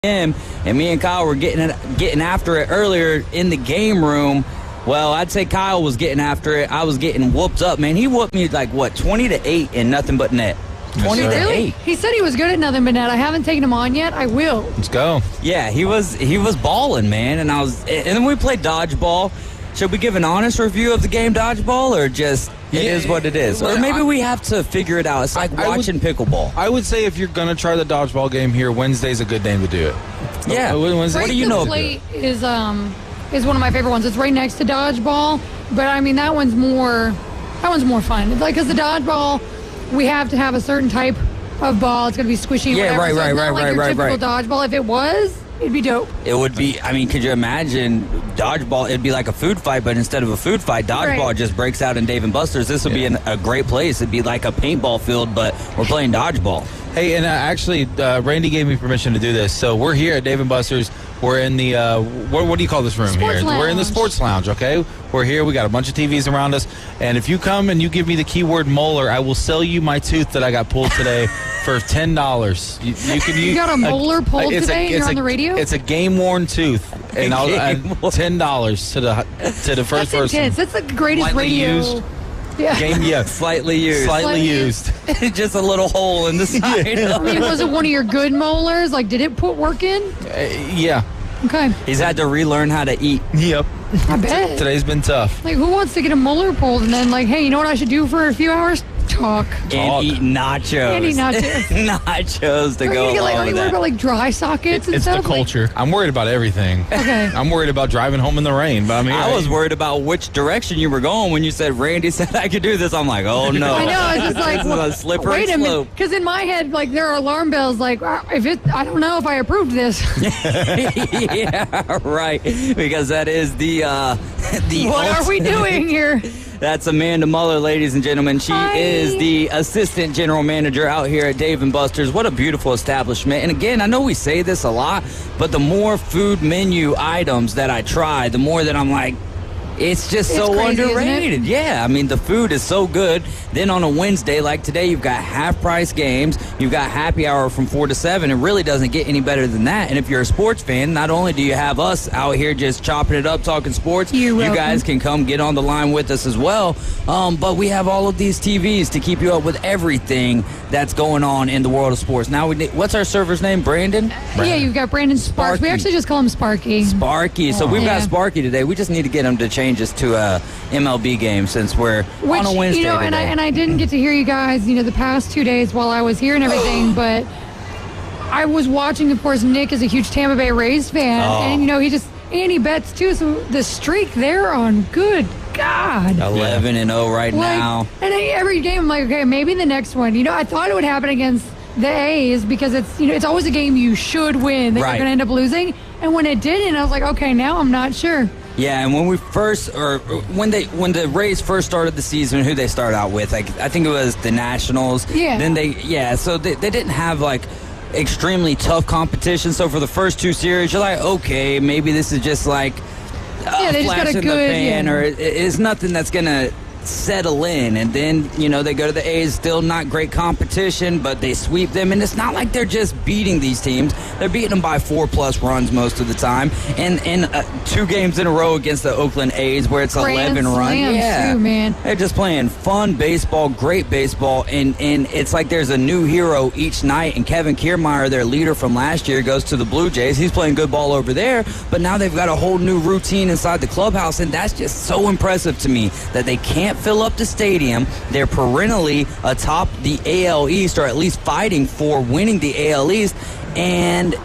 him, and me and Kyle were getting after it earlier in the game room. Well, I'd say Kyle was getting after it. I was getting whooped up, man. He whooped me 20-8 in nothing but net. 20-8. He said he was good at nothing but net. I haven't taken him on yet. I will. Let's go. Yeah, he was balling, man. And then we played dodgeball. Should we give an honest review of the game dodgeball, or just it is what it is? Or maybe we have to figure it out. It's like watching pickleball. I would say if you're going to try the dodgeball game here, Wednesday's a good day to do it. Yeah. Wednesday. What do you know? Plate is one of my favorite ones. It's right next to dodgeball, but I mean that one's more fun. It's like, because the dodgeball, we have to have a certain type of ball. It's going to be squishy. Yeah, whatever. right, so it's right, not like your typical dodgeball. If it was, it'd be dope. It would be. I mean, could you imagine dodgeball? It'd be like a food fight, but instead of a food fight, dodgeball just breaks out in Dave & Buster's. This would be a great place. It'd be like a paintball field, but we're playing dodgeball. Hey, and actually, Randy gave me permission to do this. So we're here at Dave & Buster's. We're in the, what do you call this room Sports here? lounge. We're in the sports lounge, okay? We're here. We got a bunch of TVs around us. And if you come and you give me the keyword molar, I will sell you my tooth that I got pulled today for $10. You got a molar pulled today and you're on the radio? It's a game-worn tooth. And I'll add $10 to the first That's person. intense. That's the greatest Slightly radio. used. Yeah. Slightly used. Slightly used. Just a little hole in the side. I mean, was it one of your good molars? Like, did it put work in? Yeah. Okay. He's had to relearn how to eat. Yep. I bet. Today's been tough. Like, who wants to get a molar pulled and then, like, hey, you know what I should do for a few hours? Talk. And eat nachos. And eat nachos. Nachos to go along Are you with worried that. about, like, dry sockets and It's stuff? the culture. I'm worried about everything. Okay. I'm worried about driving home in the rain. But I mean, I was worried about which direction you were going when you said Randy said I could do this. I'm like, oh no. I know. It's just like, This is a slippery wait a minute. slope. Because in my head, like, there are alarm bells. Like, I don't know if I approved this. Yeah, right. Because that is the What are we doing here? That's Amanda Muller, ladies and gentlemen. She Hi. is the assistant general manager out here at Dave & Buster's. What a beautiful establishment. And again, I know we say this a lot, but the more food menu items that I try, the more that I'm like, it's just so crazy, underrated. isn't it? Yeah, I mean, the food is so good. Then on a Wednesday, like today, you've got half-price games. You've got happy hour from 4 to 7. It really doesn't get any better than that. And if you're a sports fan, not only do you have us out here just chopping it up, talking sports, you guys can come get on the line with us as well. But we have all of these TVs to keep you up with everything that's going on in the world of sports. Now, what's our server's name? Brandon? Yeah, you've got Brandon Sparks. We actually just call him Sparky. Sparky. So we've got Sparky today. We just need to get him to change us to a MLB game since we're on a Wednesday today. And I didn't get to hear you guys, the past 2 days while I was here and everything, but I was watching, of course. Nick is a huge Tampa Bay Rays fan, and he bets too. So the streak they're on, good God, 11-0 right now. And every game I'm like, okay, maybe the next one. I thought it would happen against the A's because it's always a game you should win that you're going to end up losing. And when it didn't, I was like, okay, now I'm not sure. Yeah, and when the Rays first started the season, who they start out with, I think it was the Nationals. Yeah. Then so they didn't have extremely tough competition. So for the first two series, you're like, okay, maybe this is just like they just got a flash in good, the pan, or it's nothing that's gonna settle in. And then they go to the A's, still not great competition, but they sweep them, and it's not like they're just beating these teams. They're beating them by 4+ runs most of the time, and 2 games in a row against the Oakland A's where it's 11 runs. Yeah, too, man. They're just playing fun baseball, great baseball, and it's like there's a new hero each night. And Kevin Kiermaier, their leader from last year, goes to the Blue Jays. He's playing good ball over there, but now they've got a whole new routine inside the clubhouse, and that's just so impressive to me that they can't fill up the stadium. They're perennially atop the AL East, or at least fighting for winning the AL East, and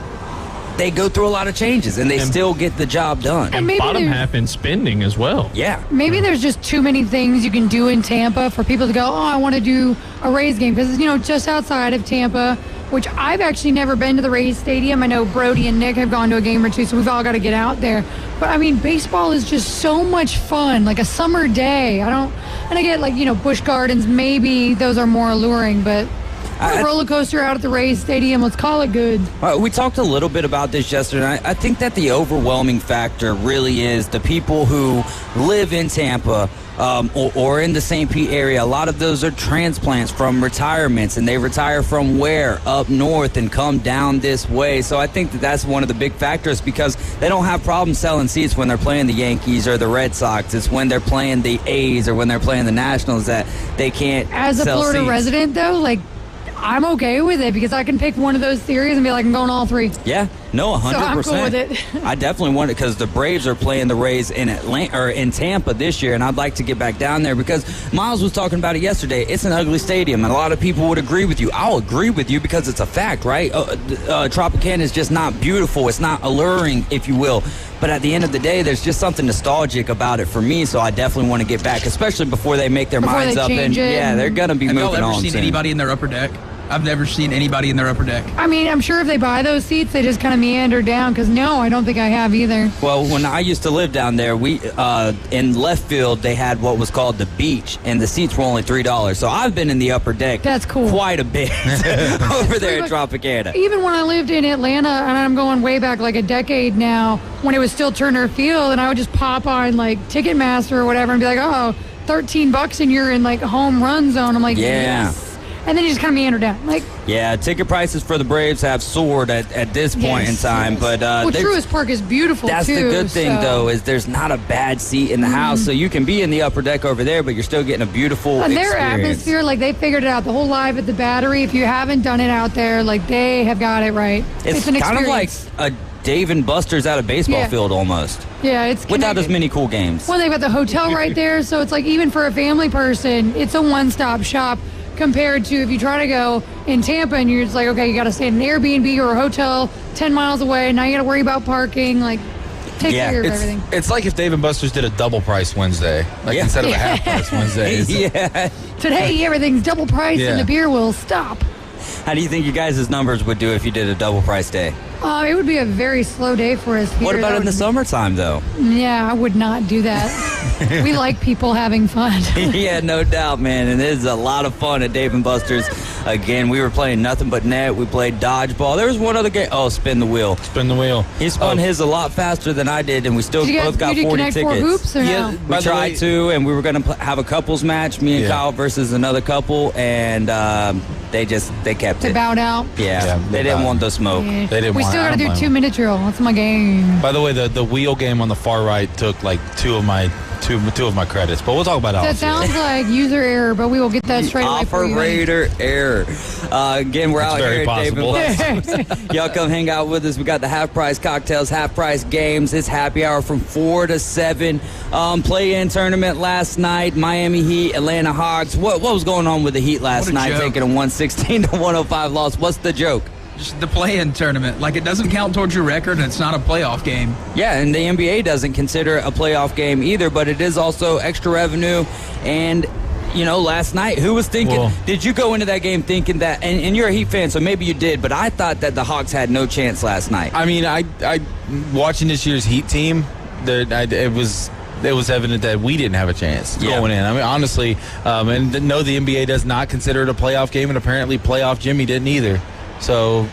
they go through a lot of changes, and they still get the job done. And bottom half in spending as well. Yeah. Maybe there's just too many things you can do in Tampa for people to go, oh, I want to do a Rays game, because it's just outside of Tampa, which I've actually never been to the Rays Stadium. I know Brody and Nick have gone to a game or two, so we've all got to get out there. But, I mean, baseball is just so much fun, like a summer day. And I get, Busch Gardens, maybe those are more alluring, but A roller coaster out at the Rays Stadium. Let's call it good. We talked a little bit about this yesterday. I think that the overwhelming factor really is the people who live in Tampa or in the St. Pete area. A lot of those are transplants from retirements, and they retire from where? Up north and come down this way. So I think that that's one of the big factors, because they don't have problems selling seats when they're playing the Yankees or the Red Sox. It's when they're playing the A's or when they're playing the Nationals that they can't As a sell Florida seats. resident, though, like, I'm okay with it because I can pick one of those series and be like, I'm going all three. Yeah, no, 100%. So I'm cool with it. I definitely want it because the Braves are playing the Rays in Atlanta or in Tampa this year, and I'd like to get back down there because Miles was talking about it yesterday. It's an ugly stadium, and a lot of people would agree with you. I'll agree with you because it's a fact, right? Tropicana is just not beautiful. It's not alluring, if you will. But at the end of the day, there's just something nostalgic about it for me, so I definitely want to get back, especially before they make their minds up. And yeah, they're going to be Have moving y'all ever on seen soon. anybody in their upper deck? I've never seen anybody in their upper deck. I mean, I'm sure if they buy those seats, they just kind of meander down because, no, I don't think I have either. Well, when I used to live down there, we in left field, they had what was called the beach, and the seats were only $3. So I've been in the upper deck That's cool. quite a bit over there at Tropicana. Even when I lived in Atlanta, and I'm going way back like a decade now, when it was still Turner Field, and I would just pop on like Ticketmaster or whatever and be like, oh, $13 and you're in like home run zone. I'm like, Yeah. yes. And then you just kind of meander down. Like, Yeah, ticket prices for the Braves have soared at this point in yes, time. yes. But well, Truist Park is beautiful, that's too. the good thing, so. though, is there's not a bad seat in the house. So you can be in the upper deck over there, but you're still getting a beautiful And their experience. atmosphere, like they figured it out. The whole Live at the Battery, if you haven't done it out there, like they have got it right. It's an kind of like experience. a Dave and Buster's at a baseball Yeah. field almost, Yeah, it's without connected. as many cool games. Well, they've got the hotel right there, so it's like even for a family person, it's a one-stop shop compared to if you try to go in Tampa and you're just like, okay, you got to stay in an Airbnb or a hotel 10 miles away. Now you got to worry about parking. Like, take Yeah, care of It's, everything. it's like if Dave and Buster's did a double price Wednesday, like Yeah. instead of a half price Wednesday. Yeah. Today, everything's double price Yeah. and the beer will stop. How do you think you guys' numbers would do if you did a double price day? It would be a very slow day for us here. What about That in the would- summertime, though? Yeah, I would not do that. We like people having fun. Yeah, no doubt, man. And it is a lot of fun at Dave & Buster's. Again, we were playing nothing but net. We played dodgeball. There was one other game. Oh, spin the wheel. Spin the wheel. He spun Oh. his a lot faster than I did, and we still Did you guys both got you 40 connect tickets. four hoops or Yeah. no? We By the tried way- to, and we were going to have a couples match, me and Yeah. Kyle versus another couple, and they kept They it. bowed out. Yeah, Yeah, they they didn't bowed. want the smoke. Yeah. They didn't we want still it. got to I do don't blame 2-minute drill. That's my game. By the way, the wheel game on the far right took like two of my credits, but we'll talk about That it. sounds like user error, but we will get that straight away for you. Operator error. Again, we're It's out very here at Dave & possible. Buster's. Y'all come hang out with us. We got the half price cocktails, half price games. It's happy hour from 4 to 7. Play-in tournament last night. Miami Heat, Atlanta Hawks. What was going on with the Heat last What a night? joke. Taking a 116 to 105 loss. What's the joke? Just the play-in tournament. Like, it doesn't count towards your record, and it's not a playoff game. Yeah, and the NBA doesn't consider it a playoff game either, but it is also extra revenue. And, you know, last night, who was thinking, Well- did you go into that game thinking that, and you're a Heat fan, so maybe you did, but I thought that the Hawks had no chance last night. I mean, I watching this year's Heat team, it was evident that we didn't have a chance Yeah. going in. I mean, honestly, and no, the NBA does not consider it a playoff game, and apparently playoff Jimmy didn't either. So,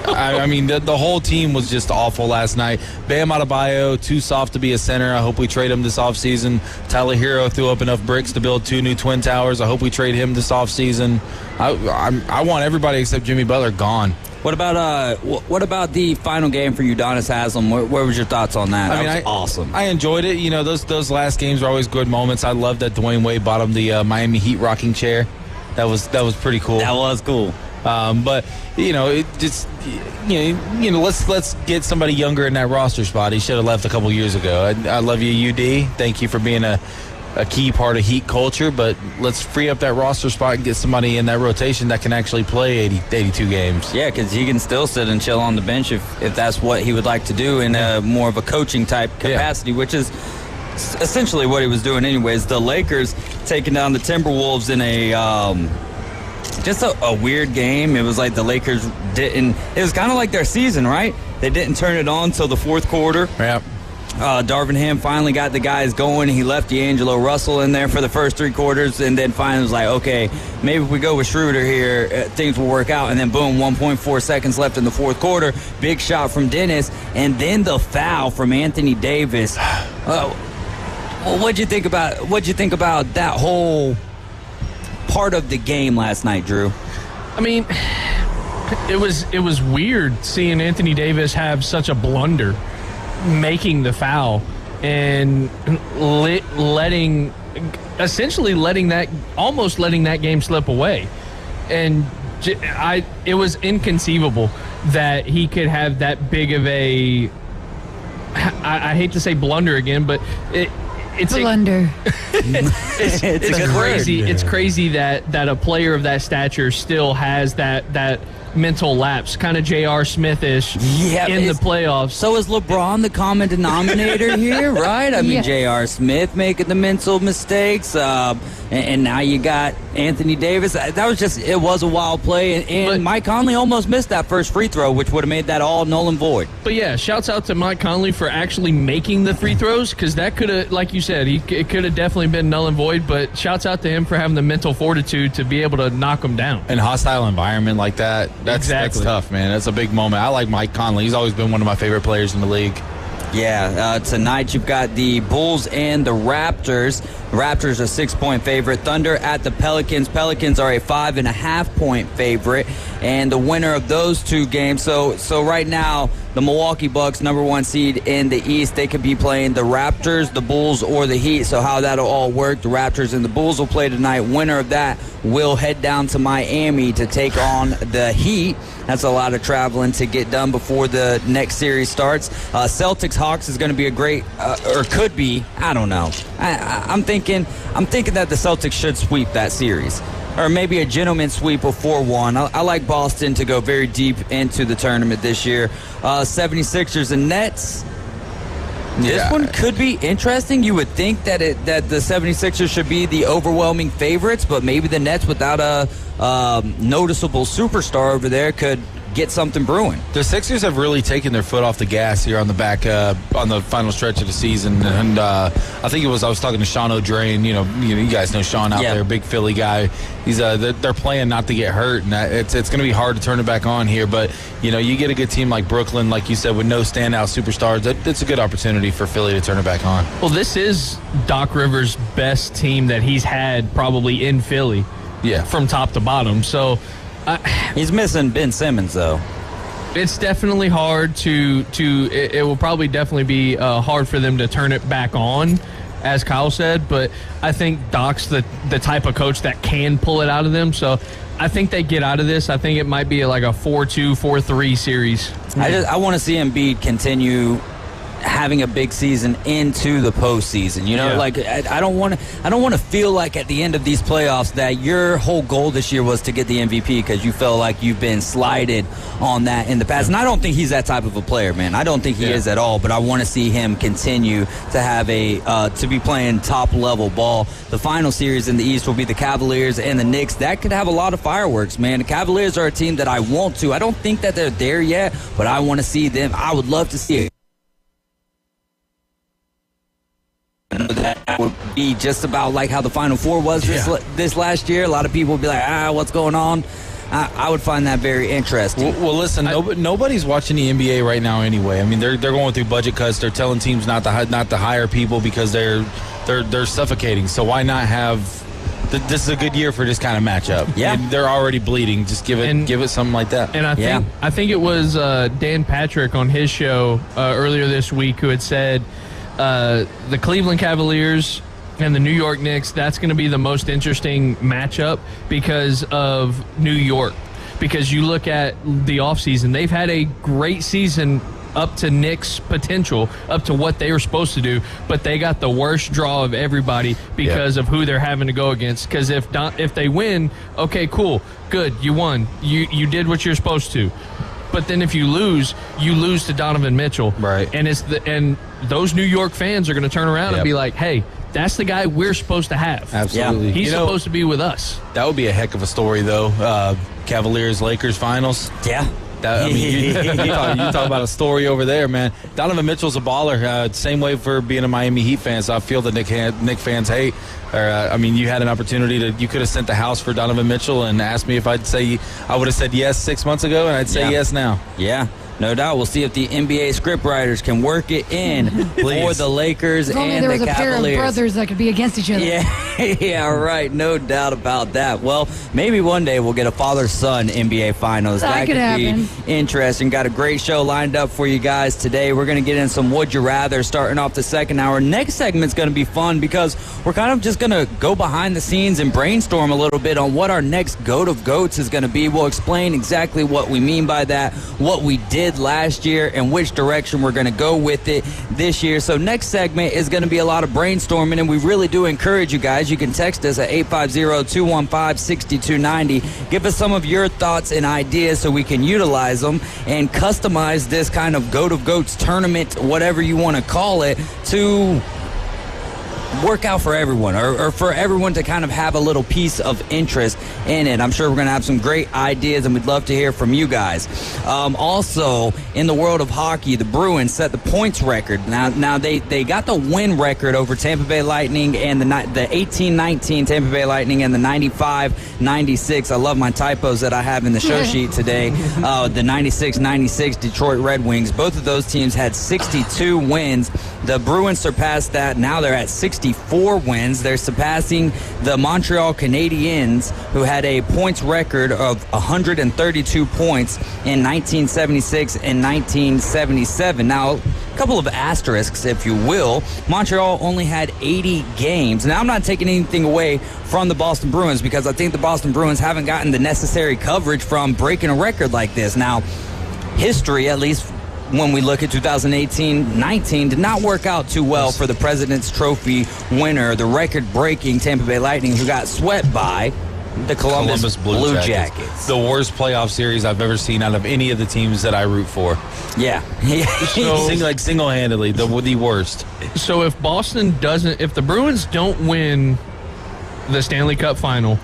I mean, the whole team was just awful last night. Bam Adebayo, too soft to be a center. I hope we trade him this offseason. Tyler Hero threw up enough bricks to build 2 new Twin Towers. I hope we trade him this offseason. I want everybody except Jimmy Butler gone. What about the final game for Udonis Haslem? Where was your thoughts on that? That was awesome. I enjoyed it. You know, those last games were always good moments. I love that Dwayne Wade bought him the Miami Heat rocking chair. That was pretty cool. That was cool. But you know, it just let's get somebody younger in that roster spot. He should have left a couple years ago. I love you, UD. Thank you for being a key part of Heat culture. But let's free up that roster spot and get somebody in that rotation that can actually play 82 games. Yeah, because he can still sit and chill on the bench if that's what he would like to do in a more of a coaching type capacity, which is essentially what he was doing anyways. The Lakers taking down the Timberwolves in just a weird game. It was like the Lakers it was kind of like their season, right? They didn't turn it on till the fourth quarter. Yeah. Darvin Ham finally got the guys going. He left D'Angelo Russell in there for the first 3 quarters, and then finally was like, okay, maybe if we go with Schroeder here, things will work out. And then boom, 1.4 seconds left in the fourth quarter. Big shot from Dennis, and then the foul from Anthony Davis. Well, what'd you think about that whole part of the game last night, Drew? I mean, it was weird seeing Anthony Davis have such a blunder, making the foul and letting that game slip away. And it was inconceivable that he could have that big of a, I hate to say blunder again, but it's blunder. It's crazy. It's crazy that a player of that stature still has that mental lapse, kind of J.R. Smith-ish in the playoffs. So is LeBron the common denominator here, right? I mean, Yes. J.R. Smith making the mental mistakes, and now you got Anthony Davis. It was a wild play, and Mike Conley almost missed that first free throw, which would have made that all null and void. But yeah, shouts out to Mike Conley for actually making the free throws, because that could have, like you said, it could have definitely been null and void, but shouts out to him for having the mental fortitude to be able to knock them down. In a hostile environment like that, that's Exactly. tough, man. That's a big moment. I like Mike Conley. He's always been one of my favorite players in the league. Yeah, tonight you've got the Bulls and the Raptors. Raptors are 6-point favorite. Thunder at the Pelicans. Pelicans are a 5.5-point favorite. And the winner of those 2 games. So right now, the Milwaukee Bucks, number 1 seed in the East, they could be playing the Raptors, the Bulls, or the Heat. So how that'll all work, the Raptors and the Bulls will play tonight. Winner of that will head down to Miami to take on the Heat. That's a lot of traveling to get done before the next series starts. Celtics-Hawks is going to be a great, or could be, I don't know. I'm thinking that the Celtics should sweep that series. Or maybe a gentleman's sweep of 4-1. I like Boston to go very deep into the tournament this year. 76ers and Nets. This one could be interesting. You would think that the 76ers should be the overwhelming favorites, but maybe the Nets without a noticeable superstar over there could get something brewing. The Sixers have really taken their foot off the gas here on the back on the final stretch of the season, and I think I was talking to Sean O'Drain. You guys know Sean out there, big Philly guy. He's they're playing not to get hurt, and it's going to be hard to turn it back on here. But you get a good team like Brooklyn, like you said, with no standout superstars. That's a good opportunity for Philly to turn it back on. Well, this is Doc Rivers' best team that he's had probably in Philly. Yeah, from top to bottom. So he's missing Ben Simmons, though. It's definitely hard it will probably definitely be hard for them to turn it back on, as Kyle said, but I think Doc's the type of coach that can pull it out of them. So I think they get out of this. I think it might be like a 4-2, 4-3 series. I want to see Embiid continue having a big season into the postseason. Like I don't want to feel like at the end of these playoffs that your whole goal this year was to get the MVP because you felt like you've been slighted on that in the past. And I don't think he's that type of a player, man. I don't think he is at all, but I want to see him continue to have to be playing top level ball. The final series in the East will be the Cavaliers and the Knicks. That could have a lot of fireworks, man. The Cavaliers are a team that I want to. I don't think that they're there yet, but I want to see them. I would love to see it. That would be just about like how the Final Four was this last year. A lot of people would be like, what's going on? I would find that very interesting. Well, listen, nobody's watching the NBA right now anyway. I mean, they're going through budget cuts. They're telling teams not to hire people because they're suffocating. So why not have? This is a good year for this kind of matchup. Yeah, they're already bleeding. Just give it something like that. And I think it was Dan Patrick on his show earlier this week who had said the Cleveland Cavaliers and the New York Knicks, that's going to be the most interesting matchup because of New York. Because you look at the offseason, they've had a great season up to Knicks' potential, up to what they were supposed to do, but they got the worst draw of everybody because of who they're having to go against. Because if they win, okay, cool, good, you won. You did what you're supposed to. But then if you lose to Donovan Mitchell. Right. And those New York fans are going to turn around and be like, hey, that's the guy we're supposed to have. Absolutely. Yeah. He's supposed to be with us. That would be a heck of a story, though. Cavaliers-Lakers finals. Yeah. You talk about a story over there, man. Donovan Mitchell's a baller. Same way for being a Miami Heat fan, so I feel that Nick fans hate. You had an opportunity you could have sent the house for Donovan Mitchell and asked me if I would have said yes 6 months ago, and I'd say yes now. Yeah. No doubt. We'll see if the NBA scriptwriters can work it in for the Lakers and the Cavaliers. There was a pair of brothers that could be against each other. Yeah, right. No doubt about that. Well, maybe one day we'll get a father-son NBA Finals. That could happen. Be interesting. Got a great show lined up for you guys today. We're going to get in some Would You Rather starting off the second hour. Next segment's going to be fun because we're kind of just going to go behind the scenes and brainstorm a little bit on what our next GOAT of GOATs is going to be. We'll explain exactly what we mean by that, what we did last year, and which direction we're going to go with it this year. So next segment is going to be a lot of brainstorming, and we really do encourage you guys. You can text us at 850-215-6290. Give us some of your thoughts and ideas so we can utilize them and customize this kind of GOAT of GOATs tournament, whatever you want to call it, to work out for everyone, or for everyone to kind of have a little piece of interest in it. I'm sure we're going to have some great ideas, and we'd love to hear from you guys. Also, in the world of hockey, the Bruins set the points record. Now they got the win record over Tampa Bay Lightning and the 18-19 Tampa Bay Lightning and the 95-96. I love my typos that I have in the show sheet today. The 96-96 Detroit Red Wings. Both of those teams had 62 wins. The Bruins surpassed that. Now they're at 64 wins. They're surpassing the Montreal Canadiens, who had a points record of 132 points in 1976 and 1977. Now, a couple of asterisks, if you will. Montreal only had 80 games. Now, I'm not taking anything away from the Boston Bruins because I think the Boston Bruins haven't gotten the necessary coverage from breaking a record like this. Now, history, at least when we look at 2018-19, did not work out too well for the President's Trophy winner, the record-breaking Tampa Bay Lightning, who got swept by the Columbus Blue Jackets. The worst playoff series I've ever seen out of any of the teams that I root for. Yeah. Single-handedly, the worst. So if the Bruins don't win the Stanley Cup final,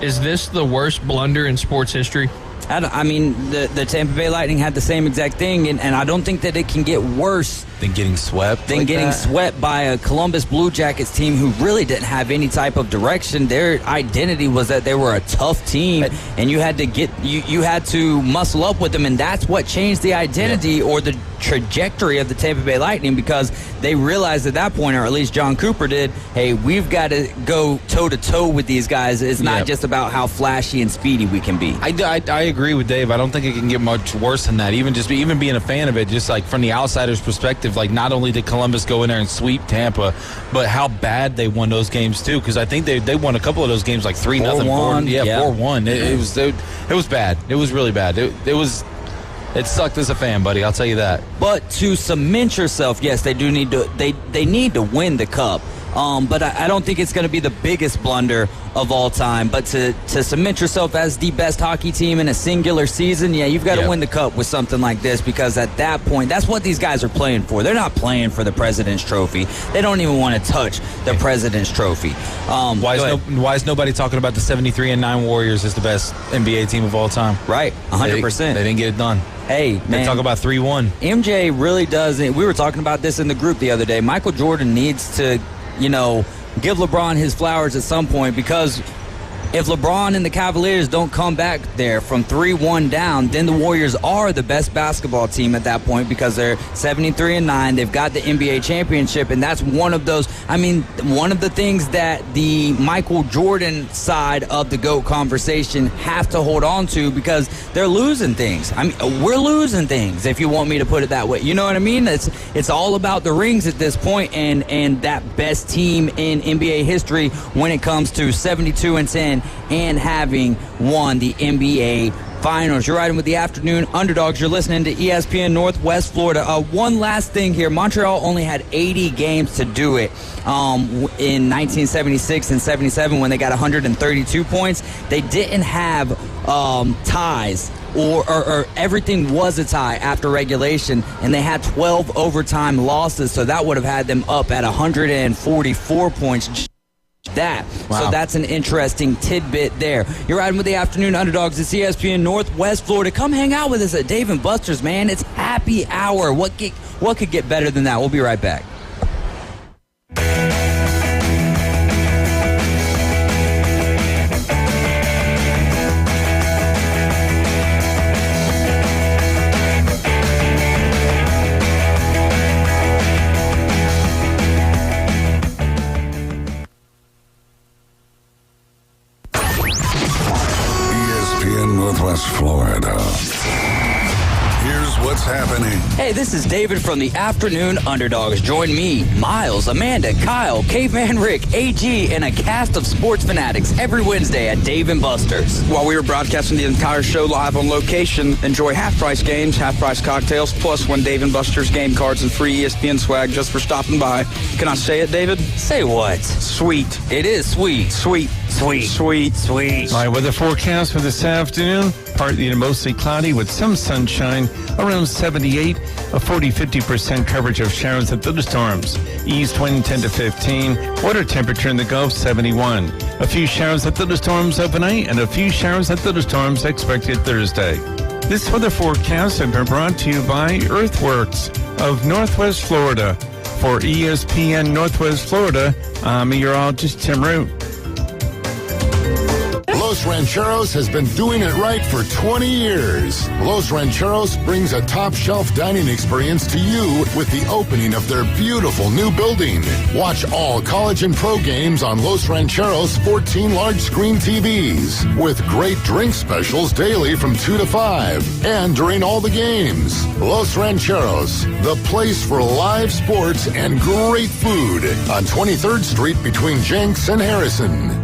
is this the worst blunder in sports history? The Tampa Bay Lightning had the same exact thing, and I don't think that it can get worse than getting swept. Swept by a Columbus Blue Jackets team who really didn't have any type of direction. Their identity was that they were a tough team, and you had to muscle up with them, and that's what changed the identity or the trajectory of the Tampa Bay Lightning, because they realized at that point, or at least John Cooper did, hey, we've got to go toe-to-toe with these guys. It's not just about how flashy and speedy we can be. I agree with Dave. I don't think it can get much worse than that. Even being a fan of it, just like from the outsider's perspective, like not only did Columbus go in there and sweep Tampa, but how bad they won those games too, because I think they won a couple of those games like 3-0, 4-1. It was bad. It was really bad. It sucked as a fan, buddy. I'll tell you that. But to cement yourself, yes, they do need to. They need to win the cup. But I don't think it's going to be the biggest blunder of all time. But to cement yourself as the best hockey team in a singular season, you've got to win the cup with something like this, because at that point, that's what these guys are playing for. They're not playing for the President's Trophy. They don't even want to touch the President's Trophy. Why is nobody talking about the 73-9 Warriors as the best NBA team of all time? Right, 100%. They didn't get it done. Hey, man. They talk about 3-1. MJ really does. We were talking about this in the group the other day. Michael Jordan needs to give LeBron his flowers at some point, because if LeBron and the Cavaliers don't come back there from 3-1 down, then the Warriors are the best basketball team at that point, because they're 73-9. They've got the NBA championship, and that's one of those. One of the things that the Michael Jordan side of the GOAT conversation have to hold on to, because they're losing things. We're losing things, if you want me to put it that way. You know what I mean? It's all about the rings at this point, and that best team in NBA history when it comes to 72-10 and having won the NBA Finals. You're riding with the Afternoon Underdogs. You're listening to ESPN Northwest Florida. One last thing here. Montreal only had 80 games to do it in 1976 and 77 when they got 132 points. They didn't have ties. Or everything was a tie after regulation, and they had 12 overtime losses, so that would have had them up at 144 points. that. Wow. So that's an interesting tidbit there. You're riding with the Afternoon Underdogs. It's ESPN Northwest Florida. Come hang out with us at Dave & Buster's, man. It's happy hour. What could get better than that? We'll be right back. Northwest Florida. Here's what's happening. Hey, this is David from the Afternoon Underdogs. Join me, Miles, Amanda, Kyle, Caveman Rick, AG, and a cast of sports fanatics every Wednesday at Dave & Buster's. While we were broadcasting the entire show live on location, enjoy half-price games, half-price cocktails, plus win Dave & Buster's game cards and free ESPN swag just for stopping by. Can I say it, David? Say what? Sweet. It is sweet. Sweet. Sweet. Sweet. Sweet. All right, weather forecast for this afternoon. Partly to mostly cloudy with some sunshine, around 78, a 40-50% coverage of showers and thunderstorms. East wind 10 to 15, water temperature in the Gulf 71. A few showers and thunderstorms overnight, and a few showers and thunderstorms expected Thursday. This weather forecast has been brought to you by Earthworks of Northwest Florida. For ESPN Northwest Florida, I'm meteorologist Tim Root. Los Rancheros has been doing it right for 20 years. Los Rancheros brings a top-shelf dining experience to you with the opening of their beautiful new building. Watch all college and pro games on Los Rancheros' 14 large-screen TVs with great drink specials daily from 2 to 5 and during all the games. Los Rancheros, the place for live sports and great food on 23rd Street between Jenks and Harrison.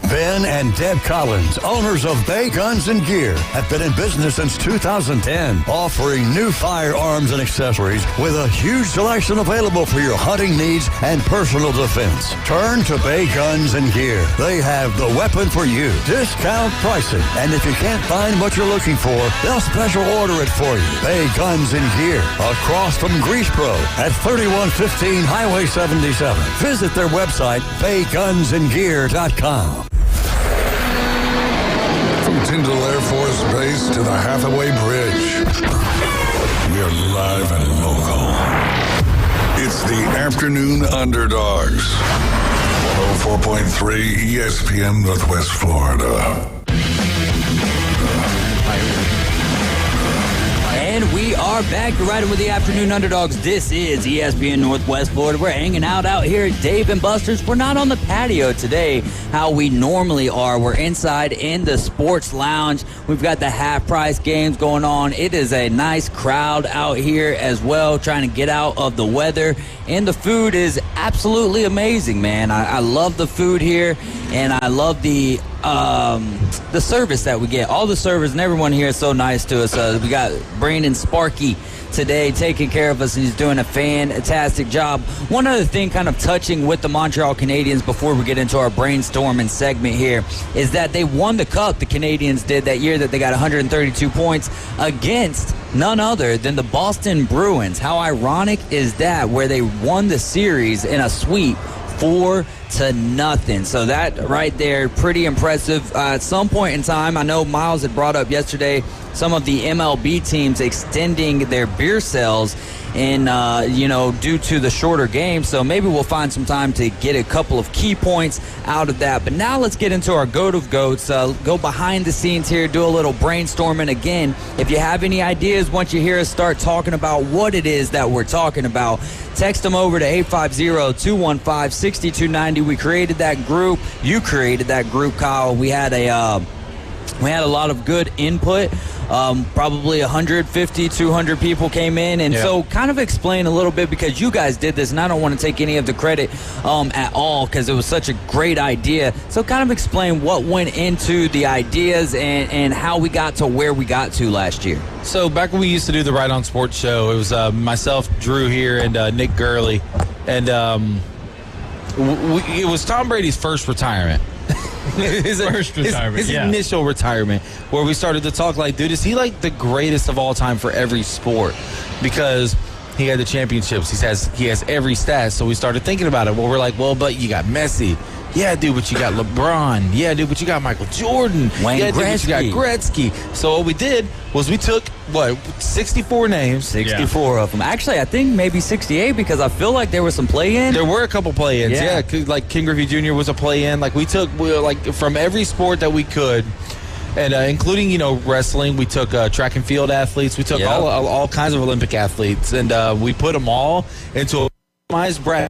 Ben and Deb Collins, owners of Bay Guns and Gear, have been in business since 2010, offering new firearms and accessories with a huge selection available for your hunting needs and personal defense. Turn to Bay Guns and Gear. They have the weapon for you. Discount pricing. And if you can't find what you're looking for, they'll special order it for you. Bay Guns and Gear, across from Grease Pro at 3115 Highway 77. Visit their website, baygunsandgear.com. From Tyndall Air Force Base to the Hathaway Bridge, we're live and local. It's the Afternoon Underdogs. 104.3 ESPN Northwest Florida. And we are back. You're riding with the Afternoon Underdogs. This is ESPN Northwest Florida. We're hanging out here at Dave & Buster's. We're not on the patio today how we normally are. We're inside in the sports lounge. We've got the half-price games going on. It is a nice crowd out here as well, trying to get out of the weather. And the food is absolutely amazing, man. I love the food here, and I love the service that we get. All the servers and everyone here is so nice to us. We got Brandon Sparky today taking care of us, and he's doing a fantastic job. One other thing kind of touching with the Montreal Canadiens before we get into our brainstorming segment here is that they won the Cup, the Canadiens did, that year that they got 132 points against none other than the Boston Bruins. How ironic is that, where they won the series in a sweep 4-0. So that right there, pretty impressive. At some point in time, I know Miles had brought up yesterday some of the MLB teams extending their beer sales in, due to the shorter game. So maybe we'll find some time to get a couple of key points out of that. But now let's get into our GOAT of GOATs. Go behind the scenes here, do a little brainstorming. Again, if you have any ideas, once you hear us start talking about what it is that we're talking about, text them over to 850-215-6290. We created that group. You created that group, Kyle. We had a lot of good input. Probably 150, 200 people came in. And so kind of explain a little bit, because you guys did this, and I don't want to take any of the credit at all, because it was such a great idea. So kind of explain what went into the ideas and how we got to where we got to last year. So back when we used to do the Right On Sports show, it was myself, Drew here, and Nick Gurley. And it was Tom Brady's first retirement. his initial retirement, where we started to talk like, dude, is he like the greatest of all time for every sport? Because He had the championships. He has every stat. So we started thinking about it. Well, we're like, well, but you got Messi. Yeah, dude, but you got LeBron. Yeah, dude, but you got Michael Jordan. Wayne yeah, dude, Gretzky. but you got Gretzky. So what we did was we took, 64 names. 64 of them. Actually, I think maybe 68 because I feel like there was some play-in. There were a couple play-ins, Yeah. like King Griffey Jr. was a play-in. Like we took from every sport that we could, and including wrestling. We took track and field athletes. We took all kinds of Olympic athletes, and we put them all into a optimized bracket.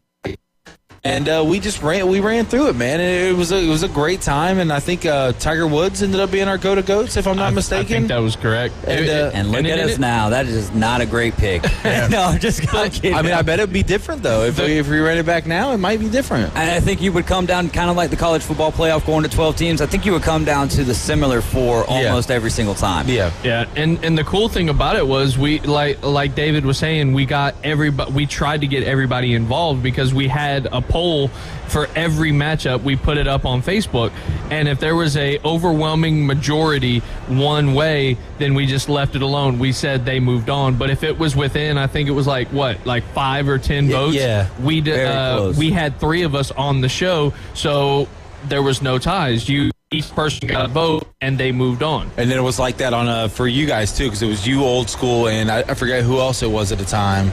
And we ran through it, man. And it was a great time, and I think Tiger Woods ended up being our go-to-goats, if I'm not mistaken. I think that was correct. And look at us now. That is not a great pick. No, I'm just kidding. I mean, I bet it'd be different, though. If we ran it back now, it might be different. And I think you would come down kind of like the college football playoff going to 12 teams. I think you would come down to the similar four almost every single time. Yeah. Yeah, and the cool thing about it was we like David was saying, we got everybody. We tried to get everybody involved because we had a poll for every matchup. We put it up on Facebook, and if there was a overwhelming majority one way, then we just left it alone. We said they moved on. But if it was within, I think it was like 5 or 10 votes. Yeah, we very close. we had 3 of us on the show, so there was no ties. Each person got a vote, and they moved on. And then it was like that on for you guys too, because it was you, old school, and I forget who else it was at the time.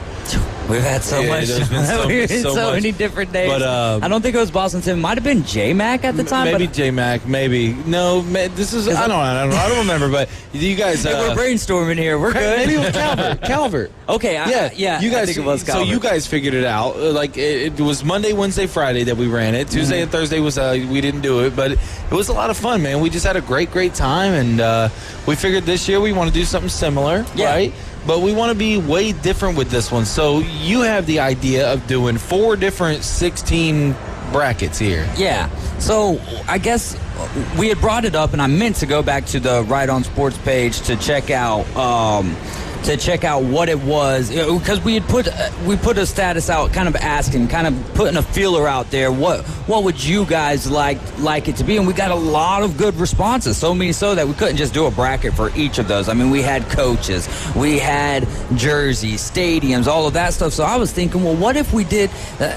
We've had so much. There's been so much. Many different names. But I don't think it was Boston Tim. It might have been J-Mac at the time. Maybe J-Mac. Maybe no. This is I don't remember. But you guys, we're brainstorming here. We're good. Maybe it was Calvert. Okay. Yeah. You guys. I think it was so Calvert. you guys figured it out. Like it was Monday, Wednesday, Friday that we ran it. Tuesday and Thursday was we didn't do it, but it was a lot of fun, man. We just had a great time, and we figured this year we want to do something similar, right? But we want to be way different with this one. So you have the idea of doing 4 different 16 brackets here. Yeah. So I guess we had brought it up, and I meant to go back to the Right On Sports page to check out what it was, because we put a status out, kind of asking, kind of putting a feeler out there. What would you guys like it to be? And we got a lot of good responses. So many so that we couldn't just do a bracket for each of those. I mean, we had coaches, we had jerseys, stadiums, all of that stuff. So I was thinking, well, what if we did, a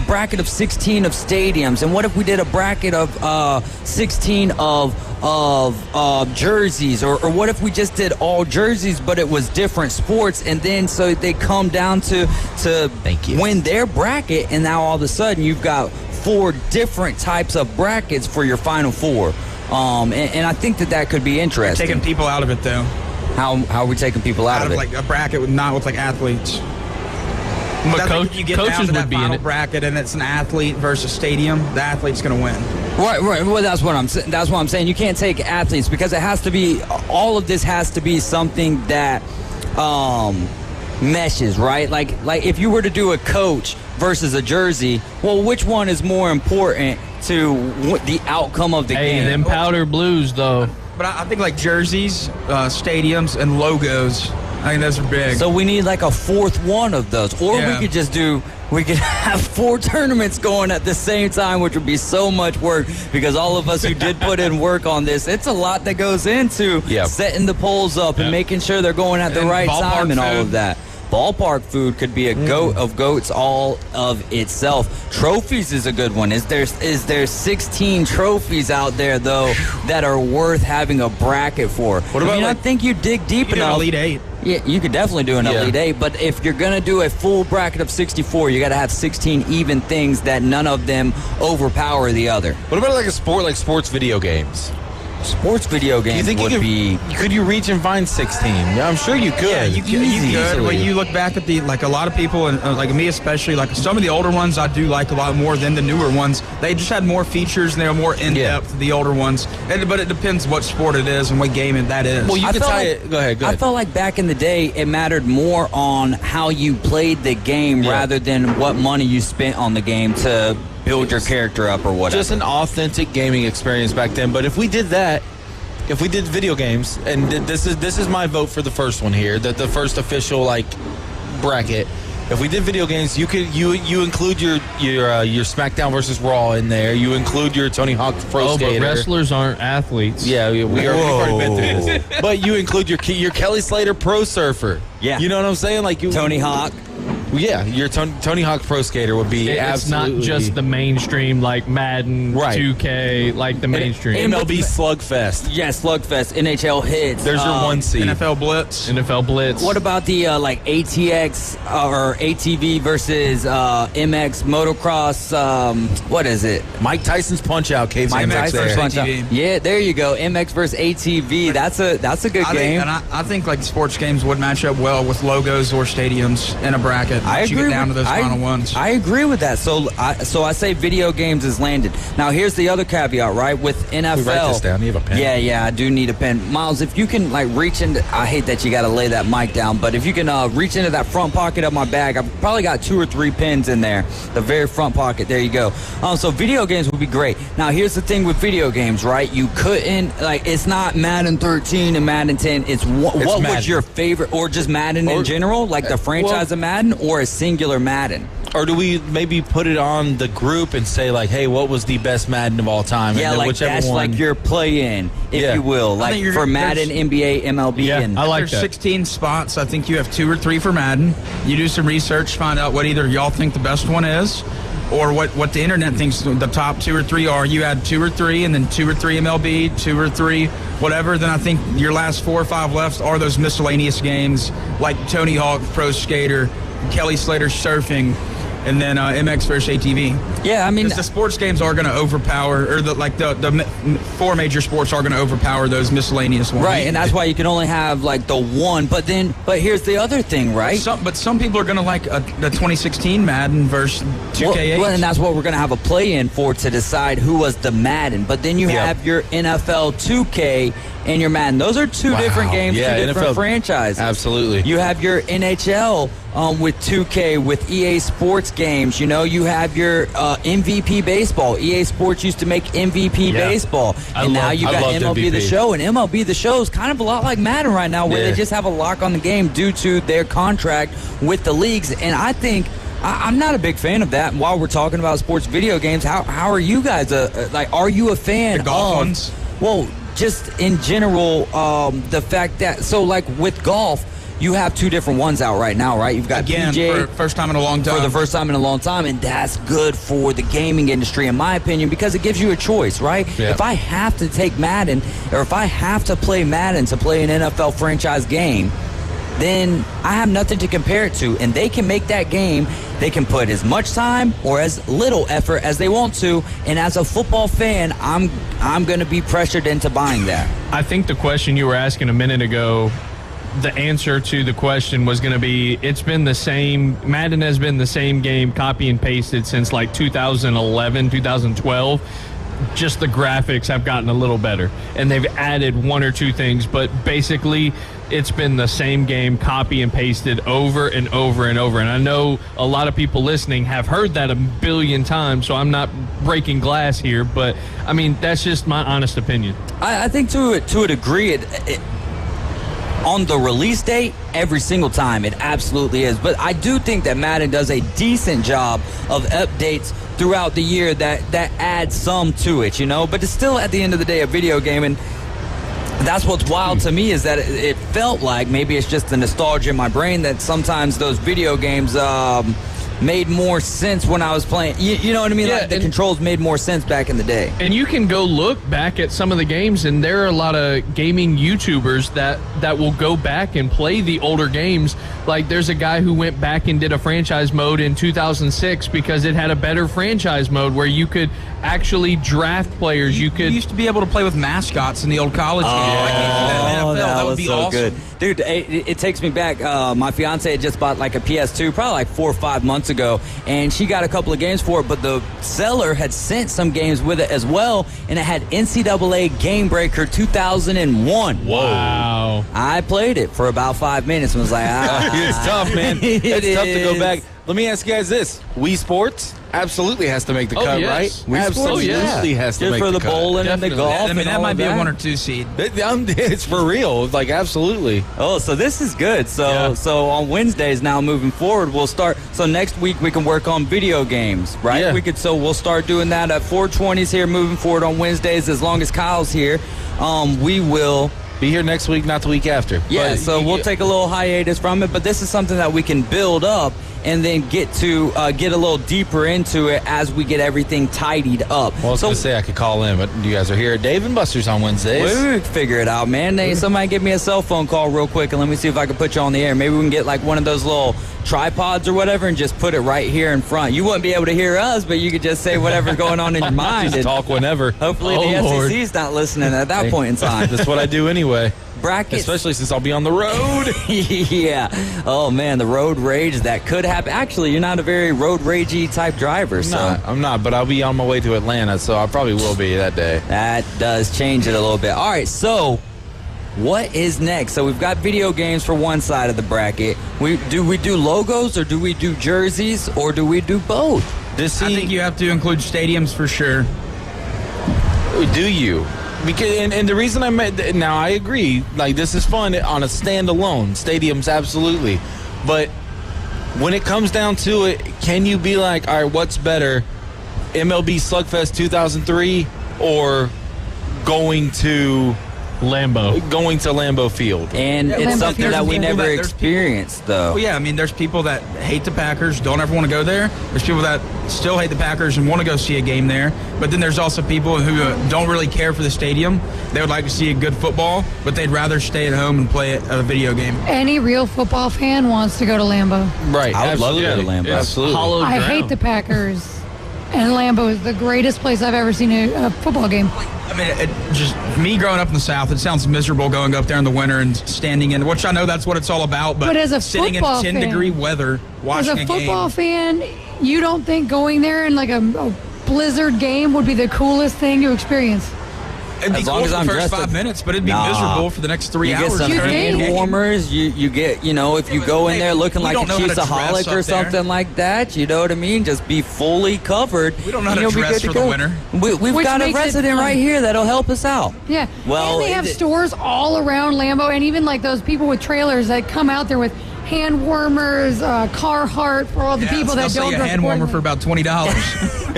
bracket of 16 of stadiums, and what if we did a bracket of 16 of jerseys, or what if we just did all jerseys but it was different sports, and then so they come down to win their bracket, and now all of a sudden you've got 4 different types of brackets for your final 4, and I think that could be interesting. Taking people out of it, though. How are we taking people out of it? Like a bracket with athletes. But you get down coaches to that would be in final it. bracket, and it's an athlete versus stadium. The athlete's going to win. Right. Well, that's what I'm saying. You can't take athletes, because it has to be, all of this has to be something that meshes, right? Like if you were to do a coach versus a jersey, well, which one is more important to the outcome of the game? Hey, them powder blues, though. But I think like jerseys, stadiums, and logos, I think those are big. So we need like a 4th one of those, or we could have 4 tournaments going at the same time, which would be so much work, because all of us who did put in work on this, it's a lot that goes into setting the polls up and making sure they're going at the right time and all of that. Ballpark food could be a goat of goats all of itself. Trophies is a good one. Is there 16 trophies out there, though, that are worth having a bracket for? What about, I think you dig deep enough. Elite 8. Yeah, you could definitely do an Elite 8, but if you're going to do a full bracket of 64, you got to have 16 even things that none of them overpower the other. What about like a sport, like sports video games? Sports video games could you reach and find 16? Yeah, I'm sure you could. Yeah, you could. When you look back at a lot of people, and like me especially, like some of the older ones I do like a lot more than the newer ones. They just had more features, and they were more in-depth, the older ones. But it depends what sport it is and what game that is. Well, you could tie it. Go ahead. I felt like back in the day, it mattered more on how you played the game rather than what money you spent on the game to build your character up or whatever. Just an authentic gaming experience back then. But if we did that, if we did video games, and this is my vote for the first one here, the first official bracket, If we did video games, you could you include your SmackDown versus Raw in there. You include your Tony Hawk Pro Skater. But wrestlers aren't athletes. Yeah, we've already been through this. But you include your Kelly Slater Pro Surfer. Yeah. You know what I'm saying? Like Tony Hawk. Yeah, your Tony Hawk Pro Skater would be absolutely. It's not just the mainstream like Madden, Right. 2K, like the mainstream. MLB Slugfest. Yeah, Slugfest, NHL Hits. There's your one seed. NFL Blitz. NFL Blitz. What about the like ATX or ATV versus MX motocross? What is it? Mike Tyson's Punch Out. Caves Mike MX Tyson there. versus Punch Out. ATV. Yeah, there you go. MX versus ATV. That's a good game. I think like sports games would match up well with logos or stadiums in a bracket. I once you agree get down with, to those final ones. I agree with that. So I say video games is landed. Now here's the other caveat, right? With NFL. We write this down. You have a pen. Yeah, I do need a pen. Miles, if you can like reach into, I hate that you got to lay that mic down, but if you can reach into that front pocket of my bag, I've probably got 2 or 3 pens in there. The very front pocket. There you go. So video games would be great. Now here's the thing with video games, right? You couldn't it's not Madden 13 and Madden 10. It's what Madden. was your favorite, or just Madden in general, like the franchise of Madden, or a singular Madden? Or do we maybe put it on the group and say, like, hey, what was the best Madden of all time? Yeah, and then like whichever that's one, like your play-in, if you will. Like think for Madden, NBA, MLB. Yeah, and I like There's that. 16 spots. I think you have 2 or 3 for Madden. You do some research, find out what either y'all think the best one is, or what the internet thinks the top 2 or 3 are. You add 2 or 3, and then 2 or 3 MLB, 2 or 3 whatever. Then I think your last 4 or 5 left are those miscellaneous games like Tony Hawk Pro Skater, Kelly Slater Surfing, and then MX versus ATV. Yeah, I mean, Because the sports games are going to overpower, or the 4 major sports are going to overpower those miscellaneous ones. right, and that's why you can only have like the one. But here's the other thing, right? But some people are going to like the 2016 Madden versus 2K8. Well, and that's what we're going to have a play-in for to decide who was the Madden. But then you have your NFL 2K and your Madden. Those are 2 different games, 2 different NFL, franchises. Absolutely. You have your NHL with 2K, with EA Sports games. You know, you have your MVP Baseball. EA Sports used to make MVP Baseball. And now you got MLB The Show. And MLB The Show is kind of a lot like Madden right now, where they just have a lock on the game due to their contract with the leagues. And I think I'm not a big fan of that. And while we're talking about sports video games, how are you guys? Are you a fan The golf of ones? Well, just in general, the fact that like with golf, you have 2 different ones out right now, right? You've got PJ for first time in a long time. for the first time in a long time, and that's good for the gaming industry, in my opinion, because it gives you a choice, right? Yeah. If I have to take Madden, or if I have to play Madden to play an NFL franchise game, then I have nothing to compare it to, and they can make that game. They can put as much time or as little effort as they want to, and as a football fan, I'm going to be pressured into buying that. I think the question you were asking a minute ago, the answer to the question was going to be, it's been the same. Madden has been the same game, copy and pasted, since like 2011, 2012. Just the graphics have gotten a little better, and they've added 1 or 2 things, but basically it's been the same game, copy and pasted over and over and over. And I know a lot of people listening have heard that a billion times, so I'm not breaking glass here, but I mean, that's just my honest opinion. I think to a degree, it on the release date, every single time, it absolutely is. But I do think that Madden does a decent job of updates throughout the year that adds some to it, you know? But it's still, at the end of the day, a video game, and that's what's wild to me, is that it felt like, maybe it's just the nostalgia in my brain, that sometimes those video games made more sense when I was playing. You know what I mean? Yeah, like the controls made more sense back in the day. And you can go look back at some of the games, and there are a lot of gaming YouTubers that will go back and play the older games. Like, there's a guy who went back and did a franchise mode in 2006 because it had a better franchise mode where you could actually draft players. You used to be able to play with mascots in the old college game. NFL, that would be so awesome. good. Dude, it takes me back. My fiance had just bought like a PS2 probably like 4 or 5 months ago, and she got a couple of games for it, but the seller had sent some games with it as well, and it had NCAA Game Breaker 2001. Wow. I played it for about 5 minutes and was like, It's tough, man. It's tough to go back. Let me ask you guys this. Wii Sports? absolutely has to make the cut, yes. right? We Absolutely has to just make for the cut. bowling and the Definitely. golf. I mean, and that all might of be a that. 1 or 2 seed. It's for real. Like, absolutely. Oh, so this is good. So on Wednesdays now moving forward, we'll start. So next week we can work on video games, right? Yeah. We'll start doing that at 420s here moving forward on Wednesdays. As long as Kyle's here, we will. Be here next week, not the week after. Yeah, But so we'll take a little hiatus from it, but this is something that we can build up and then get a little deeper into it as we get everything tidied up. Well, I was going to say I could call in, but you guys are here at Dave and Buster's on Wednesdays. We can figure it out, man. Hey, somebody give me a cell phone call real quick and let me see if I can put you on the air. Maybe we can get like one of those little tripods or whatever and just put it right here in front. You wouldn't be able to hear us, but you could just say whatever's going on in your mind. Just and talk whenever. hopefully Oh, the Lord. SEC's not listening at that point in time. That's what I do anyway. Brackets. Especially since I'll be on the road. Yeah. Oh, man, the road rage, that could happen. Actually, you're not a very road ragey type driver, so I'm not, but I'll be on my way to Atlanta, so I probably will be that day. that does change it a little bit. All right, so what is next? So we've got video games for one side of the bracket. Do we do logos or do we do jerseys or do we do both? I think you have to include stadiums for sure. Do you? Because and the reason now I agree, like this is fun on a standalone. Stadiums, absolutely. But when it comes down to it, can you be like, all right, what's better, MLB Slugfest 2003 or going to Lambeau Field? And Yeah, it's Lambeau something Field. that we There's never people that- there's experienced, though. Well, yeah, I mean, there's people that hate the Packers, don't ever want to go there. There's people that still hate the Packers and want to go see a game there. But then there's also people who don't really care for the stadium. They would like to see a good football, but they'd rather stay at home and play a video game. Any real football fan wants to go to Lambeau. Right. I would love to go to absolutely. Lambeau. Absolutely. Hollowed I ground. hate the Packers, and Lambeau is the greatest place I've ever seen a football game. I mean, just me growing up in the South, it sounds miserable going up there in the winter and standing in, which I know that's what it's all about, but As a sitting in football 10-degree fan- weather watching As a football game. fan, you don't think going there in like a blizzard game would be the coolest thing to experience? It'd be As long cool as for I'm the first dressed 5 up- minutes, but it'd be Nah. miserable for the next 3 You hours. get some You hand think? warmers. You get, if you go in there looking We like a don't know how to dress cheesaholic or up there. something like that, you know what I mean? Just be fully covered. We don't know how and to you'll be dress good to for the go. winter. We've Which got a makes it resident fun. right here that'll help us out. Yeah. Well, and they have it- stores all around Lambeau, and even like those people with trailers that come out there with hand warmers, Carhartt for all the people that don't a dress hand warmer for accordingly. about $20.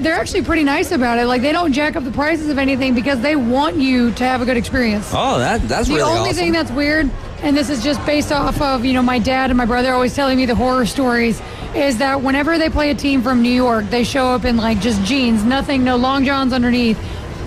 They're actually pretty nice about it. Like, they don't jack up the prices of anything because they want you to have a good experience. Oh, that's The really only awesome. thing that's weird, and this is just based off of, my dad and my brother always telling me the horror stories, is that whenever they play a team from New York, they show up in like just jeans, nothing, no long johns underneath.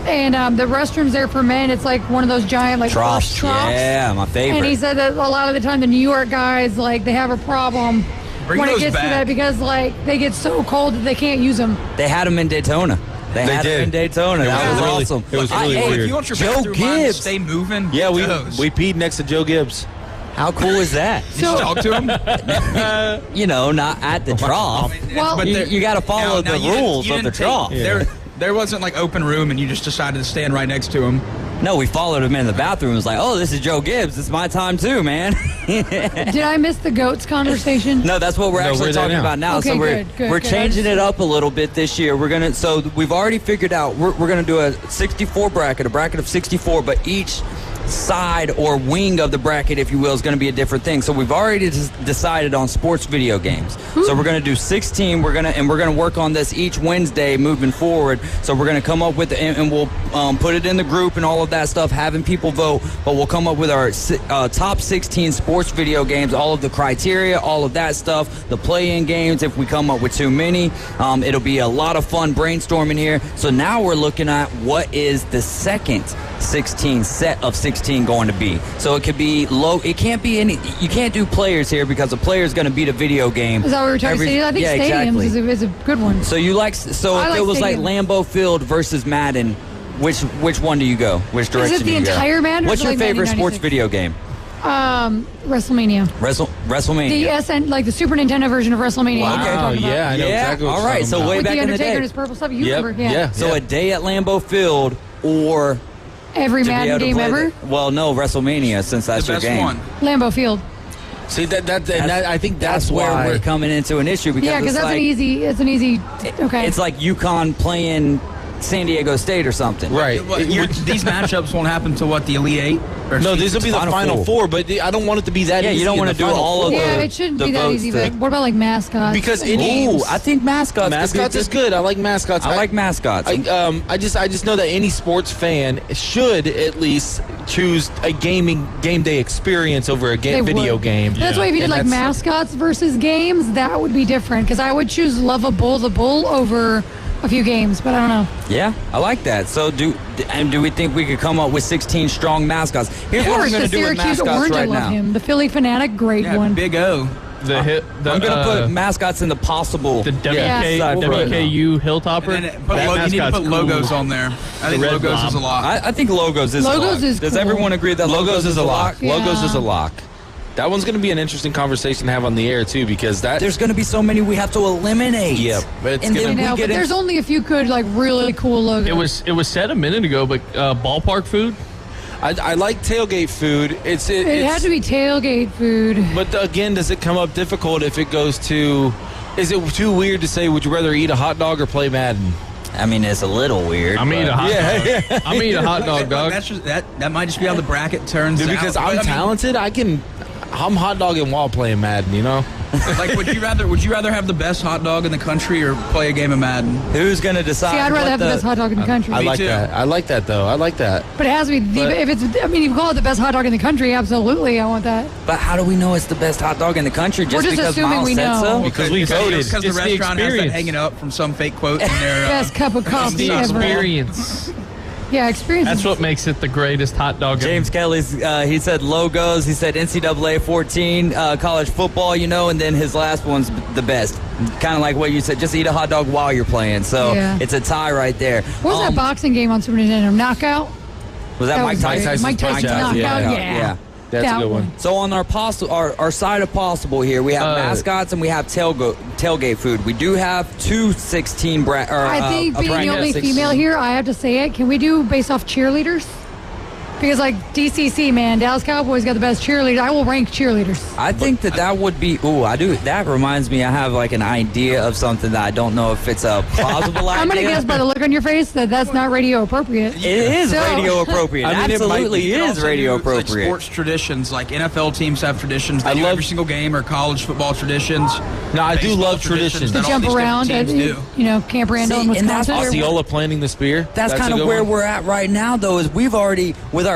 And the restrooms there for men, it's like one of those giant like Troughs. horse troughs. Yeah, my favorite. And he said that a lot of the time the New York guys, like, they have a problem Bring when it those gets to back. that because like they get so cold that they can't use them. They had them in Daytona. They had did. them in Daytona. It That was was really- awesome. it was really Hey, weird. if you want your Joe bathroom line to Gibbs. stay moving, Yeah, we goes. peed next to Joe Gibbs. How cool is that? Did you talk to him? Not at the trough. Well, But you there- got to follow now the you didn't- rules you of the didn't take- trough. There wasn't like open room and you just decided to stand right next to him. No, we followed him in the bathroom. It was like, oh, this is Joe Gibbs. It's my time too, man. did I miss the goats conversation? No, that's what we're No, actually we're there talking now. about now. Okay, so we're good. we're changing it up a little bit this year. So we've already figured out we're going to do a 64 bracket, a bracket of 64, but each side or wing of the bracket, if you will, is going to be a different thing. So we've already decided on sports video games. So we're going to do 16. We're going to work on this each Wednesday moving forward. So we're going to come up with and we'll put it in the group and all of that stuff, having people vote. But we'll come up with our top 16 sports video games, all of the criteria, all of that stuff, the play-in games. If we come up with too many, it'll be a lot of fun brainstorming here. So now we're looking at what is the second 16 set of 16 going to be. So it could be low. It can't be any. You can't do players here because a player is going to beat a video game. Is that what we were talking about? I think yeah, stadiums exactly. is a good one. So you like so I if like it was like stadiums. Lambeau Field versus Madden, which one do you go? Which direction the do you go? entire Madden or What's is it your like favorite sports 1996? video game? WrestleMania. WrestleMania. The SN, like the Super Nintendo version of WrestleMania. Wow. You know what I'm talking about? Yeah, I know exactly what all you're right. talking So about. way With back the in the Undertaker day. and his purple stuff. You Yep. remember? Yeah. So a day at Lambeau Field or Every to be Madden able to game play ever. Well, no, WrestleMania since that's The your best game. one. Lambeau Field. See I think that's where why we're coming into an issue because because that's like, an easy. Okay. It's like UConn playing San Diego State or something. right. These matchups won't happen to the Elite Eight. No, these will be the Final Four, but I don't want it to be that easy. You don't want to do all of the. Yeah, it shouldn't be that easy. But what about like mascots? Because I think mascots is good. I like mascots. I like mascots. I just know that any sports fan should at least choose a game day experience over a video game. That's why if you did like mascots versus games, that would be different. Because I would choose Love a Bull the Bull over a few games, but I don't know. Yeah, I like that. So do we think we could come up with 16 strong mascots? Here's what we're going to do with mascots Orange, right I love now. him. The Philly Fanatic, great one. Big O. I'm going to put mascots in the possible. The WKU Hilltopper. You need to put logos on there. I think logos is a lock. I think logos is a lock. Does cool. everyone agree that logos is a lock? Yeah. Logos is a lock. That one's going to be an interesting conversation to have on the air, too, because there's going to be so many we have to eliminate. Yep. But there's only a few good, like, really cool logos. It was said a minute ago, but ballpark food? I like tailgate food. It has to be tailgate food. But, again, does it come up difficult if it goes to... Is it too weird to say, would you rather eat a hot dog or play Madden? I mean, it's a little weird. I'm eating a hot dog. I'm eating a hot dog, dog. That might just be how the bracket turns out. Because I'm talented, I'm hot dogging while playing Madden, you know? Like, would you rather have the best hot dog in the country or play a game of Madden? Who's going to decide? See, I'd rather have the best hot dog in the country. I like that. I like that, though. I like that. But it has to be, if you call it the best hot dog in the country, absolutely, I want that. But how do we know it's the best hot dog in the country? We're just because assuming Miles we said know. so? Because we voted. Because the restaurant has that hanging up from some fake quote in their... Best cup of coffee The ever. experience. Yeah, experience. That's what makes it the greatest hot dog. James Kelly's, he said logos, he said NCAA 14, college football, and then his last one's the best. Kind of like what you said, just eat a hot dog while you're playing. So it's a tie right there. What was that boxing game on Super Nintendo? Knockout? Was that Mike Tyson's Knockout? Yeah. That's a good one. So on our side of possible here, we have mascots and we have tailgate food. We do have 216 I think being the only female here, I have to say it. Can we do based off cheerleaders? Because, like, DCC, man, Dallas Cowboys got the best cheerleaders. I will rank cheerleaders. I think that would be, I do. That reminds me, I have, like, an idea of something that I don't know if it's a plausible idea. I'm going to guess by the look on your face that that's not radio appropriate. It is radio appropriate. I mean, absolutely is radio appropriate. Like sports traditions, like NFL teams have traditions. They do every single game, or college football traditions. No, I do love traditions. To jump around at, Camp Randall in Wisconsin. Osceola planting the spear. That's kind of where we're at right now, though, is we've already, with our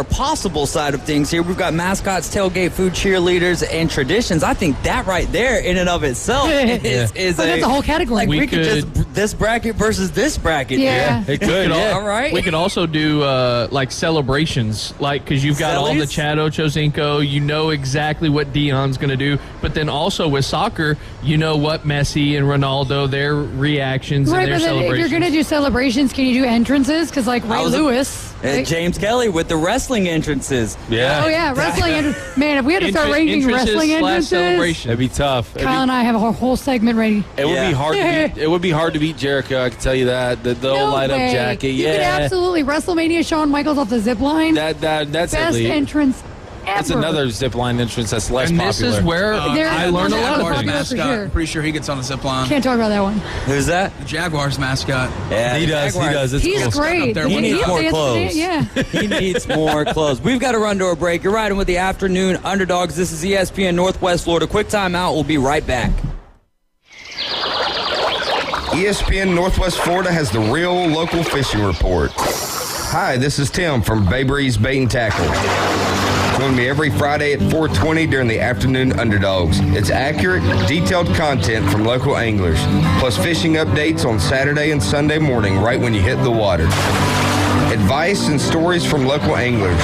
possible side of things here, we've got mascots, tailgate food, cheerleaders, and traditions. I think that right there in and of itself is that's a whole category. Like we could just this bracket versus this bracket. Yeah. It could. All right. We could also do like celebrations, like because you've got all the Chad Ochocinco, you know exactly what Dion's going to do, but then also with soccer, you know what Messi and Ronaldo, their reactions and their celebrations. If you're going to do celebrations, can you do entrances? Because like Ray Lewis. James Kelly with the wrestling entrances. Yeah. Oh, yeah. Wrestling entrances. Man, if we had to start ranking wrestling entrances, that'd be tough. Kyle and I have a whole segment ready. It would be hard to beat. It would be hard to beat Jericho, I can tell you that. The old light-up jacket. You could absolutely. WrestleMania, Shawn Michaels off the zip line. That's best entrance ever. That's another zip line entrance that's less popular. This is where I learned a lot of things. I'm pretty sure he gets on the zip line. Can't talk about that one. Who's that? The Jaguars mascot. Yeah, he does. It's He's cool. great. He needs more clothes. Yeah. He needs more clothes. We've got to run to a break. You're riding with the Afternoon Underdogs. This is ESPN Northwest Florida. Quick timeout. We'll be right back. ESPN Northwest Florida has the real local fishing report. Hi, this is Tim from Bay Breeze Bait and Tackle. Join me every Friday at 4:20 during the Afternoon Underdogs. It's accurate, detailed content from local anglers, plus fishing updates on Saturday and Sunday morning right when you hit the water. Advice and stories from local anglers.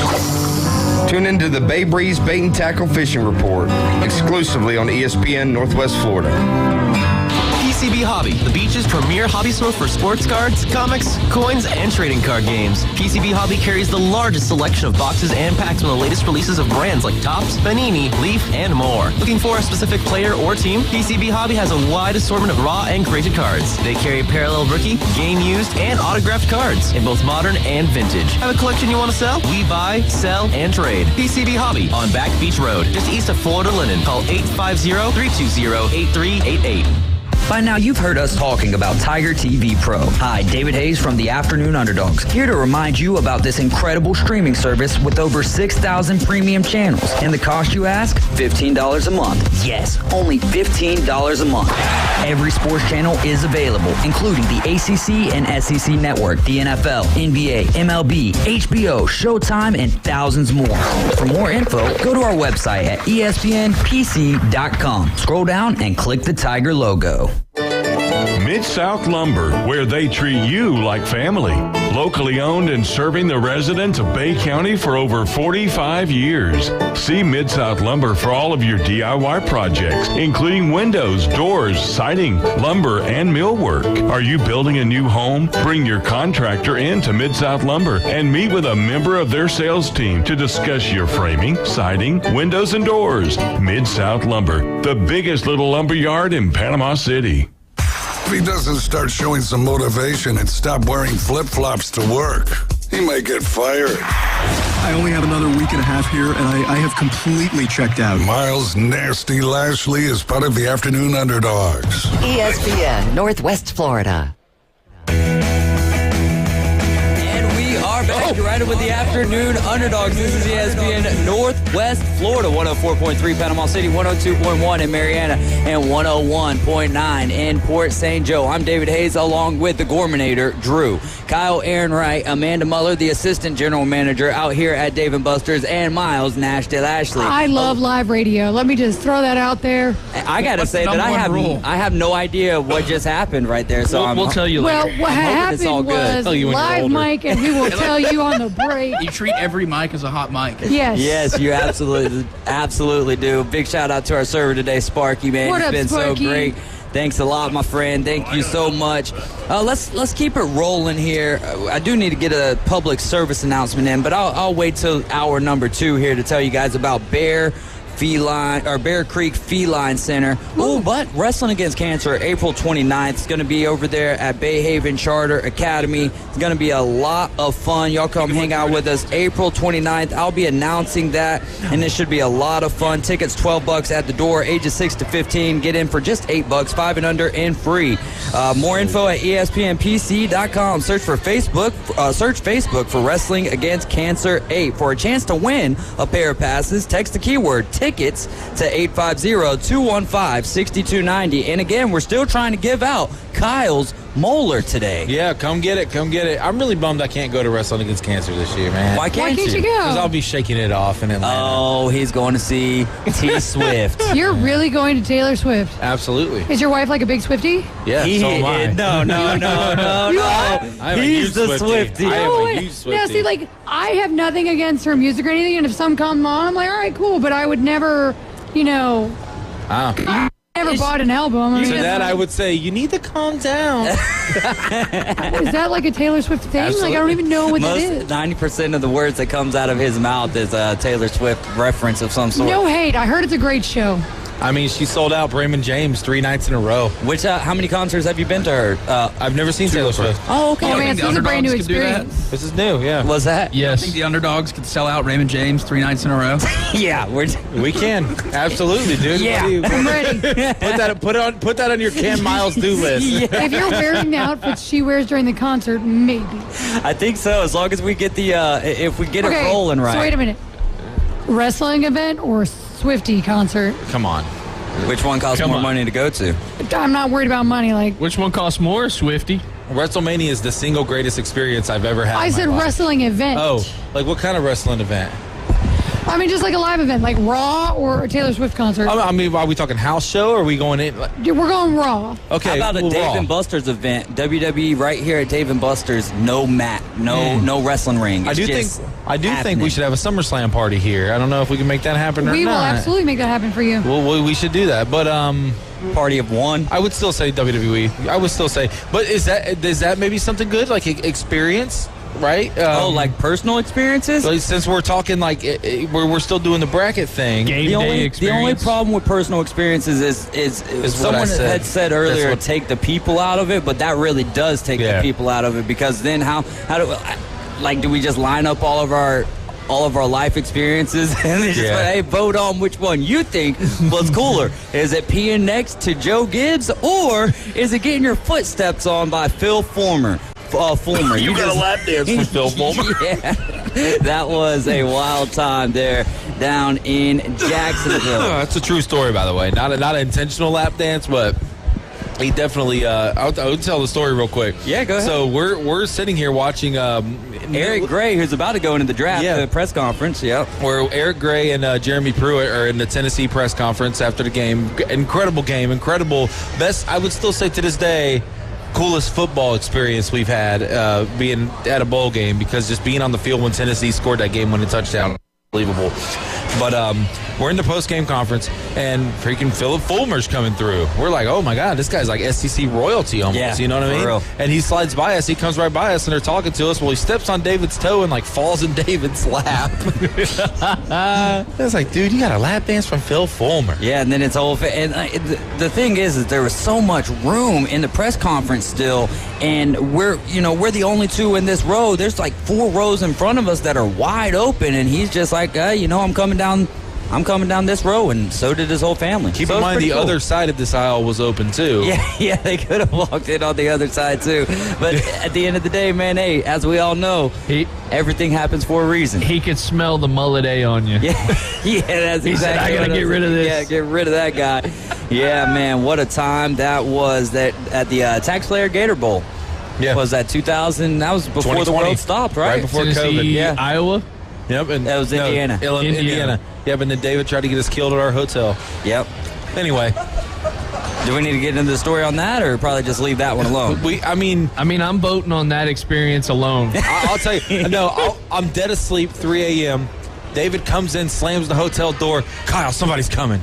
Tune into the Bay Breeze Bait and Tackle Fishing Report, exclusively on ESPN Northwest Florida. PCB Hobby, the beach's premier hobby store for sports cards, comics, coins, and trading card games. PCB Hobby carries the largest selection of boxes and packs from the latest releases of brands like Topps, Panini, Leaf, and more. Looking for a specific player or team? PCB Hobby has a wide assortment of raw and graded cards. They carry parallel rookie, game used, and autographed cards in both modern and vintage. Have a collection you want to sell? We buy, sell, and trade. PCB Hobby on Back Beach Road, just east of Florida Linen. Call 850-320-8388. By now, you've heard us talking about Tiger TV Pro. Hi, David Hayes from the Afternoon Underdogs, here to remind you about this incredible streaming service with over 6,000 premium channels. And the cost, you ask? $15 a month. Yes, only $15 a month. Every sports channel is available, including the ACC and SEC Network, the NFL, NBA, MLB, HBO, Showtime, and thousands more. For more info, go to our website at espnpc.com. Scroll down and click the Tiger logo. Mid-South Lumber, where they treat you like family. Locally owned and serving the residents of Bay County for over 45 years. See Mid-South Lumber for all of your DIY projects, including windows, doors, siding, lumber, and millwork. Are you building a new home? Bring your contractor in to Mid-South Lumber and meet with a member of their sales team to discuss your framing, siding, windows, and doors. Mid-South Lumber, the biggest little lumber yard in Panama City. If he doesn't start showing some motivation and stop wearing flip-flops to work, he might get fired. I only have another week and a half here, and I have completely checked out. Miles Nasty Lashley is part of the Afternoon Underdogs. ESPN, Northwest Florida. Back right with the Afternoon Underdogs. This is ESPN Northwest Florida, 104.3 Panama City, 102.1 in Mariana, and 101.9 in Port St. Joe. I'm David Hayes, along with the Gormanator, Drew. Kyle Aaron Wright, Amanda Muller, the assistant general manager out here at Dave & Buster's, and Miles Nasty Lashley. I love live radio. Let me just throw that out there. I got to say that I have no idea what just happened right there. So we'll tell you later. Well, what happened was live mic, and we will tell you on the break. You treat every mic as a hot mic. Yes. Yes, you absolutely do. Big shout out to our server today, Sparky, man. What It's up, been Sparky? so great. Thanks a lot, my friend. Thank you so much. Let's keep it rolling here. I do need to get a public service announcement in, but I'll wait till hour number 2 here to tell you guys about Bear Creek Feline Center. Oh, but Wrestling Against Cancer, April 29th, is going to be over there at Bay Haven Charter Academy. It's going to be a lot of fun. Y'all come hang out with us April 29th. I'll be announcing that, and this should be a lot of fun. Tickets $12 at the door, ages 6 to 15. Get in for just $8, 5 and under, and free. More info at espnpc.com. Search Facebook for Wrestling Against Cancer 8 for a chance to win a pair of passes. Text the keyword tickets to 850-215-6290. And again, we're still trying to give out Kyle's molar today. Yeah, come get it. I'm really bummed I can't go to Wrestling Against Cancer this year, man. Why can't you? you go? Because I'll be shaking it off in Atlanta. Oh, he's going to see T Swift. You're really going to Taylor Swift? Absolutely. Is your wife like a big Swiftie? Yeah, so am I. No. He's the Swiftie. I am a huge Swiftie. Now, see, like, I have nothing against her music or anything, and if some come on, I'm like, all right, cool, but I would never, never bought an album. To that, I would say, you need to calm down. Is that like a Taylor Swift thing? Absolutely. Like, I don't even know what that is. 90% of the words that comes out of his mouth is a Taylor Swift reference of some sort. No hate. I heard it's a great show. I mean, she sold out Raymond James 3 nights in a row. Which, how many concerts have you been to her? I've never seen Taylor Swift. Oh, okay. Oh, man, this is a brand new experience. This is new, yeah. Was that? I think the Underdogs could sell out Raymond James 3 nights in a row. Yeah, we can. Absolutely, dude. Yeah. I'm ready. Put that on your Ken Miles do list. Yeah. If you're wearing the outfits she wears during the concert, maybe. I think so, as long as we get if we get it rolling right. So wait a minute. Wrestling event or Swiftie concert? Come on. Which one costs more money to go to? I'm not worried about money. Like, which one costs more, Swiftie? WrestleMania is the single greatest experience I've ever had. I said wrestling event. Oh, like what kind of wrestling event? I mean, just like a live event, like Raw or a Taylor Swift concert. I mean, are we talking house show or are we going in? We're going Raw. Okay. How about a Dave & Buster's event? WWE right here at Dave & Buster's. No mat, no wrestling ring. I do think we should have a SummerSlam party here. I don't know if we can make that happen or not. We will absolutely make that happen for you. Well, we should do that. But party of one. I would still say WWE. I would still say, but is that maybe something good, like experience, right? Like personal experiences. Like, since we're talking like we're still doing the bracket thing. Game day experience. The only problem with personal experiences is someone had said earlier, take the people out of it, but that really does take the people out of it, because then how do we just line up all of our life experiences and they just hey, vote on which one you think was cooler? Is it peeing next to Joe Gibbs, or is it getting your foot stepped on by Phil Fulmer? You got a lap dance from Phil Fulmer. Yeah, that was a wild time there down in Jacksonville. That's a true story, by the way. Not an intentional lap dance, but he definitely. I'll tell the story real quick. Yeah, go ahead. So we're sitting here watching Eric Gray, who's about to go into the draft press conference. Yeah, where Eric Gray and Jeremy Pruitt are in the Tennessee press conference after the game. Incredible game, incredible. Best, I would still say to this day, coolest football experience we've had being at a bowl game, because just being on the field when Tennessee scored that game-winning touchdown, unbelievable. But we're in the post-game conference, and freaking Philip Fulmer's coming through. We're like, oh, my God, this guy's like SEC royalty almost, you know what I mean? Real. And he slides by us. He comes right by us, and they're talking to us. Well, he steps on David's toe and, like, falls in David's lap. I was like, dude, you got a lap dance from Phil Fulmer. Yeah, and then it's all. And the thing is there was so much room in the press conference still, and we're the only two in this row. There's like 4 rows in front of us that are wide open, and he's just like, I'm coming down this row, and so did his whole family. Keep in mind the other side of this aisle was open too. Yeah, they could have walked in on the other side too. But at the end of the day, man, hey, as we all know, everything happens for a reason. He could smell the mullet A on you. Yeah, that's exactly. He said, I gotta get rid of this. Yeah, get rid of that guy. Yeah, man, what a time that was at the Taxslayer Gator Bowl. Yeah, was that 2000? That was before the world stopped, right? Right before Tennessee, COVID. Yeah, Iowa. Yep, and that was Indiana. Indiana. Yep, and then David tried to get us killed at our hotel. Yep. Anyway, do we need to get into the story on that, or probably just leave that one alone? I mean, I'm voting on that experience alone. I'll tell you. No, I'm dead asleep. 3 a.m. David comes in, slams the hotel door. Kyle, somebody's coming.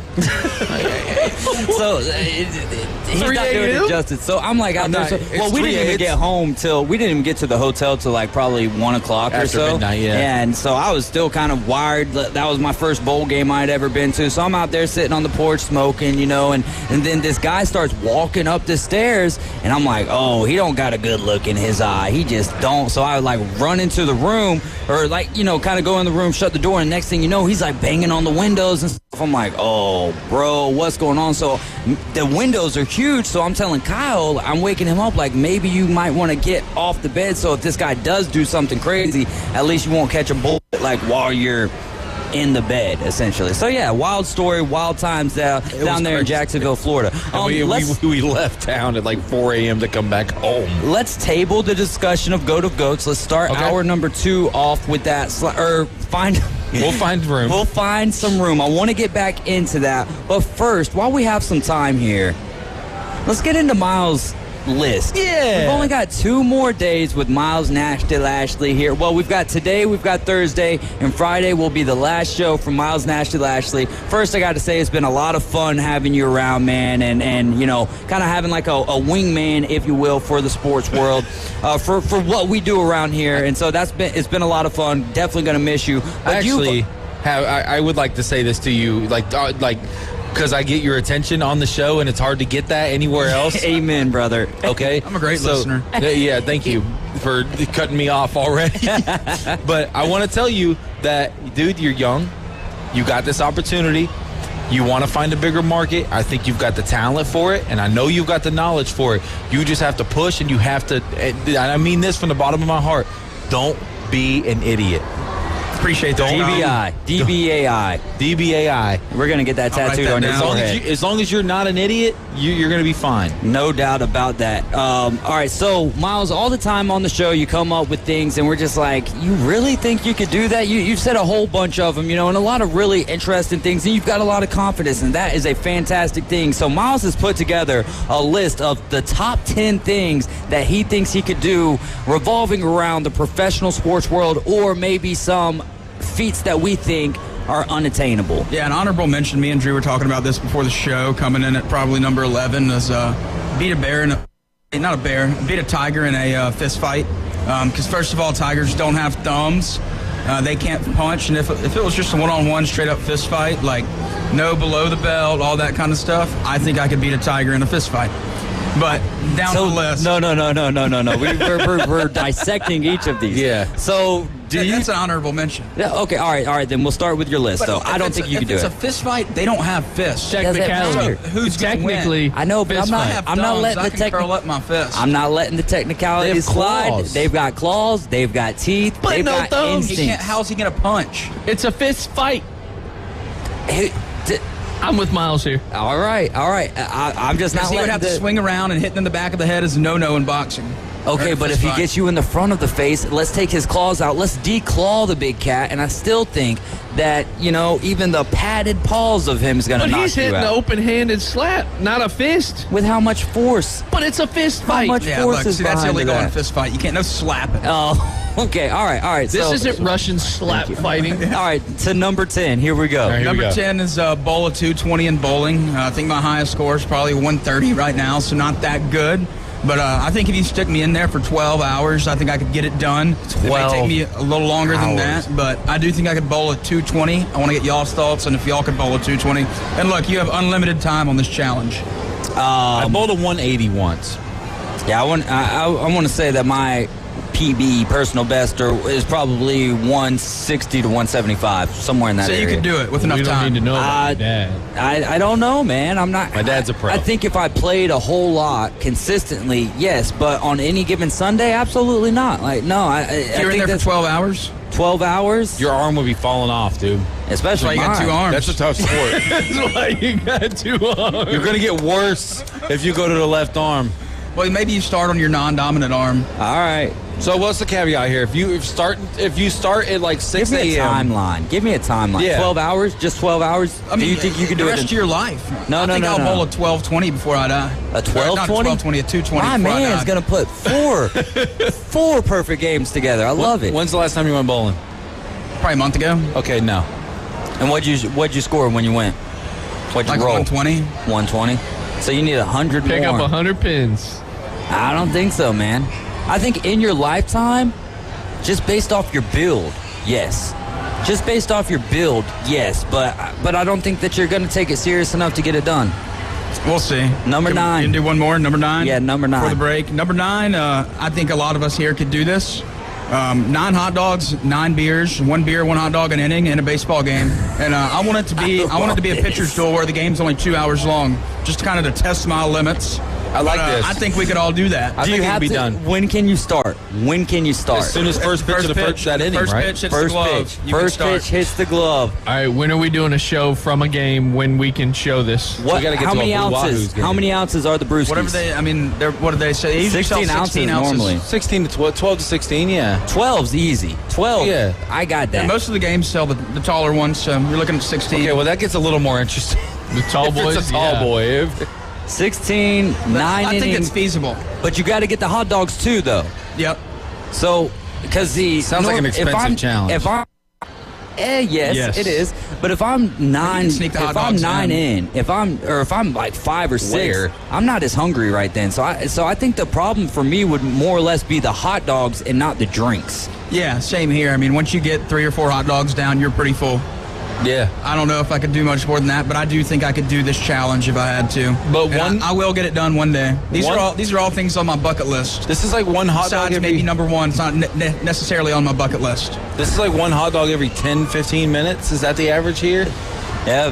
So he's not doing it justice. So I'm like out there. We didn't even get home we didn't even get to the hotel till like probably 1 o'clock or so. Midnight, yeah. And so I was still kind of wired. That was my first bowl game I'd ever been to. So I'm out there sitting on the porch smoking, and then this guy starts walking up the stairs, and I'm like, oh, he don't got a good look in his eye. He just don't. So I like run into the room, or like kind of go in the room, shut the door. And next thing you know, he's like banging on the windows and stuff. I'm like, oh, bro, what's going on? So the windows are huge. So I'm telling Kyle, I'm waking him up like, maybe you might want to get off the bed. So if this guy does do something crazy, at least you won't catch a bullet like while you're in the bed, essentially. So yeah, wild story, wild times down there in Jacksonville, Florida. We left town at like 4 a.m. to come back home. Let's table the discussion of Goat of Goats. Let's start hour number 2 off with that. We'll find room. We'll find some room. I want to get back into that. But first, while we have some time here, let's get into Miles' list. Yeah. We've only got 2 more days with Miles Nash-Lashley here. Well, we've got today, we've got Thursday, and Friday will be the last show for Miles Nash-Lashley. First, I got to say, it's been a lot of fun having you around, man, and kind of having like a wingman, if you will, for the sports world, for what we do around here. And so it's been a lot of fun. Definitely going to miss you. But I would like to say this to you, like because I get your attention on the show, and it's hard to get that anywhere else. Amen, brother. Okay? I'm a great listener. Yeah, thank you for cutting me off already. But I want to tell you that, dude, you're young. You got this opportunity. You want to find a bigger market. I think you've got the talent for it, and I know you've got the knowledge for it. You just have to push, and you have to, and I mean this from the bottom of my heart, don't be an idiot. Appreciate that. DBAI. We're going to get that tattooed on your forehead. As long as you're not an idiot, you're going to be fine. No doubt about that. All right, so, Miles, all the time on the show, you come up with things, and we're just like, you really think you could do that? You've said a whole bunch of them, and a lot of really interesting things, and you've got a lot of confidence, and that is a fantastic thing. So Miles has put together a list of the top 10 things that he thinks he could do revolving around the professional sports world, or maybe some feats that we think are unattainable. Yeah, an honorable mention. Me and Drew were talking about this before the show. Coming in at probably number 11 is beat a tiger in a fist fight. Because first of all, tigers don't have thumbs. They can't punch, and if it was just a one-on-one straight-up fist fight, like no below the belt, all that kind of stuff, I think I could beat a tiger in a fist fight. But down the list. No. We're dissecting each of these. Yeah. So that's an honorable mention. Yeah, okay, all right. Then we'll start with your list. Though I don't think you can do it. If it's a fist fight, they don't have fists. Technicality. So who's technically? I know, but I'm not letting the curl up my fist. I'm not letting the technicalities slide. They've got claws. They've got teeth. But they've no got thumbs. instincts. How's he gonna punch? It's a fist fight. I'm with Miles here. All right. I'm just not. He would have to swing around and hit in the back of the head is a no-no in boxing. Okay, but if he gets you in the front of the face, let's take his claws out. Let's declaw the big cat, and I still think that, even the padded paws of him is going to knock you out. But he's hitting an open-handed slap, not a fist. With how much force? But it's a fist fight. How much force is that's behind illegal in a that? fist fight. You can't slap it. Oh, okay. All right. This isn't Russian slap fighting. All right, to number 10. Here we go. Number 10 is bowl of 220 in bowling. I think my highest score is probably 130 right now, so not that good. But I think if you stick me in there for 12 hours, I think I could get it done. It may take me a little longer than that, but I do think I could bowl at 220. I want to get y'all's thoughts, and if y'all could bowl at 220. And look, you have unlimited time on this challenge. I bowled a 180 once. Yeah, I want to say that my PB, personal best, is probably 160 to 175, somewhere in that area. So you could do it with enough time. We don't need to know about your dad. I don't know, man. I'm not. My dad's a pro. I think if I played a whole lot consistently, yes, but on any given Sunday, absolutely not. Like, no. If you're in there for 12 hours? 12 hours? Your arm would be falling off, dude. Especially you got mine. 2 arms. That's a tough sport. That's why you got 2 arms. You're going to get worse if you go to the left arm. Well, maybe you start on your non-dominant arm. All right. So what's the caveat here? If you start at like 6 a.m. Give me a a.m. timeline. Give me a timeline. Yeah. 12 hours? Just 12 hours? I mean, do you think you can do the it rest of your life? No. I think I'll bowl a 12-20 before I die. A 12-20? Not a 12-20, a 220. My man's going to put four perfect games together. I love it. When's the last time you went bowling? Probably a month ago. Okay, no. And what'd you score when you went? What'd you roll? 120. 120? So you need 100 Pick more. up 100 pins. I don't think so, man. I think in your lifetime, just based off your build, yes. Just based off your build, yes. But I don't think that you're going to take it serious enough to get it done. We'll see. Number 9. You can do one more, number 9? Yeah, number 9. For the break. Number 9, I think a lot of us here could do this. 9 hot dogs, 9 beers, 1 beer, 1 hot dog an inning in a baseball game. And I want it to be a pitcher's duel where the game's only 2 hours long, just kind of to test my limits. I like this. I think we could all do that. I think it can be done. When can you start? As soon as first pitch of that inning, first right? Pitch hits the glove. First pitch hits the glove. All right, when are we doing a show from a game when we can show this? What? How many ounces? How many ounces are the brewskis? Whatever what do they say? They usually 16 sell ounces 16 ounces. normally. 16 to 12 to 16, yeah. 12's easy. 12. Yeah. I got that. And most of the games sell the taller ones, so you're looking at 16. Okay, well, that gets a little more interesting. The tall boys? It's a tall boy. 16, 9 I think innings. it's feasible. But you got to get the hot dogs too, though. Yep. So, because Sounds like an expensive challenge. If I'm yes, it is. But if I'm 9, sneak the hot if I'm dogs 9 in. if I'm like 5 or 6, Where? I'm not as hungry right then. So I think the problem for me would more or less be the hot dogs and not the drinks. Yeah, same here. I mean, once you get 3 or 4 hot dogs down, you're pretty full. Yeah. I don't know if I could do much more than that, but I do think I could do this challenge if I had to. But And I will get it done one day. These are all things on my bucket list. This is like 1 hot dog Besides maybe number 1. It's not necessarily on my bucket list. This is like 1 hot dog every 10, 15 minutes. Is that the average here? Yeah,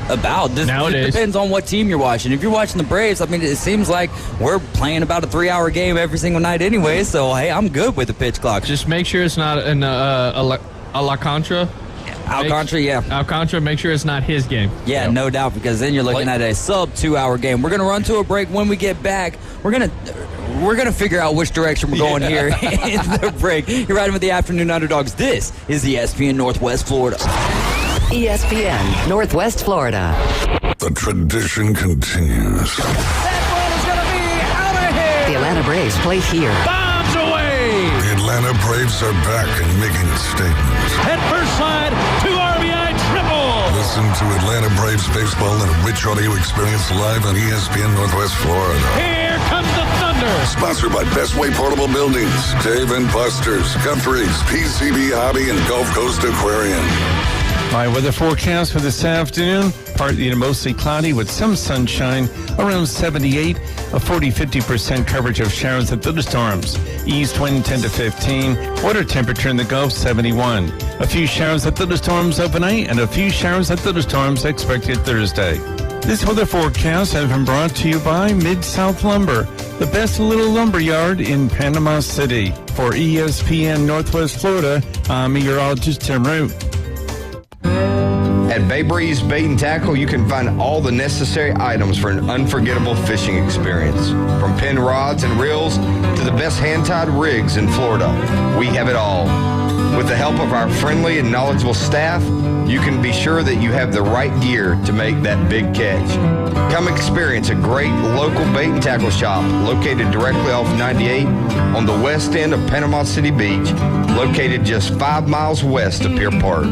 about. This Nowadays. depends on what team you're watching. If you're watching the Braves, I mean, it seems like we're playing about a 3-hour game every single night anyway. So hey, I'm good with the pitch clock. Just make sure it's not an Alcantara. Alcantara, yeah. Alcantara, make sure it's not his game. Yeah, no doubt, because then you're looking at a sub 2-hour game. We're gonna run to a break. When we get back, we're gonna figure out which direction we're going here in the break. You're riding with the Afternoon Underdogs. This is ESPN Northwest Florida. ESPN Northwest Florida. The tradition continues. That ball is going to be out of here. The Atlanta Braves play here. Bombs away. The Atlanta Braves are back and making a statement. Head first slide, 2 RBI Listen to Atlanta Braves baseball in a rich audio experience live on ESPN Northwest Florida. Here comes the thunder. Sponsored by Best Way Portable Buildings, Dave & Buster's, Guthrie's, PCB Hobby, and Gulf Coast Aquarium. My weather forecast for this afternoon, partly to mostly cloudy with some sunshine, around 78, a 40-50% coverage of showers and thunderstorms. East wind 10 to 15, water temperature in the Gulf 71. A few showers and thunderstorms overnight, and a few showers and thunderstorms expected Thursday. This weather forecast has been brought to you by Mid-South Lumber, the best little lumber yard in Panama City. For ESPN Northwest Florida, I'm meteorologist Tim Root. At Bay Breeze Bait and Tackle, you can find all the necessary items for an unforgettable fishing experience. From pin rods and reels to the best hand-tied rigs in Florida, we have it all. With the help of our friendly and knowledgeable staff, you can be sure that you have the right gear to make that big catch. Come experience a great local bait and tackle shop located directly off 98 on the west end of Panama City Beach, located just 5 miles west of Pier Park.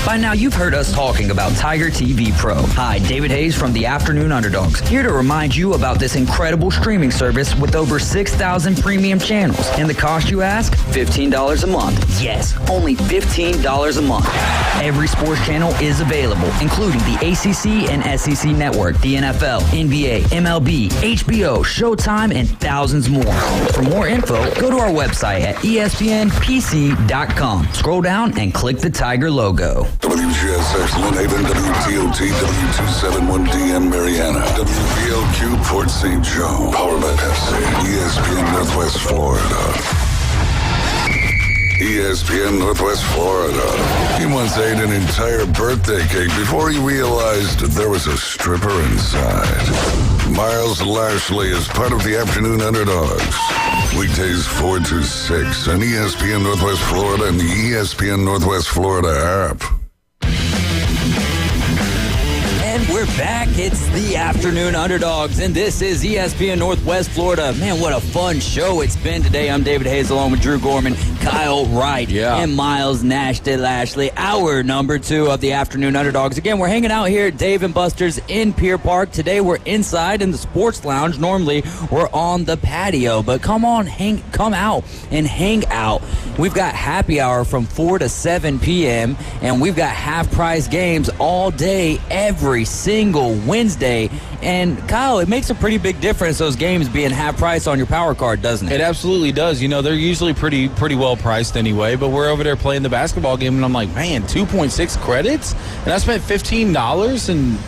By now, you've heard us talking about Tiger TV Pro. Hi, David Hayes from the Afternoon Underdogs, here to remind you about this incredible streaming service with over 6,000 premium channels. And the cost, you ask? $15 a month. Yes, only $15 a month. Every sports channel is available, including the ACC and SEC network, the NFL, NBA, MLB, HBO, Showtime, and thousands more. For more info, go to our website at espnpc.com. Scroll down and click the Tiger logo. WGSX Lynn Haven, WTOT, W271DM Mariana, WBLQ Port St. Joe, powered by Pepsi, ESPN Northwest Florida. ESPN Northwest Florida. He once ate an entire birthday cake before he realized there was a stripper inside. Miles Lashley is part of the Afternoon Underdogs. Weekdays 4 to 6 on ESPN Northwest Florida and the ESPN Northwest Florida app. And we're back. It's the Afternoon Underdogs, and this is ESPN Northwest Florida. Man, what a fun show it's been today. I'm David Hayes along with Drew Gorman, Kyle Wright, and Miles Lashley, our number 2 of the Afternoon Underdogs. Again, we're hanging out here at Dave & Buster's in Pier Park. Today we're inside in the sports lounge. Normally we're on the patio, but come on, come out and hang out. We've got happy hour from 4 to 7 p.m., and we've got half-price games all day, every single Wednesday. And Kyle, it makes a pretty big difference, those games being half price on your power card, doesn't it? It absolutely does. You know, they're usually pretty well priced anyway, but we're over there playing the basketball game, and I'm like, man, 2.6 credits? And I spent $15, and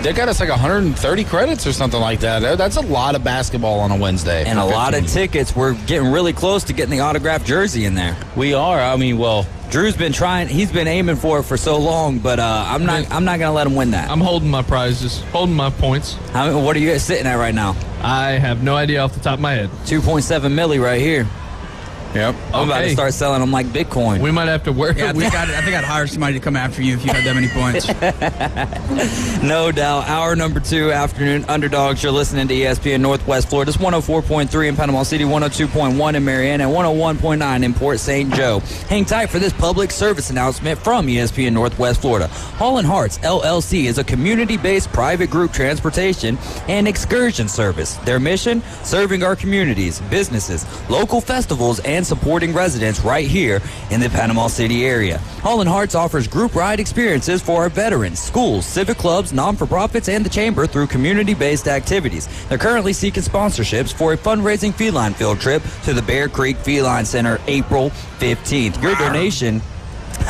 they got us like 130 credits or something like that. That's a lot of basketball on a Wednesday. And a lot of tickets. We're getting really close to getting the autographed jersey in there. We are. I mean, well, Drew's been trying. He's been aiming for it for so long, but I'm not going to let him win that. I'm holding my prizes, holding my points. What are you guys sitting at right now? I have no idea off the top of my head. 2.7 milli right here. Yep. I'm about to start selling them like Bitcoin. We might have to work. Yeah, I think I'd hire somebody to come after you if you had that many points. No doubt. Hour number 2, Afternoon Underdogs. You're listening to ESPN Northwest Florida. It's 104.3 in Panama City, 102.1 in Mariana, and 101.9 in Port St. Joe. Hang tight for this public service announcement from ESPN Northwest Florida. Hall & Hearts, LLC is a community-based private group transportation and excursion service. Their mission, serving our communities, businesses, local festivals, and supporting residents right here in the Panama City area. Hall & Hearts offers group ride experiences for our veterans, schools, civic clubs, non-for-profits, and the chamber through community-based activities. They're currently seeking sponsorships for a fundraising feline field trip to the Bear Creek Feline Center April 15th. Your donation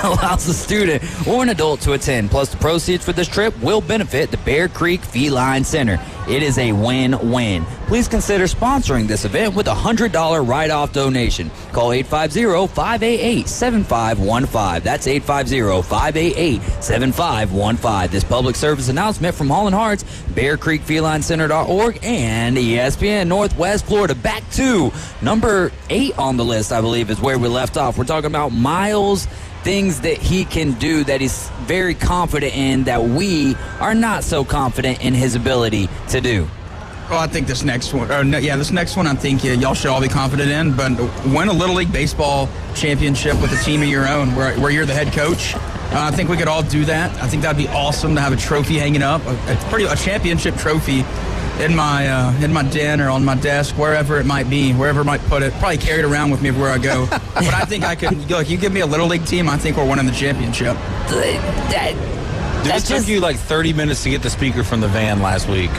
allows a student or an adult to attend. Plus, the proceeds for this trip will benefit the Bear Creek Feline Center. It is a win-win. Please consider sponsoring this event with a $100 write-off donation. Call 850-588-7515. That's 850-588-7515. This public service announcement from Hall & Hearts, BearCreekFelineCenter.org, and ESPN Northwest Florida. Back to number 8 on the list, I believe, is where we left off. We're talking about Miles, things that he can do that he's very confident in that we are not so confident in his ability to do. Well, I think this next one, I think y'all should all be confident in, but win a Little League Baseball championship with a team of your own where you're the head coach. I think we could all do that. I think that'd be awesome to have a trophy hanging up, a championship trophy in my den or on my desk, wherever it might be, wherever I might put it. Probably carry it around with me everywhere I go. But I think I could. Look, you give me a little league team, I think we're winning the championship. It took you like 30 minutes to get the speaker from the van last week.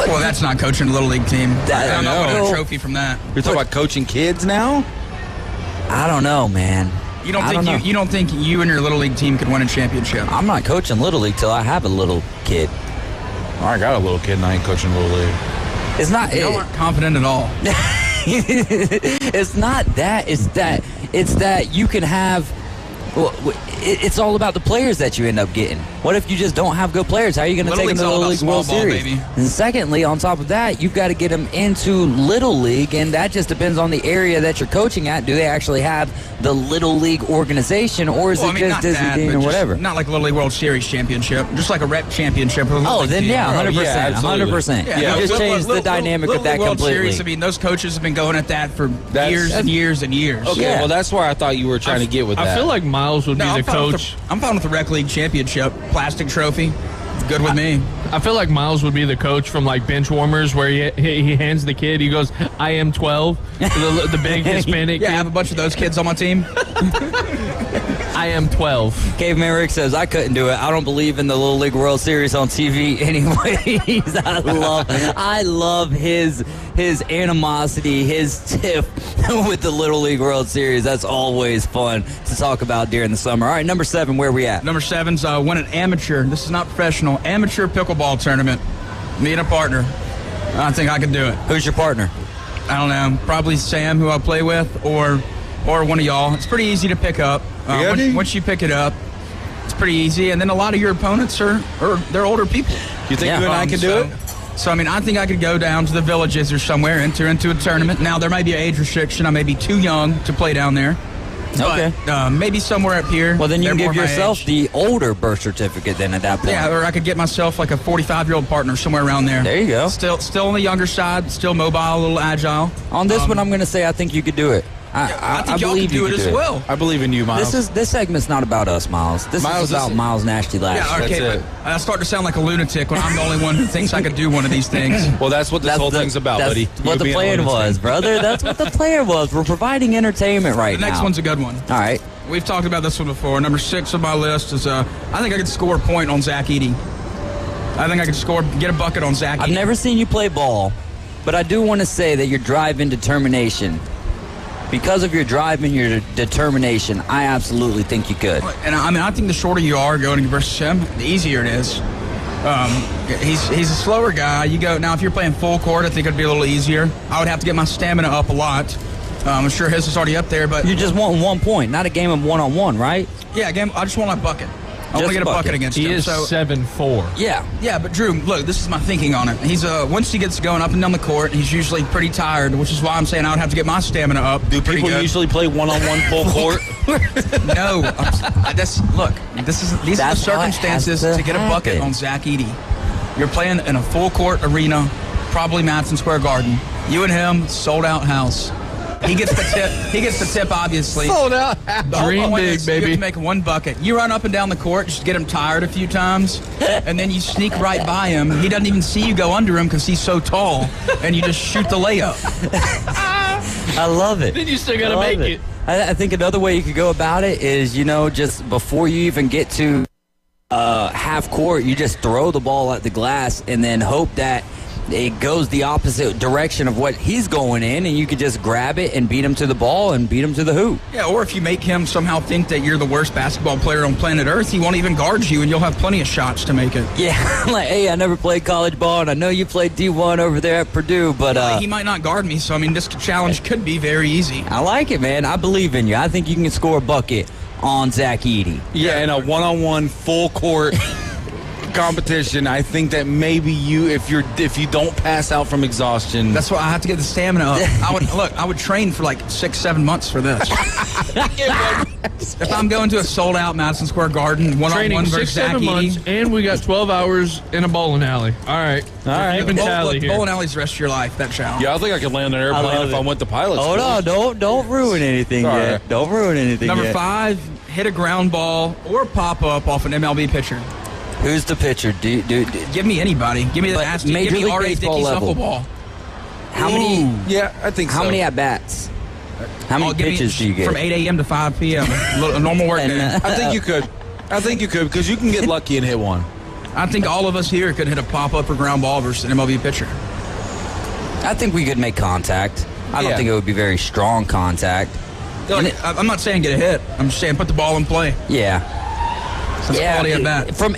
Well, that's not coaching a little league team. I'm not winning a trophy from that. You're talking about coaching kids now? I don't know, man. You don't think you and your little league team could win a championship? I'm not coaching little league till I have a little kid. I got a little kid and I ain't coaching little league. It's not. You aren't confident at all. It's not that. It's that you can have. Well, it's all about the players that you end up getting. What if you just don't have good players? How are you going to take them to the Little League World Series? Baby. And secondly, on top of that, you've got to get them into Little League, and that just depends on the area that you're coaching at. Do they actually have the Little League organization, or is it just Disney Dean or whatever? Not like Little League World Series championship, just like a rep championship. Oh, then yeah, 100%. 100%. Yeah, you just changed the dynamic of that World completely. Series, I mean, those coaches have been going at that for years and years and years. Okay, well, that's where I thought you were trying to get with that. I feel like Miles would be the coach. I'm fine with the Rec League championship, plastic trophy. Good with me. I feel like Miles would be the coach from like bench warmers, where he hands the kid. He goes, "I am 12." The big Hispanic. Yeah, I have a bunch of those kids on my team. I am 12. Caveman Rick says, I couldn't do it. I don't believe in the Little League World Series on TV anyways. I love his animosity, his tiff with the Little League World Series. That's always fun to talk about during the summer. All right, number 7, where are we at? Number 7's win an amateur. This is not professional. Amateur pickleball tournament. Me and a partner. I think I can do it. Who's your partner? I don't know. Probably Sam, who I play with, or one of y'all. It's pretty easy to pick up. Once you pick it up, it's pretty easy. And then a lot of your opponents they're older people. You think you and I can do it? So, I mean, I think I could go down to the villages or somewhere, enter into a tournament. Now, there may be an age restriction. I may be too young to play down there. Okay. But, maybe somewhere up here. Well, then you can give yourself the older birth certificate then at that point. Yeah, or I could get myself like a 45-year-old partner somewhere around there. There you go. Still on the younger side, still mobile, a little agile. On this one, I'm going to say I think you could do it. I think y'all can do it as well. I believe in you, Miles. This segment's not about us, Miles. This is about Miles Nasty Lash. Yeah, okay, but I start to sound like a lunatic when I'm the only one who thinks I could do one of these things. Well, that's what this whole thing's about, buddy. That's what the plan was, brother. That's what the plan was. We're providing entertainment right now. The next one's a good one. All right. We've talked about this one before. Number 6 on my list is I think I could score a point on Zach Eady. I think I could get a bucket on Zach Eady. I've never seen you play ball, but I do want to say that your drive and determination, because of your drive and your determination, I absolutely think you could. And I think the shorter you are going versus him, the easier it is. He's a slower guy. Now if you're playing full court, I think it'd be a little easier. I would have to get my stamina up a lot. I'm sure his is already up there, but you just want 1 point, not a game of one-on-one, right? Yeah, game. I just want a bucket. I want to get a bucket against him. He is 7'4". Yeah, but Drew, look, this is my thinking on it. He's once he gets going up and down the court, he's usually pretty tired, which is why I'm saying I would have to get my stamina up. Do people usually play one-on-one full court? No. These are the circumstances to get a bucket on Zach Eady. You're playing in a full court arena, probably Madison Square Garden. You and him, sold out house. He gets the tip. He gets the tip, obviously. Sold out. Dream big, baby. You have to make 1 bucket. You run up and down the court, just get him tired a few times, and then you sneak right by him. He doesn't even see you go under him because he's so tall, and you just shoot the layup. I love it. Then you still got to make it. I think another way you could go about it is, just before you even get to half court, you just throw the ball at the glass and then hope that it goes the opposite direction of what he's going in, and you could just grab it and beat him to the ball and beat him to the hoop. Yeah, or if you make him somehow think that you're the worst basketball player on planet Earth, he won't even guard you, and you'll have plenty of shots to make it. Yeah, like, hey, I never played college ball, and I know you played D1 over there at Purdue, but he might not guard me, so, I mean, this challenge could be very easy. I like it, man. I believe in you. I think you can score a bucket on Zach Eady. Yeah, in a one-on-one full court competition, I think that maybe if you don't pass out from exhaustion, that's why I have to get the stamina up. I would train for like 6-7 months for this. If I'm going to a sold out Madison Square Garden one-on-one versus Zach months, and we got 12 hours in a bowling alley. All right. Keeping tally here. Bowling alley's the rest of your life. That challenge. Yeah, I think I could land an airplane if I went to pilot school. Hold on, don't ruin anything yet. Don't ruin anything Number yet. 5. hit a ground ball or pop up off an MLB pitcher? Who's the pitcher? Give me anybody. Give me the nasty. Major Give me League R.A. Baseball Dickey level. Shuffleball. How many? Yeah, I think so. How many at bats? How many pitches do you get? From 8 a.m. to 5 p.m. A normal work day. I think you could. Because you can get lucky and hit one. I think all of us here could hit a pop-up or ground ball versus an MLB pitcher. I think we could make contact. I don't think it would be very strong contact. I'm not saying get a hit. I'm just saying put the ball in play. Yeah. That's quality at bat. From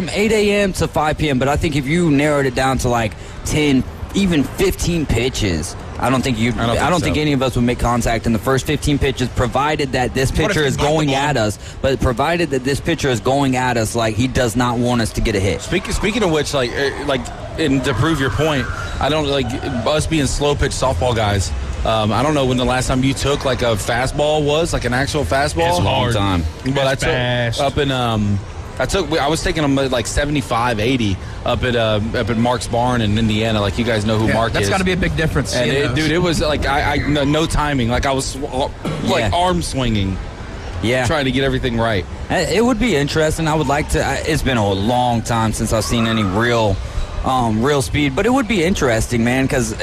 8 a.m. to 5 p.m., but I think if you narrowed it down to like 10, even 15 pitches, I don't think any of us would make contact in the first 15 pitches, provided that this pitcher is going at us. But provided that this pitcher is going at us, like he does not want us to get a hit. Speaking of which, and to prove your point, I don't like us being slow pitch softball guys. I don't know when the last time you took like a fastball was, like an actual fastball. It's a long time. But I was taking them like 75, 80 up at Mark's Barn in Indiana. Like you guys know who Mark is. That's got to be a big difference. And it was like no timing. Like I was arm swinging. Yeah, trying to get everything right. It would be interesting. I would like to. It's been a long time since I've seen any real speed, but it would be interesting, man, because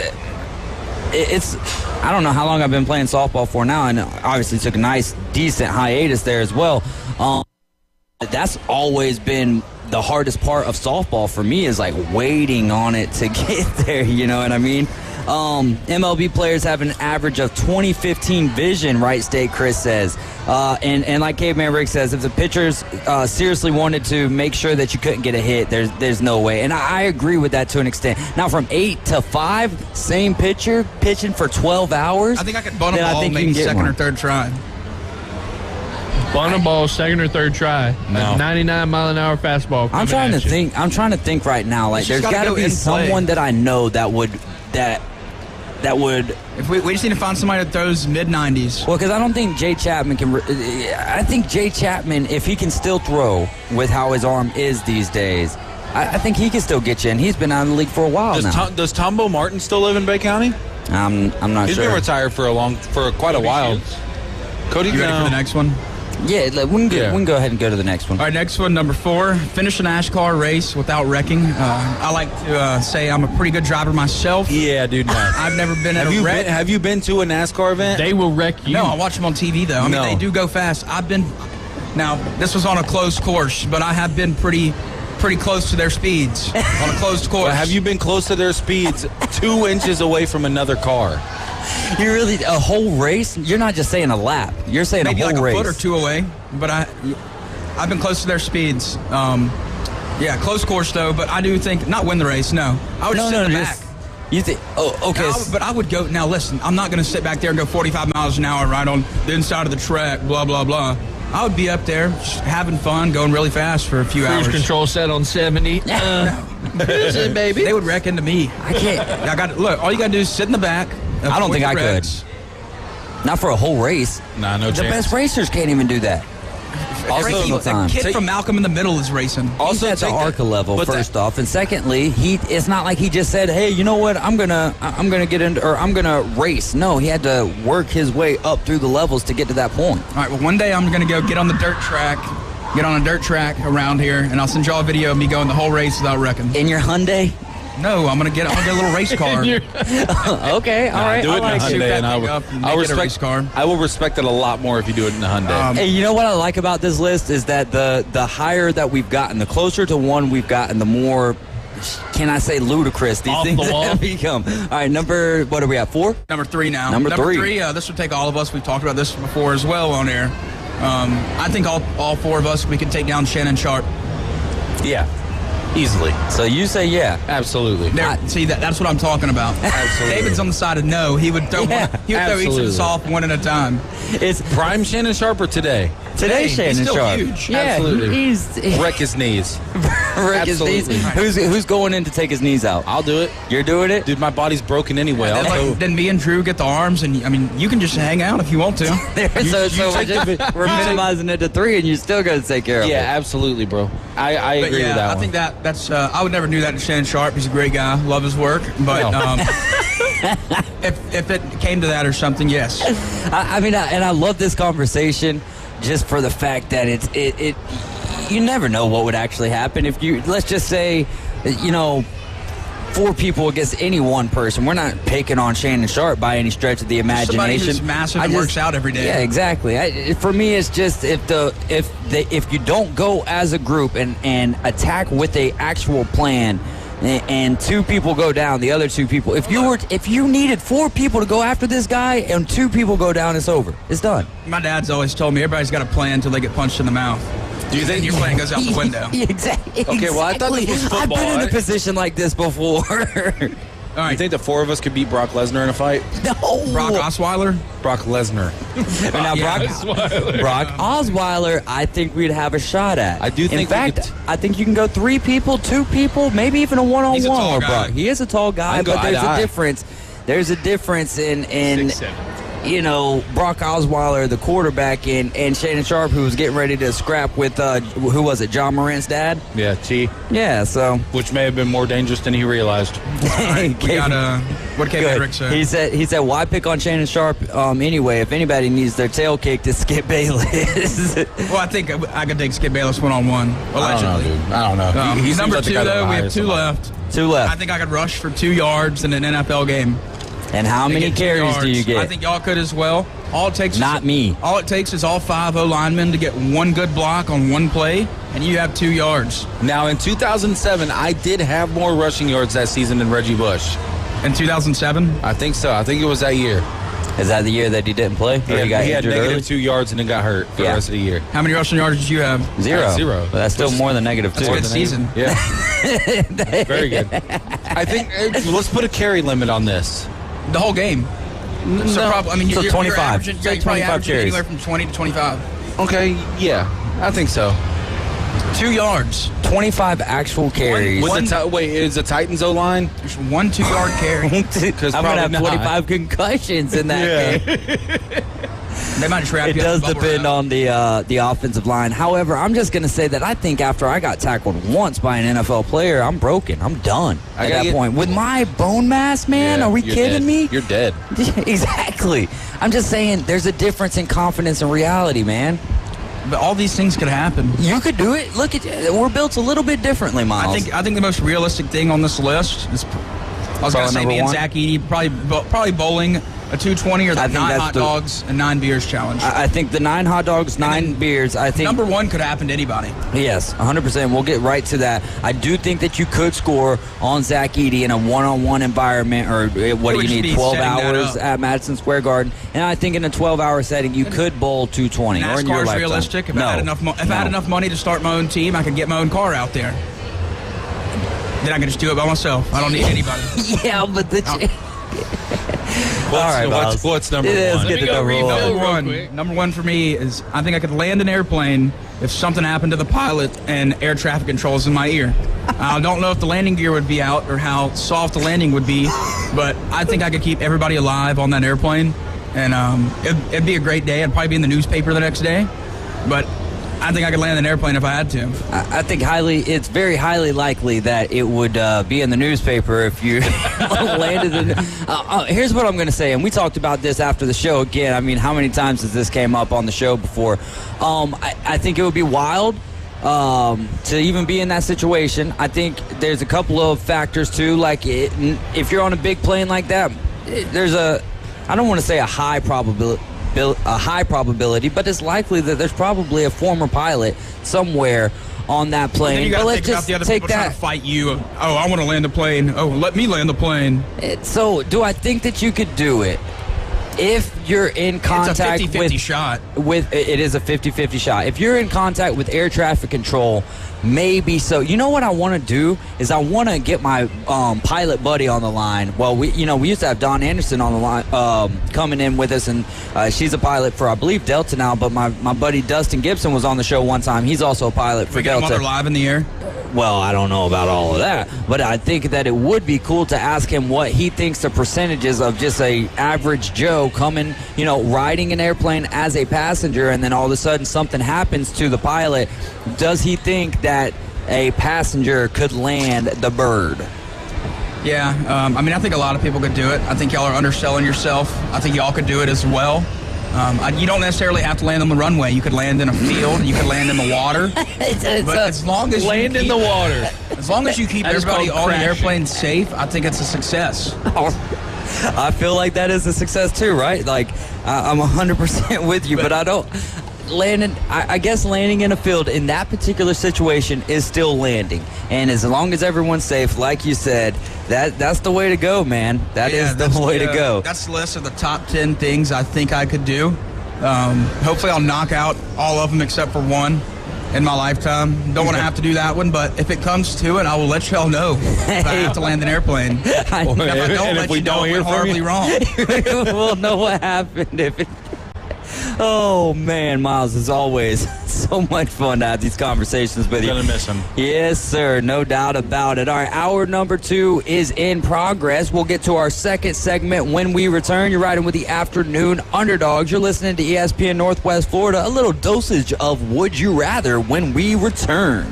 it's. I don't know how long I've been playing softball for now, and obviously took a nice, decent hiatus there as well. That's always been the hardest part of softball for me, is like waiting on it to get there. You know what I mean? MLB players have an average of 20/15 vision, right, State Chris says. And like Caveman Rick says, if the pitchers seriously wanted to make sure that you couldn't get a hit, there's no way. And I agree with that to an extent. Now, from 8 to 5, same pitcher pitching for 12 hours. I think I could bunt a ball maybe second or third try. Bunt a ball, second or third try. No. 99-mile-an-hour fastball. I'm trying to think. I'm trying to think right now. Like, there's got to be someone that I know that would. If we just need to find somebody that throws mid-90s. Well, because I don't think Jay Chapman can. I think Jay Chapman, if he can still throw with how his arm is these days, I think he can still get you in. He's been out of the league for a while now. Does Tombo Martin still live in Bay County? I'm not He's sure. He's been retired for quite a while. Cody, you ready for the next one? Yeah, we can go ahead and go to the next one. All right, next one, number 4. Finish a NASCAR race without wrecking. I like to say I'm a pretty good driver myself. Yeah, dude. No. I've never been at a wreck. Have you been to a NASCAR event? They will wreck you. No, I watch them on TV, though. I mean, they do go fast. Now, this was on a closed course, but I have been pretty close to their speeds on a closed course. Have you been close to their speeds 2 inches away from another car? You really a whole race? You're not just saying a lap. You're saying maybe a whole like race. A foot or 2 away. But I've been close to their speeds. Yeah, close course though. But I do think not win the race. No, I would sit in the back. You think? Oh, okay. But I would go. Now listen, I'm not going to sit back there and go 45 miles an hour right on the inside of the track. Blah blah blah. I would be up there just having fun, going really fast for a few hours. Cruise control set on 70. Cruising, baby. They would wreck into me. I can't. Look, all you got to do is sit in the back. I don't think I could. Not for a whole race. Nah, no chance. The best racers can't even do that. Also, the kid from Malcolm in the Middle is racing. Also at the ARCA level, first off, and secondly, it's not like he just said, "Hey, you know what? I'm gonna get into, or I'm gonna race." No, he had to work his way up through the levels to get to that point. All right. Well, one day I'm gonna go get on the dirt track. Get on a dirt track around here, and I'll send y'all a video of me going the whole race without wrecking. In your Hyundai? No, I'm gonna get a little race car. Okay, all right. Do it in a Hyundai, and I will respect it a lot more if you do it in a Hyundai. Hey, you know what I like about this list is that the higher that we've gotten, the closer to one we've gotten, the more, can I say, ludicrous these Off things the wall. have become. All right, what are we at, 4? Number 3 now. Number three. This would take all of us. We've talked about this before as well on air. I think all 4 of us, we could take down Shannon Sharp. Yeah. Easily. So you say yeah. Absolutely. See, that's what I'm talking about. Absolutely. David's on the side of no. He would throw each of us off one at a time. It's prime Shannon Sharp or today? Today's Shannon he's still Sharp. Huge. Yeah, absolutely. Wreck his knees. Wreck his knees. Who's going in to take his knees out? I'll do it. You're doing it? Dude, my body's broken anyway. Then me and Drew get the arms, and I mean, you can just hang out if you want to. We're minimizing it to 3, and you're still going to take care of it. Yeah, absolutely, bro. I agree with that I one. think that's. I would never do that to Shannon Sharp. He's a great guy. Love his work. But if it came to that or something, yes. I mean, and I love this conversation. just for the fact that it you never know what would actually happen if you, let's just say, 4 people against any one person. We're not picking on Shannon Sharp by any stretch of the imagination. Somebody who's massive and works out every day. Yeah, exactly. For me, it's just if you don't go as a group and attack with a actual plan, and 2 people go down, the other 2 people. If you needed 4 people to go after this guy and 2 people go down, it's over. It's done. My dad's always told me everybody's got a plan until they get punched in the mouth. Do you think your plan goes out the window? Exactly. Okay, well, I thought this was football. I've been in a position like this before. All right. You think the 4 of us could beat Brock Lesnar in a fight? No. Brock Osweiler? Brock Lesnar. Now, Brock Osweiler, I think we'd have a shot at. I do think. In fact, I think you can go 3 people, 2 people, maybe even a one-on-one He's a tall with Brock. guy. He is a tall guy, but there's a difference. There's a difference in 6'7". Brock Osweiler, the quarterback, and Shannon Sharp, who was getting ready to scrap with, who was it, John Morant's dad? Yeah, T. Yeah, so. Which may have been more dangerous than he realized. Right, we got, what did Kendrick say? He said, why pick on Shannon Sharp anyway? If anybody needs their tail kicked, it's Skip Bayless. Well, I think I could take Skip Bayless one-on-one, allegedly. I don't know. He's number 2, though. We have 2 left. 2 left. I think I could rush for 2 yards in an NFL game. And how many carries do you get? I think y'all could as well. All it takes me. All it takes is all 5 O-linemen to get 1 good block on 1 play, and you have 2 yards. Now, in 2007, I did have more rushing yards that season than Reggie Bush. In 2007? I think so. I think it was that year. Is that the year that he didn't play? He had negative early? 2 yards and then got hurt for the rest of the year. How many rushing yards did you have? 0. 0. But that's still more than negative 2. That's a good season. Yeah. Very good. I think let's put a carry limit on this. The whole game. So probably, so 25. You're probably 25 averaging carries. anywhere from 20 to 25. Okay, yeah. I think so. 2 yards. 25 actual carries. Wait, is the Titans O-line? There's 1 2-yard carry. I'm going to have 25 concussions in that game. They might just wrap It you does up in bubble depend wrap. on the offensive line. However, I'm just going to say that I think after I got tackled once by an NFL player, I'm broken. I'm done at that point. With my bone mass, man, are we kidding me? You're dead. Exactly. I'm just saying there's a difference in confidence and reality, man. But all these things could happen. You could do it. Look at we're built a little bit differently, Miles. I think the most realistic thing on this list is, I was going to say me and Zach Edey, probably bowling a 220 or the 9 hot dogs and 9 beers challenge. I think the 9 hot dogs, 9 beers. I think number 1 could happen to anybody. Yes, 100%. We'll get right to that. I do think that you could score on Zach Edey in a one-on-one environment, or what do you need, 12 hours at Madison Square Garden? And I think in a 12-hour setting, you could bowl 220. or in your NASCAR's lifetime. realistic. If I had enough money to start my own team, I could get my own car out there. Then I can just do it by myself. I don't need anybody. Yeah, but all right, what's number 1? Let's get to number 1. Number 1 for me is I think I could land an airplane if something happened to the pilot and air traffic control is in my ear. I don't know if the landing gear would be out or how soft the landing would be, but I think I could keep everybody alive on that airplane, and it'd be a great day. I'd probably be in the newspaper the next day, but I think I could land an airplane if I had to. I think it's very highly likely that it would be in the newspaper if you landed. Here's what I'm going to say, and we talked about this after the show again. I mean, how many times has this came up on the show before? I think it would be wild to even be in that situation. I think there's a couple of factors too. Like if you're on a big plane like that, there's I don't want to say a high probability, but it's likely that there's probably a former pilot somewhere on that plane. You got but to let's think about just the other take people trying to fight you. Oh, I want to land the plane. Oh, let me land the plane. So, do I think that you could do it? If you're in contact it's a 50-50 shot. It is a 50-50 shot. If you're in contact with air traffic control, maybe so. You know what I want to do is I want to get my pilot buddy on the line. Well, we used to have Dawn Anderson on the line coming in with us, and she's a pilot for, I believe, Delta now. But my buddy Dustin Gibson was on the show one time. He's also a pilot for Delta. We got him live in the air. Well, I don't know about all of that, but I think that it would be cool to ask him what he thinks the percentages of just a average Joe coming, riding an airplane as a passenger, and then all of a sudden something happens to the pilot. Does he think that a passenger could land the bird? Yeah, I think a lot of people could do it. I think y'all are underselling yourself. I think y'all could do it as well. You don't necessarily have to land on the runway. You could land in a field. You could land in the water. But as long as land in the water. As long as you keep everybody on the airplane safe, I think it's a success. I feel like that is a success too, right? Like, I'm 100% with you, but I don't. I guess landing in a field in that particular situation is still landing. And as long as everyone's safe, like you said, that's the way to go, man. That is the way to go. That's the list of the top 10 things I think I could do. Hopefully I'll knock out all of them except for one in my lifetime. Don't want to have to do that one, but if it comes to it, I will let y'all know if I have to land an airplane. If I don't, let you know it went horribly wrong. We'll know what happened if it... Oh, man, Miles, as always, so much fun to have these conversations with you. Gonna miss him. Yes, sir, no doubt about it. All right, hour number 2 is in progress. We'll get to our second segment when we return. You're riding with the Afternoon Underdogs. You're listening to ESPN Northwest Florida. A little dosage of Would You Rather when we return.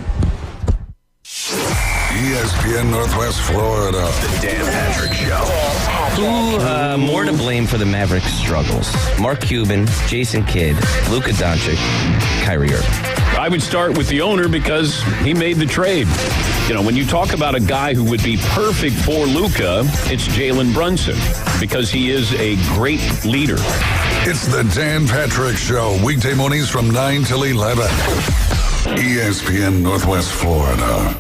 ESPN Northwest Florida. The Dan Patrick Show. Who more to blame for the Mavericks' struggles? Mark Cuban, Jason Kidd, Luka Doncic, Kyrie Irving. I would start with the owner because he made the trade. You know, when you talk about a guy who would be perfect for Luka, it's Jalen Brunson because he is a great leader. It's the Dan Patrick Show, weekday mornings from 9 till 11. ESPN Northwest Florida.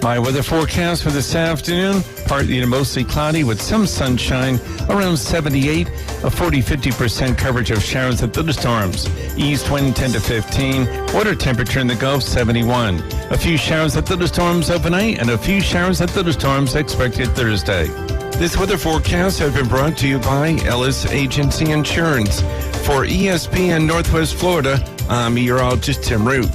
My weather forecast for this afternoon, partly to mostly cloudy with some sunshine, around 78, a 40-50% coverage of showers and thunderstorms. East wind 10 to 15, water temperature in the Gulf 71. A few showers and thunderstorms overnight and a few showers and thunderstorms expected Thursday. This weather forecast has been brought to you by Ellis Agency Insurance. For ESPN Northwest Florida, I'm meteorologist Tim Root.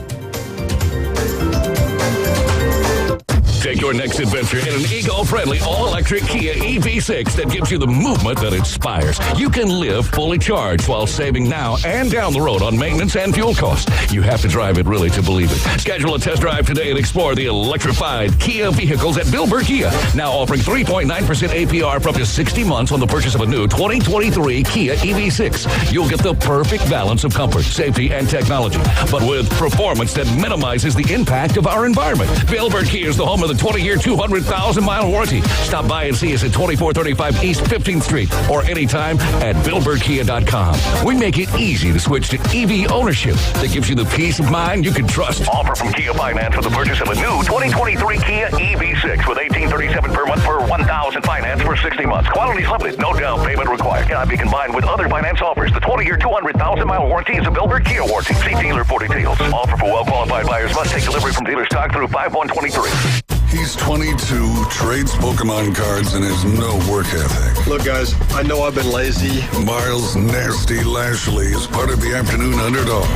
Take your next adventure in an eco-friendly all-electric Kia EV6 that gives you the movement that inspires. You can live fully charged while saving now and down the road on maintenance and fuel costs. You have to drive it really to believe it. Schedule a test drive today and explore the electrified Kia vehicles at Bill Burr Kia. Now offering 3.9% APR for up to 60 months on the purchase of a new 2023 Kia EV6. You'll get the perfect balance of comfort, safety, and technology, but with performance that minimizes the impact of our environment. Bill Burr Kia is the home of the 20-year, 200,000-mile warranty. Stop by and see us at 2435 East 15th Street or anytime at BillBurrKia.com. We make it easy to switch to EV ownership that gives you the peace of mind you can trust. Offer from Kia Finance for the purchase of a new 2023 Kia EV6 with $1,837 per month for $1,000 finance for 60 months. Quantities limited. No down payment required. Cannot be combined with other finance offers. The 20-year, 200,000-mile warranty is a Bill Burr Kia warranty. See dealer for details. Offer for well-qualified buyers must take delivery from dealer stock through 5/1/23. He's 22, trades Pokemon cards, and has no work ethic. Look, guys, I know I've been lazy. Miles Nasty Lashley is part of the Afternoon Underdogs.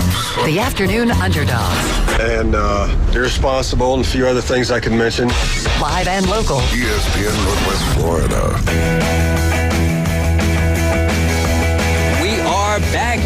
The Afternoon Underdogs. And irresponsible and a few other things I can mention. Live and local. ESPN Northwest Florida. We are back.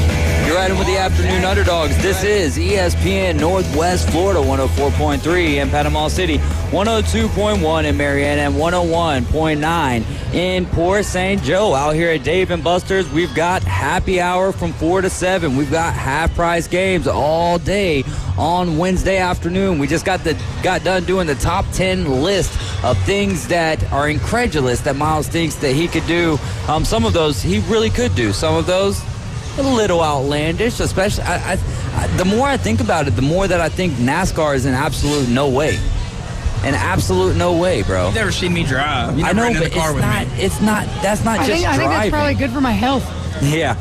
You're riding with the Afternoon Underdogs. This is ESPN Northwest Florida, 104.3 in Panama City, 102.1 in Marietta, and 101.9 in Port St. Joe. Out here at Dave & Buster's, we've got happy hour from 4 to 7. We've got half-price games all day on Wednesday afternoon. We just got done doing the top 10 list of things that are incredulous that Miles thinks that he could do. Some of those he really could do. Some of those a little outlandish, especially the more I think about it, the more that I think NASCAR is an absolute no way. An absolute no way, bro. You've never seen me drive. You never been in the car with me. It's not. That's not just driving. I think that's probably good for my health. Yeah.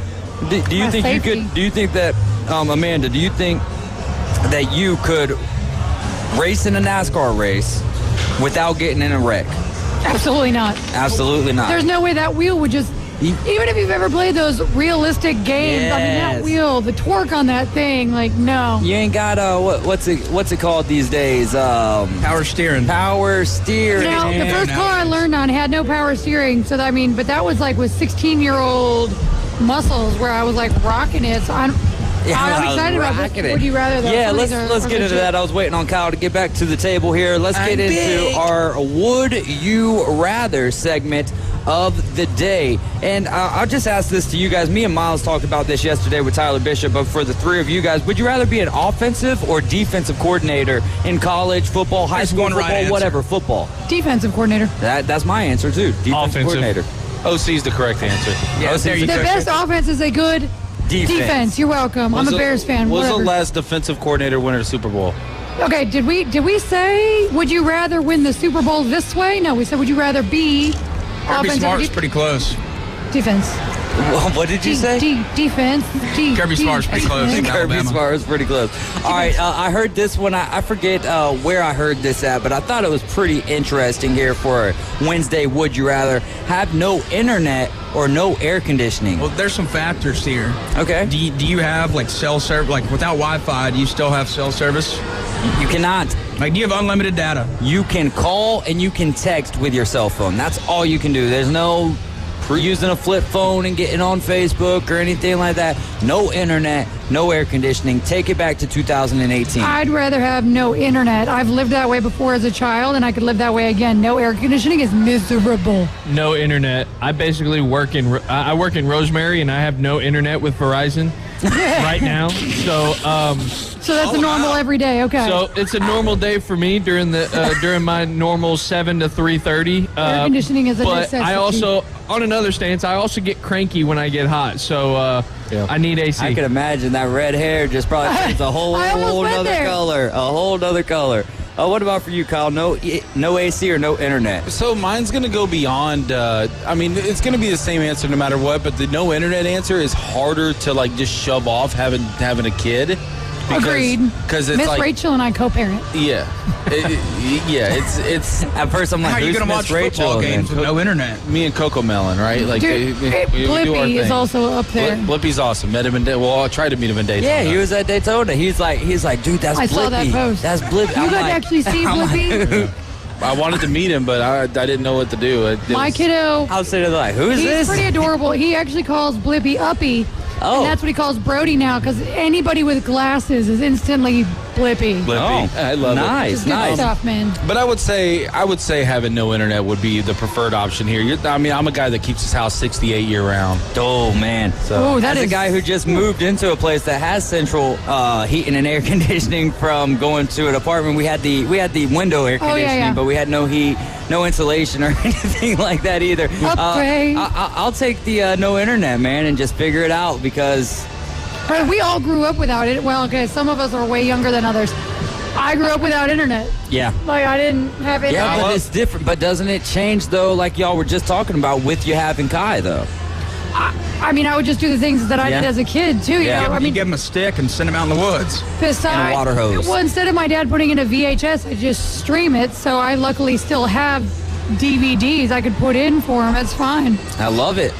Do you think safety. you could? Do you think that, Amanda? Do you think that you could race in a NASCAR race without getting in a wreck? Absolutely not. Absolutely not. There's no way that wheel would just. Even if you've ever played those realistic games, I mean, that wheel, the torque on that thing, like, no. You ain't got, what's it called these days? Power steering. Power steering. Now, the first car I learned on had no power steering, so that, but that was like with 16-year-old muscles where I was like rocking it. So I'm excited about this. Would you rather? Though. Yeah, Some of let's these get are into legit. that. I was waiting on Kyle to get back to the table here. Let's get into our Would You Rather segment of the day. And I'll just ask this to you guys. Me and Miles talked about this yesterday with Tyler Bishop, but for the three of you guys, would you rather be an offensive or defensive coordinator in college, football, high school, football, whatever, football? Defensive coordinator. That's my answer, too. Defensive coordinator. OC is the correct answer. Yeah, The best offense is a good defense. You're welcome. I'm a Bears fan. What was the Whatever. last defensive coordinator winner of the Super Bowl? Okay, did we say would you rather win the Super Bowl this way? No, we said would you rather be Kirby offensive Smart's pretty close. defense. What did you say? Defense. Kirby Smart's pretty close. in Kirby Alabama. Smart was pretty close. All right, I heard this one. I forget where I heard this at, but I thought it was pretty interesting here for Wednesday. Would you rather have no internet or no air conditioning? Well, there's some factors here. Okay. Do you have like cell service? Like without Wi-Fi, do you still have cell service? You cannot. Like, do you have unlimited data? You can call and you can text with your cell phone. That's all you can do. There's no using a flip phone and getting on Facebook or anything like that. No internet, no air conditioning. Take it back to 2018. I'd rather have no internet. I've lived that way before as a child, and I could live that way again. No air conditioning is miserable. No internet. I basically work in Rosemary, and I have no internet with Verizon right now. So that's a normal every day. Okay. So it's a normal day for me during my normal 7 to 3:30. Air conditioning is a but necessity. I also, on another stance, I also get cranky when I get hot. So I need AC. I can imagine that red hair just probably turns a whole nother color. A whole nother color. What about for you, Kyle? No AC or no internet? So mine's going to go beyond, it's going to be the same answer no matter what, but the no internet answer is harder to like just shove off having a kid. Agreed. Because it's Miss like Rachel and I co-parent. Yeah, it's. At first, I'm like, how are you who's gonna Miss watch Rachel? football games with no internet? Me and Coco Melon, right? Like, Dude, we do our Blippi is thing. also up there. Blippi's awesome. Met him in well, I tried to meet him in Daytona. Yeah, he was at Daytona. He's like, dude, that's Blippy. I saw that post. That's Blippy. You got to actually see Blippi? I wanted to meet him, but I didn't know what to do. My kiddo. I was sitting there like, who's this? He's pretty adorable. He actually calls Blippi Uppy. Oh. And that's what he calls Brody now, because anybody with glasses is instantly Blippi. Blippy. Oh, I love nice, it. Good stuff, man. But I would say having no internet would be the preferred option here. I'm a guy that keeps his house 68 year round. Oh man! So as a guy who just moved into a place that has central heating and air conditioning from going to an apartment, we had the window air conditioning, but we had no heat, no insulation or anything like that either. I'll take the no internet, man, and just figure it out because. But we all grew up without it. Well, okay, some of us are way younger than others. I grew up without internet. Yeah. Like, I didn't have internet. Yeah, but it's different. But doesn't it change, though, like y'all were just talking about with you having Kai, though? I mean, I would just do the things that I did as a kid, too. You know? I mean, give him a stick and send him out in the woods. Besides, and a water hose. Well, instead of my dad putting in a VHS, I just stream it. So I luckily still have DVDs I could put in for him. That's fine. I love it.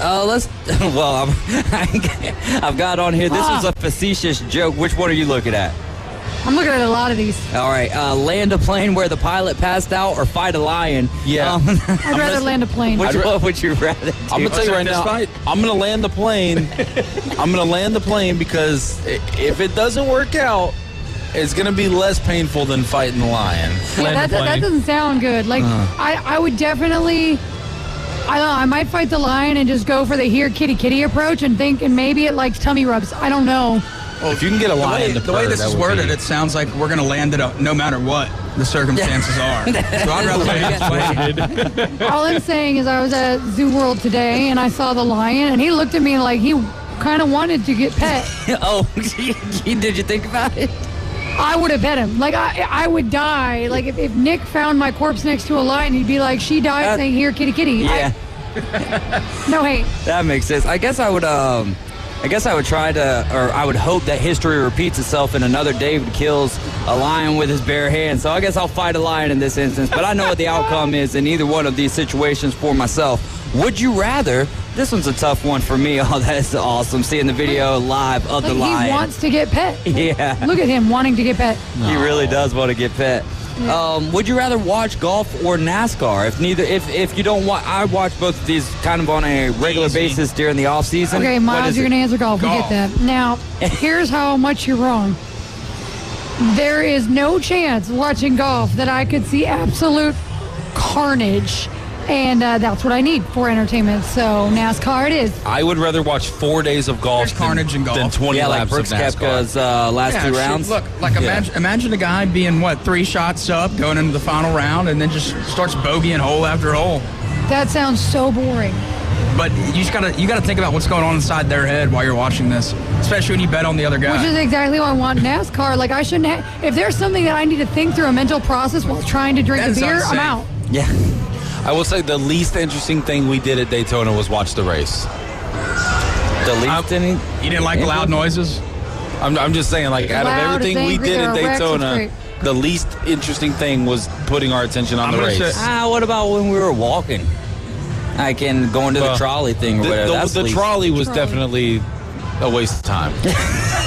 I've got on here. This was a facetious joke. Which one are you looking at? I'm looking at a lot of these. All right. Land a plane where the pilot passed out or fight a lion? Yeah. I'd rather land a plane. Which one would you rather do? I'm going to tell you right now, I'm going to land the plane. I'm going to land the plane because if it doesn't work out, it's going to be less painful than fighting the lion. Yeah, that doesn't sound good. Like, I would definitely... I don't know, I might fight the lion and just go for the here kitty kitty approach and maybe it likes tummy rubs. I don't know. Well, if you can get a lion the way this is worded, it sounds like we're going to land it no matter what the circumstances are. So I'd rather land the plane. All I'm saying is I was at Zoo World today and I saw the lion and he looked at me like he kind of wanted to get pet. Oh, did you think about it? I would have pet him. Like, I would die. Like, if Nick found my corpse next to a lion, he'd be like, she died saying, here, kitty, kitty. Yeah. No hate. That makes sense. I guess I would try to, or I would hope that history repeats itself and another David kills a lion with his bare hands. So I guess I'll fight a lion in this instance. But I know what the outcome is in either one of these situations for myself. Would you rather? This one's a tough one for me. Oh, that's awesome. Seeing the video live of the lion. He wants to get pet. Yeah. Look at him wanting to get pet. He really does want to get pet. Would you rather watch golf or NASCAR? If you don't watch, I watch both of these kind of on a regular basis during the off season. Okay, Miles, you're going to answer golf. We get that. Now, here's how much you're wrong. There is no chance watching golf that I could see absolute carnage. And that's what I need for entertainment. So NASCAR it is. I would rather watch 4 days of golf carnage in golf than 20 like laps Brooks of NASCAR. Koepka's last two rounds. Look, imagine a guy being 3 shots up going into the final round and then just starts bogeying hole after hole. That sounds so boring. But you gotta think about what's going on inside their head while you're watching this, especially when you bet on the other guy. Which is exactly why I want NASCAR. Like I shouldn't. If there's something that I need to think through a mental process while trying to drink a beer, I'm out. Yeah. I will say the least interesting thing we did at Daytona was watch the race. The least you didn't like loud noises? I'm just saying, like, out of everything we did at Daytona, the least interesting thing was putting our attention on the race. What about when we were walking? I can go into the trolley thing or whatever. The trolley was definitely a waste of time.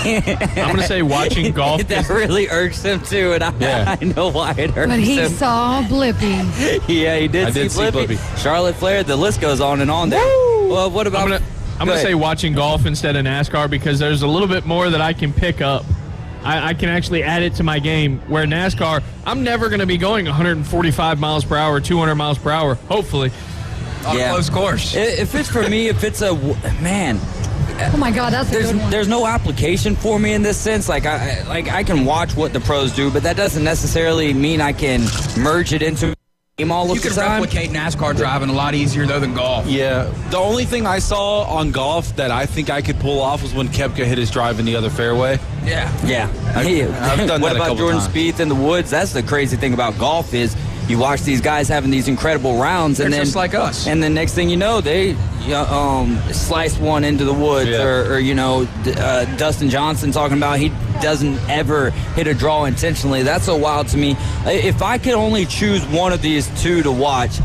I'm going to say watching golf. That really irks him too, and I know why it irks him. But he saw Blippi. Yeah, he did see Blippi. Charlotte Flair, the list goes on and on there. Woo! Well, what about... I'm going to say watching golf instead of NASCAR because there's a little bit more that I can pick up. I can actually add it to my game, where NASCAR, I'm never going to be going 145 miles per hour, 200 miles per hour, hopefully. On a close course. If it's for me, if it's man... Oh my God, that's a good one. There's no application for me in this sense. Like I can watch what the pros do, but that doesn't necessarily mean I can merge it into a game all of the time. You can replicate NASCAR driving a lot easier though than golf. Yeah, the only thing I saw on golf that I think I could pull off was when Koepka hit his drive in the other fairway. Yeah. I've done what that a about couple Jordan times. Spieth in the woods? That's the crazy thing about golf is you watch these guys having these incredible rounds, and They're then just like us. And then next thing you know, they slice one into the woods, or Dustin Johnson talking about he doesn't ever hit a draw intentionally. That's so wild to me. If I could only choose one of these two to watch,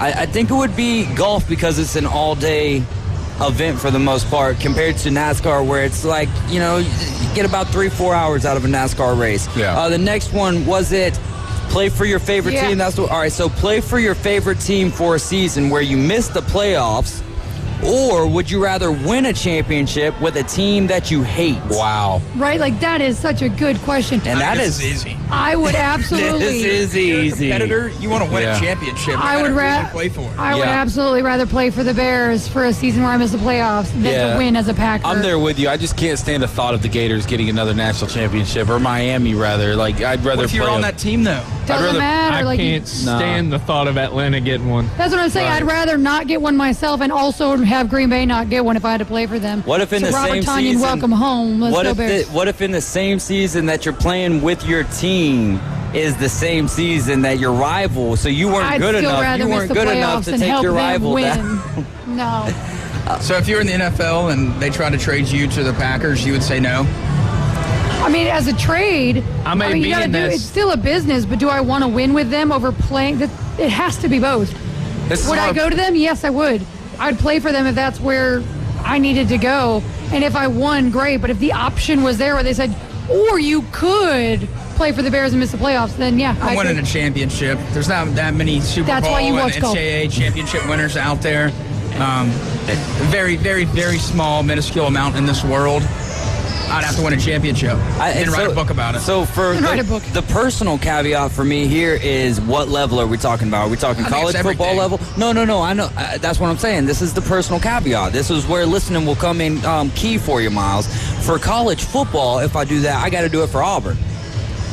I think it would be golf because it's an all-day event for the most part compared to NASCAR where it's like, you get about 3-4 hours out of a NASCAR race. Yeah. The next one, was it play for your favorite team? All right, so play for your favorite team for a season where you missed the playoffs, or would you rather win a championship with a team that you hate? Wow. Right, like that is such a good question. And that is is easy. I would absolutely. This is easy. Competitor, you want to win a championship. I would rather play for it. I would absolutely rather play for the Bears for a season where I miss the playoffs than to win as a Packer. I'm there with you. I just can't stand the thought of the Gators getting another national championship, or Miami rather. Like I'd rather. What if you're on that team though? Doesn't matter. I can't stand the thought of Atlanta getting one. That's what I'm saying. Right. I'd rather not get one myself and also have Green Bay not get one if I had to play for them. What if in the Robert same Tonyan, season? welcome home. Let's go Bears. What if in the same season that you're playing with your team is the same season that your rival? So you weren't good enough. You weren't good enough to take your rival down. No. So if you're in the NFL and they try to trade you to the Packers, you would say no? I mean, as a trade, I may be in this. It's still a business, but do I want to win with them over playing? It has to be both. Would I go to them? Yes, I would. I'd play for them if that's where I needed to go. And if I won, great. But if the option was there where they said, or you could play for the Bears and miss the playoffs, then yeah. I'm winning a championship. There's not that many Super That's Bowl why you watch and golf. NCAA championship winners out there. Very, very, very small, minuscule amount in this world. I'd have to win a championship. And write a book about it. So for the personal caveat for me here is what level are we talking about? Are we talking college football level? No. I know. That's what I'm saying. This is the personal caveat. This is where listening will come in key for you, Miles. For college football, if I do that, I got to do it for Auburn.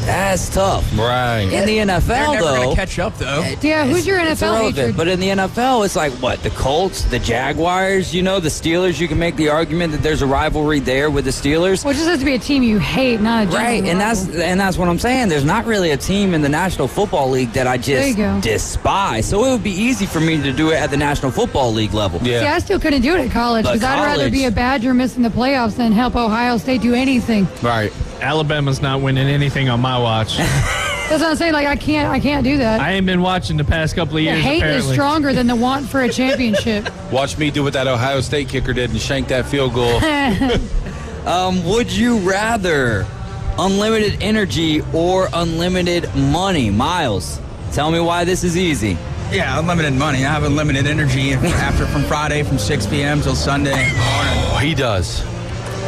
That's tough. Right. In the NFL, They're never though. going to catch up, though. Yeah, who's your It's NFL irrelevant. hatred? But in the NFL, it's like, what, the Colts, the Jaguars, the Steelers, you can make the argument that there's a rivalry there with the Steelers. Well, it just has to be a team you hate, not a general Right, and that's what I'm saying. There's not really a team in the National Football League that I just despise. So it would be easy for me to do it at the National Football League level. See, I still couldn't do it at college But because I'd rather be a Badger missing the playoffs than help Ohio State do anything. Right. Alabama's not winning anything on my watch. That's what I'm saying. Like I can't do that. I ain't been watching the past couple of The years. hate apparently. is stronger than the want for a championship. Watch me do what that Ohio State kicker did and shank that field goal. Would you rather unlimited energy or unlimited money. Miles, tell me why this is easy. Yeah, unlimited money. I have unlimited energy after from Friday from 6 p.m. till Sunday morning. Oh, he does.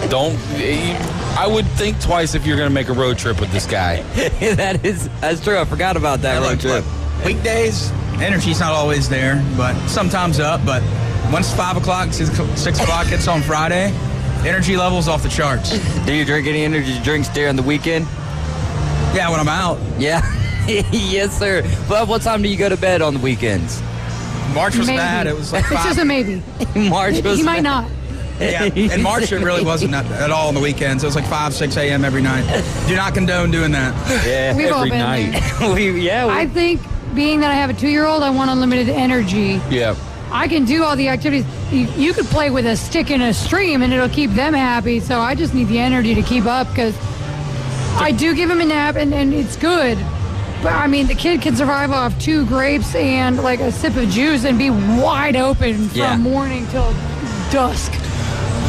I would think twice if you're going to make a road trip with this guy. That's true. I forgot about that road trip. Weekdays, energy's not always there, but sometimes up. But once 5 o'clock, 6 o'clock hits on Friday, energy levels off the charts. Do you drink any energy drinks during the weekend? Yeah, when I'm out. Yeah. Yes, sir. But what time do you go to bed on the weekends? March was Maybe. bad. It was like It's just a maybe. March was He might bad. not. Yeah, in March it really wasn't at all on the weekends. It was like 5, 6 a.m. every night. Do not condone doing that. Yeah, We've all every been night. there. I think being that I have a 2-year-old, I want unlimited energy. Yeah. I can do all the activities. You could play with a stick in a stream and it'll keep them happy. So I just need the energy to keep up because I do give him a nap and it's good. But I mean, the kid can survive off 2 grapes and like a sip of juice and be wide open from morning till dusk.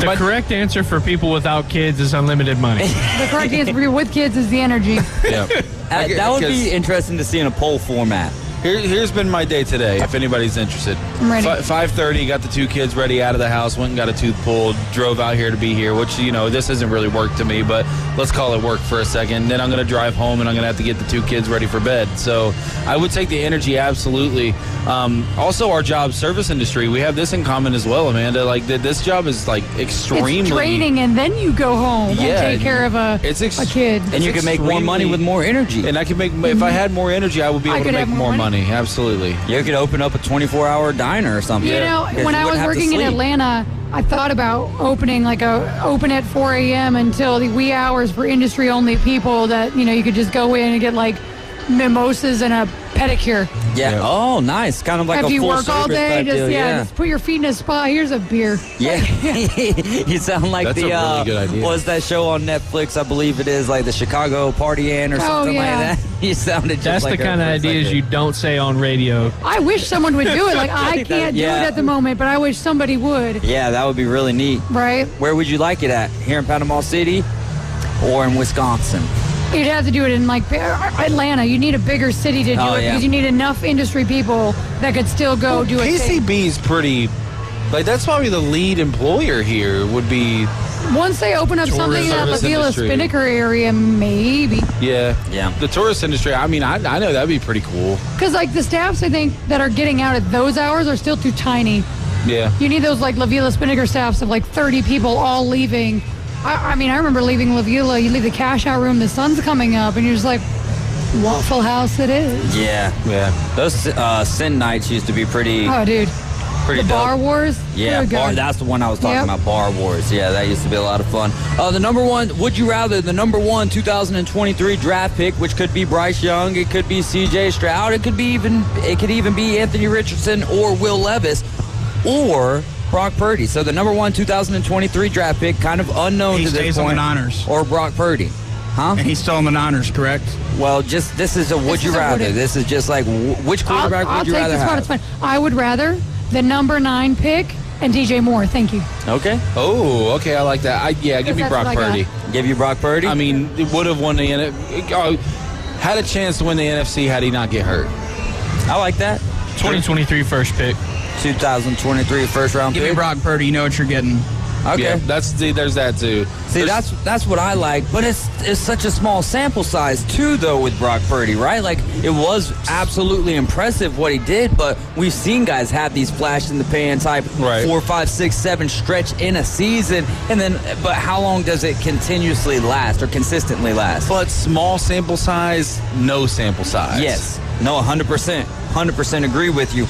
The correct answer for people without kids is unlimited money. The correct answer for people with kids is the energy. Yeah. That would be interesting to see in a poll format. Here's been my day today, if anybody's interested. I'm ready. 5:30, got the 2 kids ready out of the house, went and got a tooth pulled, drove out here to be here, which, this isn't really work to me, but let's call it work for a second. Then I'm going to drive home, and I'm going to have to get the 2 kids ready for bed. So I would take the energy, absolutely. Also, our job, service industry, we have this in common as well, Amanda. Like, this job is, like, extremely... It's draining, and then you go home and take care of a kid. And you can make more money with more energy. And I can make, if I had more energy, I would be able to make more money. Absolutely. You could open up a 24-hour diner or something. You know, when I was working in Atlanta, I thought about opening open at 4 a.m. until the wee hours for industry-only people that, you could just go in and get like mimosas and a pedicure. Yeah. Oh, nice. Kind of like if a you full work all service day, type just deal. just put your feet in a spa. Here's a beer. Yeah. You sound like That's a really good idea. What's that show on Netflix? I believe it is like the Chicago Party Inn or something like that. You sounded just That's like the kind of ideas you don't say on radio. I wish someone would do it. Like, I can't do it at the moment, but I wish somebody would. Yeah, that would be really neat. Right. Where would you like it at? Here in Panama City or in Wisconsin? You'd have to do it in like Atlanta. You need a bigger city to do it because you need enough industry people that could still go do it. PCB's pretty, that's probably the lead employer here would be. Once they open up something in that La Villa Spinnaker area, maybe. Yeah. Yeah. The tourist industry, I mean, I know that'd be pretty cool. Because like the staffs, I think, that are getting out at those hours are still too tiny. Yeah. You need those like La Villa Spinnaker staffs of like 30 people all leaving. I mean, I remember leaving La Villa. You leave the cash out room, the sun's coming up, and you're just like, Waffle House it is. Yeah. Yeah. Those Sin nights used to be pretty. Oh, dude. Pretty the dope. Bar Wars? Yeah, that's the one I was talking about, Bar Wars. Yeah, that used to be a lot of fun. The number one, would you rather, the number 1 2023 draft pick, which could be Bryce Young, it could be C.J. Stroud, it could even be Anthony Richardson or Will Levis, or Brock Purdy. So the number 1 2023 draft pick, kind of unknown to this point. He stays on the Niners. Or Brock Purdy. Huh? And he's still on the Niners, correct? Well, this is a would you rather. This is just like, which quarterback would you rather have? I'll take this one. It's fine. I would rather the number 9 pick and DJ Moore. Thank you. Okay. Oh, okay. I like that. Give me Brock Purdy. Give you Brock Purdy? I mean, it would have won the had a chance to win the NFC had he not get hurt. I like that. 2023 first pick. 2023 first round pick. Give me Brock Purdy. You know what you're getting. Okay. Yeah, there's that too. See, that's what I like, but it's such a small sample size too, though, with Brock Purdy, right? Like, it was absolutely impressive what he did, but we've seen guys have these flash in the pan type 4, 5, 6, 7 stretch in a season, but how long does it continuously last or consistently last? But small sample size, no sample size. Yes, no, 100% agree with you.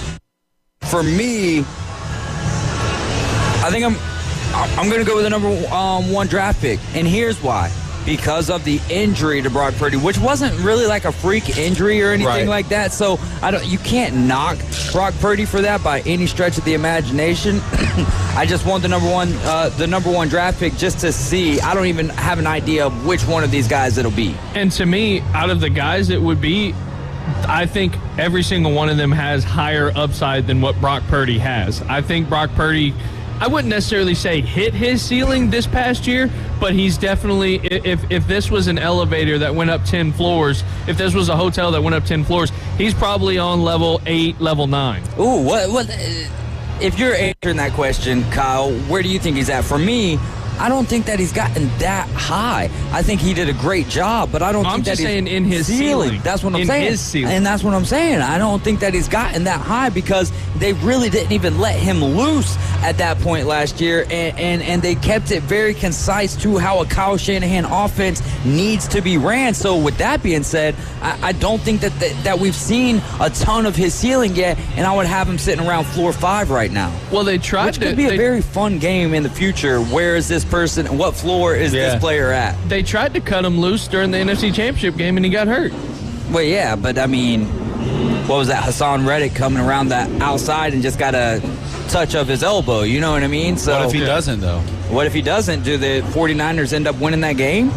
For me, I think I'm going to go with the number 1 draft pick, and here's why. Because of the injury to Brock Purdy, which wasn't really like a freak injury or anything like that. So you can't knock Brock Purdy for that by any stretch of the imagination. I just want the number one draft pick just to see. I don't even have an idea of which one of these guys it'll be. And to me, out of the guys it would be, I think every single one of them has higher upside than what Brock Purdy has. I think Brock Purdy, I wouldn't necessarily say hit his ceiling this past year, but he's definitely, if this was an elevator that went up 10 floors, if this was a hotel that went up 10 floors, he's probably on level 8, level 9. Ooh, what if you're answering that question, Kyle, where do you think he's at? For me, I don't think that he's gotten that high. I think he did a great job, but I don't think that he's saying in his ceiling. That's what I'm saying. In his ceiling. And that's what I'm saying. I don't think that he's gotten that high because they really didn't even let him loose at that point last year, and they kept it very concise to how a Kyle Shanahan offense needs to be ran. So with that being said, I don't think that we've seen a ton of his ceiling yet, and I would have him sitting around floor 5 right now. Well, they tried Which could be a very fun game in the future. Where is this person? What floor is this player at? They tried to cut him loose during the NFC Championship game, and he got hurt. Well, yeah, but I mean, what was that? Hassan Reddick coming around that outside and just got a touch of his elbow. You know what I mean? So what if he doesn't, though? What if he doesn't? Do the 49ers end up winning that game?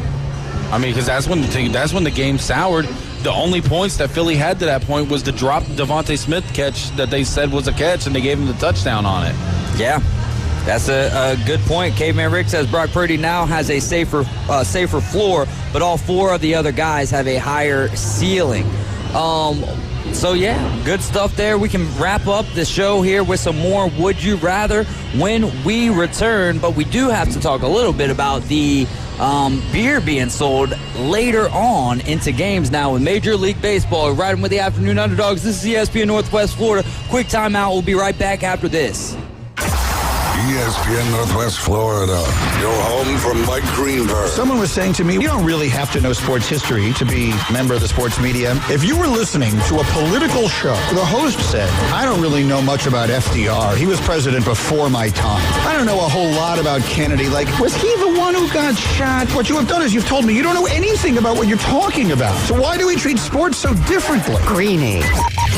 I mean, because that's when the game soured. The only points that Philly had to that point was the drop Devontae Smith catch that they said was a catch, and they gave him the touchdown on it. Yeah. That's a good point. Caveman Rick says Brock Purdy now has a safer floor, but all 4 of the other guys have a higher ceiling. So, yeah, good stuff there. We can wrap up the show here with some more Would You Rather when we return, but we do have to talk a little bit about the beer being sold later on into games now with Major League Baseball. Riding with the Afternoon Underdogs. This is ESPN Northwest Florida. Quick timeout. We'll be right back after this. ESPN Northwest Florida, your home for Mike Greenberg. Someone was saying to me, you don't really have to know sports history to be a member of the sports media. If you were listening to a political show, the host said, I don't really know much about FDR. He was president before my time. I don't know a whole lot about Kennedy. Like, was he the one who got shot? What you have done is you've told me you don't know anything about what you're talking about. So why do we treat sports so differently? Greeny.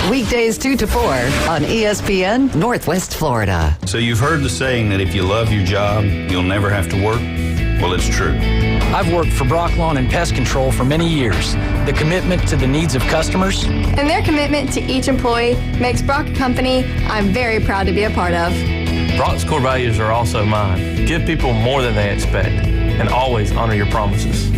Weekdays 2 to 4 on ESPN Northwest Florida. So you've heard the saying that if you love your job, you'll never have to work? Well, it's true. I've worked for Brock Lawn and Pest Control for many years. The commitment to the needs of customers and their commitment to each employee makes Brock a company I'm very proud to be a part of. Brock's core values are also mine. Give people more than they expect and always honor your promises.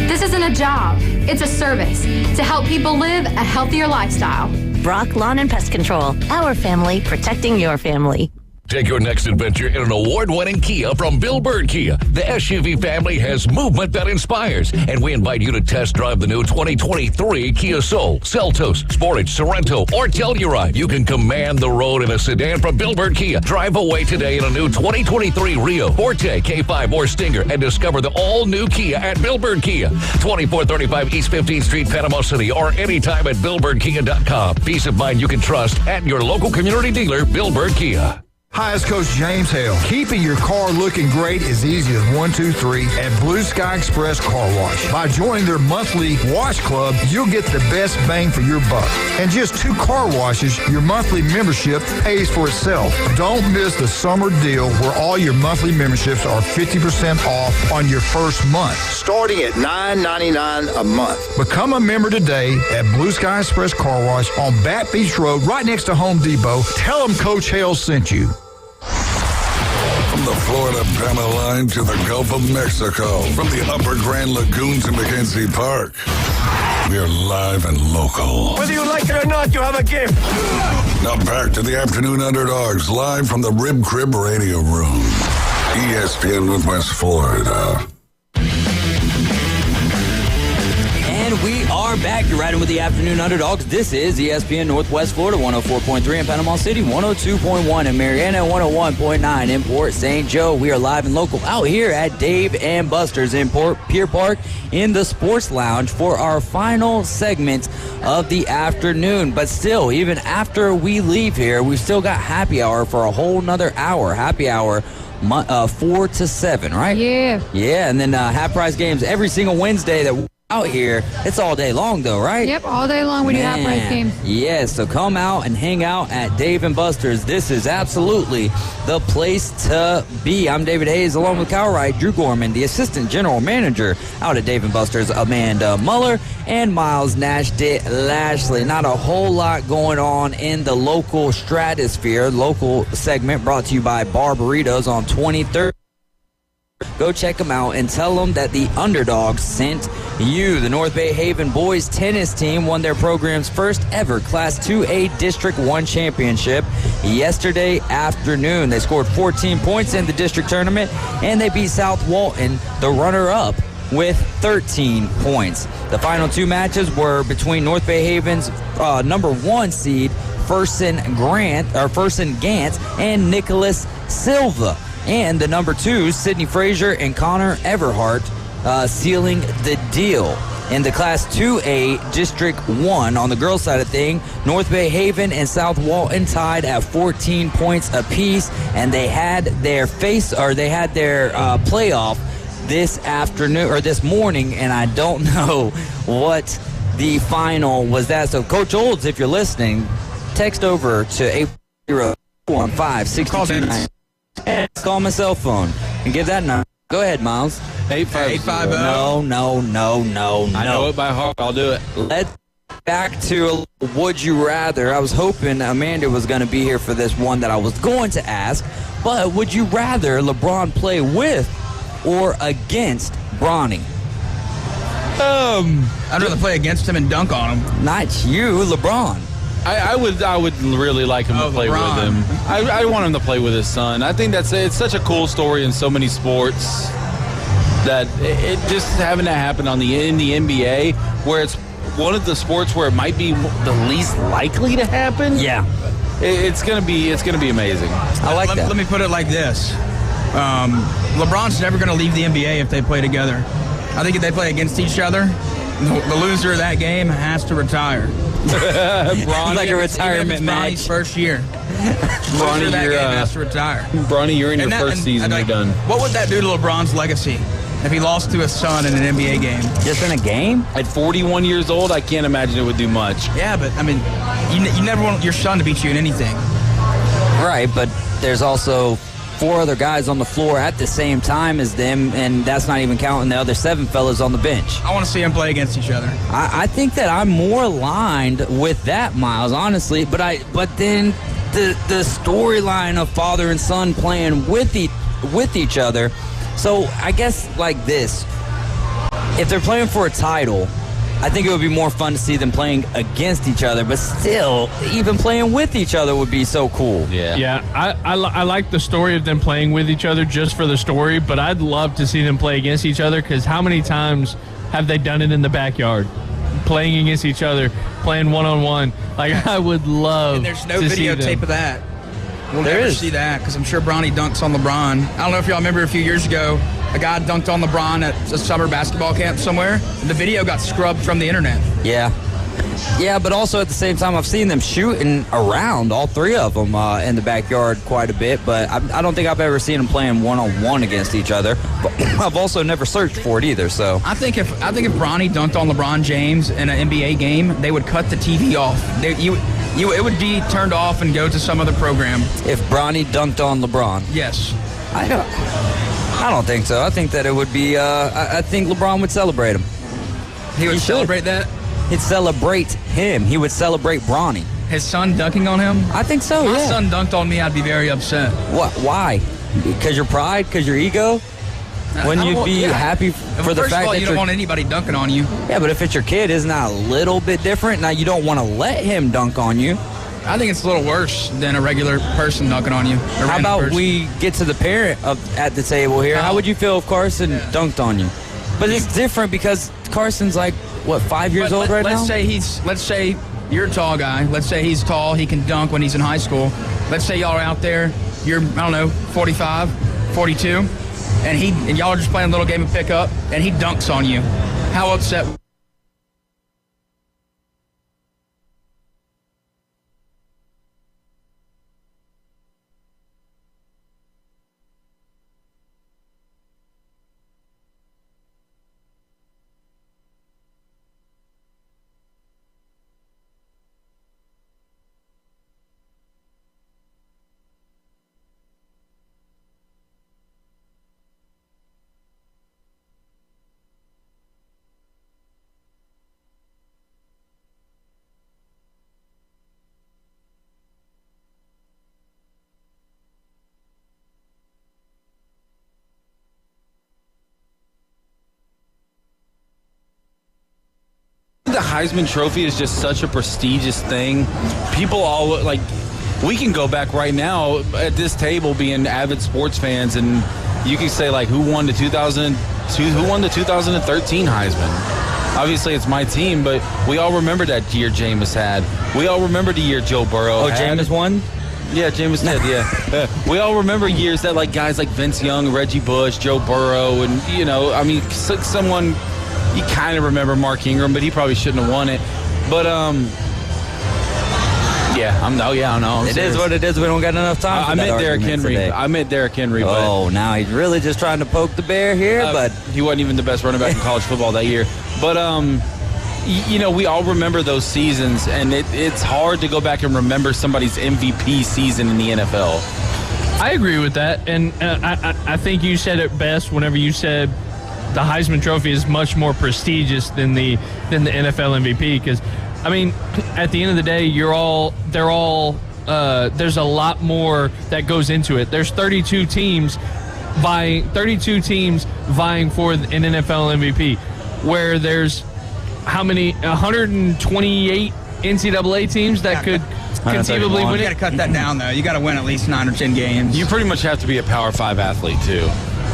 This isn't a job. It's a service to help people live a healthier lifestyle. Brock Lawn and Pest Control. Our family protecting your family. Take your next adventure in an award-winning Kia from Bill Bird Kia. The SUV family has movement that inspires, and we invite you to test drive the new 2023 Kia Soul, Seltos, Sportage, Sorento, or Telluride. You can command the road in a sedan from Bill Bird Kia. Drive away today in a new 2023 Rio, Forte, K5, or Stinger, and discover the all-new Kia at Bill Bird Kia. 2435 East 15th Street, Panama City, or anytime at BillBirdKia.com. Peace of mind you can trust at your local community dealer, Bill Bird Kia. Hi, it's Coach James Hale. Keeping your car looking great is easy as 1, 2, 3 at Blue Sky Express Car Wash. By joining their monthly wash club, you'll get the best bang for your buck. And just 2 car washes, your monthly membership pays for itself. Don't miss the summer deal where all your monthly memberships are 50% off on your first month, starting at $9.99 a month. Become a member today at Blue Sky Express Car Wash on Bat Beach Road, right next to Home Depot. Tell them Coach Hale sent you. From the Florida Panama line to the Gulf of Mexico, from the Upper Grand Lagoon to McKenzie Park, we're live and local. Whether you like it or not, you have a gift. Now back to the Afternoon Underdogs, live from the Rib Crib Radio Room, ESPN Northwest Florida. And we are back. You're riding with the Afternoon Underdogs. This is ESPN Northwest Florida, 104.3 in Panama City, 102.1 in Marietta, 101.9 in Port St. Joe. We are live and local out here at Dave and Buster's in Pier Park in the Sports Lounge for our final segment of the afternoon. But still, even after we leave here, we've still got happy hour for a whole nother hour. Happy hour 4 to 7, right? Yeah. Yeah, and then half price games every single Wednesday that out here. It's all day long, though, right? Yep, all day long we do half price games. Yes, so come out and hang out at Dave & Buster's. This is absolutely the place to be. I'm David Hayes, along with Kyle Wright, Drew Gorman, the assistant general manager out at Dave & Buster's, Amanda Muller, and Miles Lashley. Not a whole lot going on in the local stratosphere. Local segment brought to you by Bar Burritos on 23rd. Go check them out and tell them that the Underdogs sent you. The North Bay Haven boys tennis team won their program's first ever Class 2A District 1 championship yesterday afternoon. They scored 14 points in the district tournament, and they beat South Walton, the runner-up, with 13 points. The final two matches were between North Bay Haven's number 1 seed, Fersen Gantz, and Nicholas Silva. And the number 2, Sidney Frazier and Connor Everhart, sealing the deal. In the Class 2A District 1, on the girls' side of thing, North Bay Haven and South Walton tied at 14 points apiece, and they had their playoff this afternoon or this morning, and I don't know what the final was that. So, Coach Olds, if you're listening, text over to 801-5-629. Call my cell phone and give that number. Go ahead, Miles. 850. No. I know it by heart. I'll do it. Let's back to Would You Rather. I was hoping Amanda was going to be here for this one that I was going to ask. But would you rather LeBron play with or against Bronny? I'd rather play against him and dunk on him. Not you, LeBron. I would really like him to play with him. I want him to play with his son. I think it's such a cool story in so many sports that it just having that happen in the NBA, where it's one of the sports where it might be the least likely to happen. Yeah, it's gonna be amazing. I like that. Let me put it like this: LeBron's never gonna leave the NBA if they play together. I think if they play against each other, the loser of that game has to retire. Like a retirement match. Bronny's first year. Bronny, that game has to retire. Bronny, you're in your first season. You're done. What would that do to LeBron's legacy if he lost to his son in an NBA game? Just in a game? At 41 years old, I can't imagine it would do much. Yeah, but I mean, you never want your son to beat you in anything. Right, but there's also 4 other guys on the floor at the same time as them, and that's not even counting the other 7 fellas on the bench. I want to see them play against each other. I think that I'm more aligned with that, Miles, honestly. But then the storyline of father and son playing with each other. So I guess like this: if they're playing for a title, I think it would be more fun to see them playing against each other, but still, even playing with each other would be so cool. Yeah, I like the story of them playing with each other just for the story, but I'd love to see them play against each other, because how many times have they done it in the backyard? Playing against each other, playing one-on-one. Like, I would love to see them. There's no videotape of that. We'll never see that, because I'm sure Bronny dunks on LeBron. I don't know if y'all remember a few years ago, a guy dunked on LeBron at a summer basketball camp somewhere, and the video got scrubbed from the internet. Yeah, but also at the same time, I've seen them shooting around, all 3 of them, in the backyard quite a bit, but I don't think I've ever seen them playing one-on-one against each other. But I've also never searched for it either, so. I think if Bronny dunked on LeBron James in an NBA game, they would cut the TV off. It would be turned off and go to some other program. If Bronny dunked on LeBron? Yes. I don't think so. I think that it would be, I think LeBron would celebrate him. He would celebrate that? He'd celebrate him. He would celebrate Bronny. His son dunking on him? I think so, My son dunked on me, I'd be very upset. What? Why? Because your pride? Because your ego? When you'd be happy for the fact that first of all, you don't want anybody dunking on you. Yeah, but if it's your kid, isn't that a little bit different? Now, you don't want to let him dunk on you. I think it's a little worse than a regular person dunking on you. How about we get to the parent at the table here? How would you feel if Carson dunked on you? But it's different because Carson's like, what, 5 years old right now? Let's say you're a tall guy. Let's say he's tall. He can dunk when he's in high school. Let's say y'all are out there. You're, 45, 42. And y'all are just playing a little game of pickup, and he dunks on you. How upset? the Heisman Trophy is just such a prestigious thing. People all like. We can go back right now at this table being avid sports fans, and you can say, like, who won the 2013 Heisman? Obviously, it's my team, but we all remember that year Jameis had. We all remember the year Joe Burrow had. Jameis won? Yeah, Jameis did, yeah. We all remember years that, like, guys like Vince Young, Reggie Bush, Joe Burrow, and, you know, I mean, someone, you kind of remember Mark Ingram, but he probably shouldn't have won it. But, yeah, I know. It is what it is. We don't got enough time for I meant Derrick Henry. Today. I meant Derrick Henry. Oh, now he's really just trying to poke the bear here, but he wasn't even the best running back in college football that year. But, you know, we all remember those seasons, and it's hard to go back and remember somebody's MVP season in the NFL. I agree with that, and I think you said it best whenever you said the Heisman Trophy is much more prestigious than the NFL MVP, because I mean, at the end of the day, there's a lot more that goes into it. There's 32 teams vying for an NFL MVP, where there's how many? 128 NCAA teams that could conceivably win it. You got to cut that down, though. You got to win at least 9 or 10 games. You pretty much have to be a Power 5 athlete, too.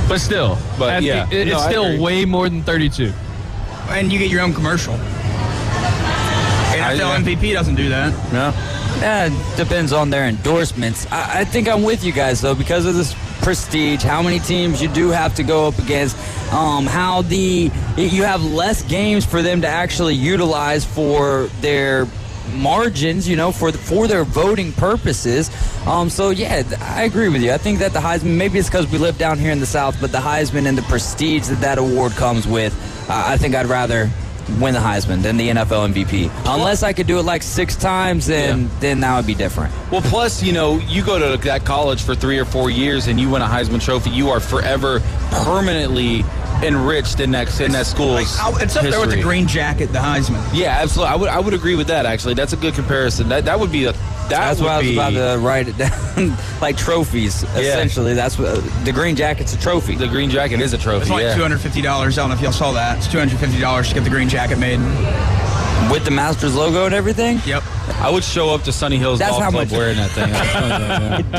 But still, yeah, it's still way more than 32. And you get your own commercial. NFL MVP doesn't do that. No. It depends on their endorsements. I think I'm with you guys, though, because of this prestige, how many teams you do have to go up against, you have less games for them to actually utilize for their margins, you know, for their voting purposes. So, yeah, I agree with you. I think that the Heisman, maybe it's because we live down here in the South, but the Heisman and the prestige that award comes with, I think I'd rather win the Heisman than the NFL MVP. Unless I could do it like 6 times, then that would be different. Well, plus, you know, you go to that college for 3 or 4 years and you win a Heisman Trophy, you are forever permanently enriched in that school's it's up there with the green jacket, the Heisman. Yeah, absolutely. I would agree with that, actually. That's a good comparison. That would be That's what I was about to write it down. Like trophies, essentially. That's what the green jacket's a trophy. The green jacket is a trophy. It's like $250. I don't know if y'all saw that. It's $250 to get the green jacket made. With the Masters logo and everything? Yep. I would show up to Sunny Hills Golf Club wearing that thing.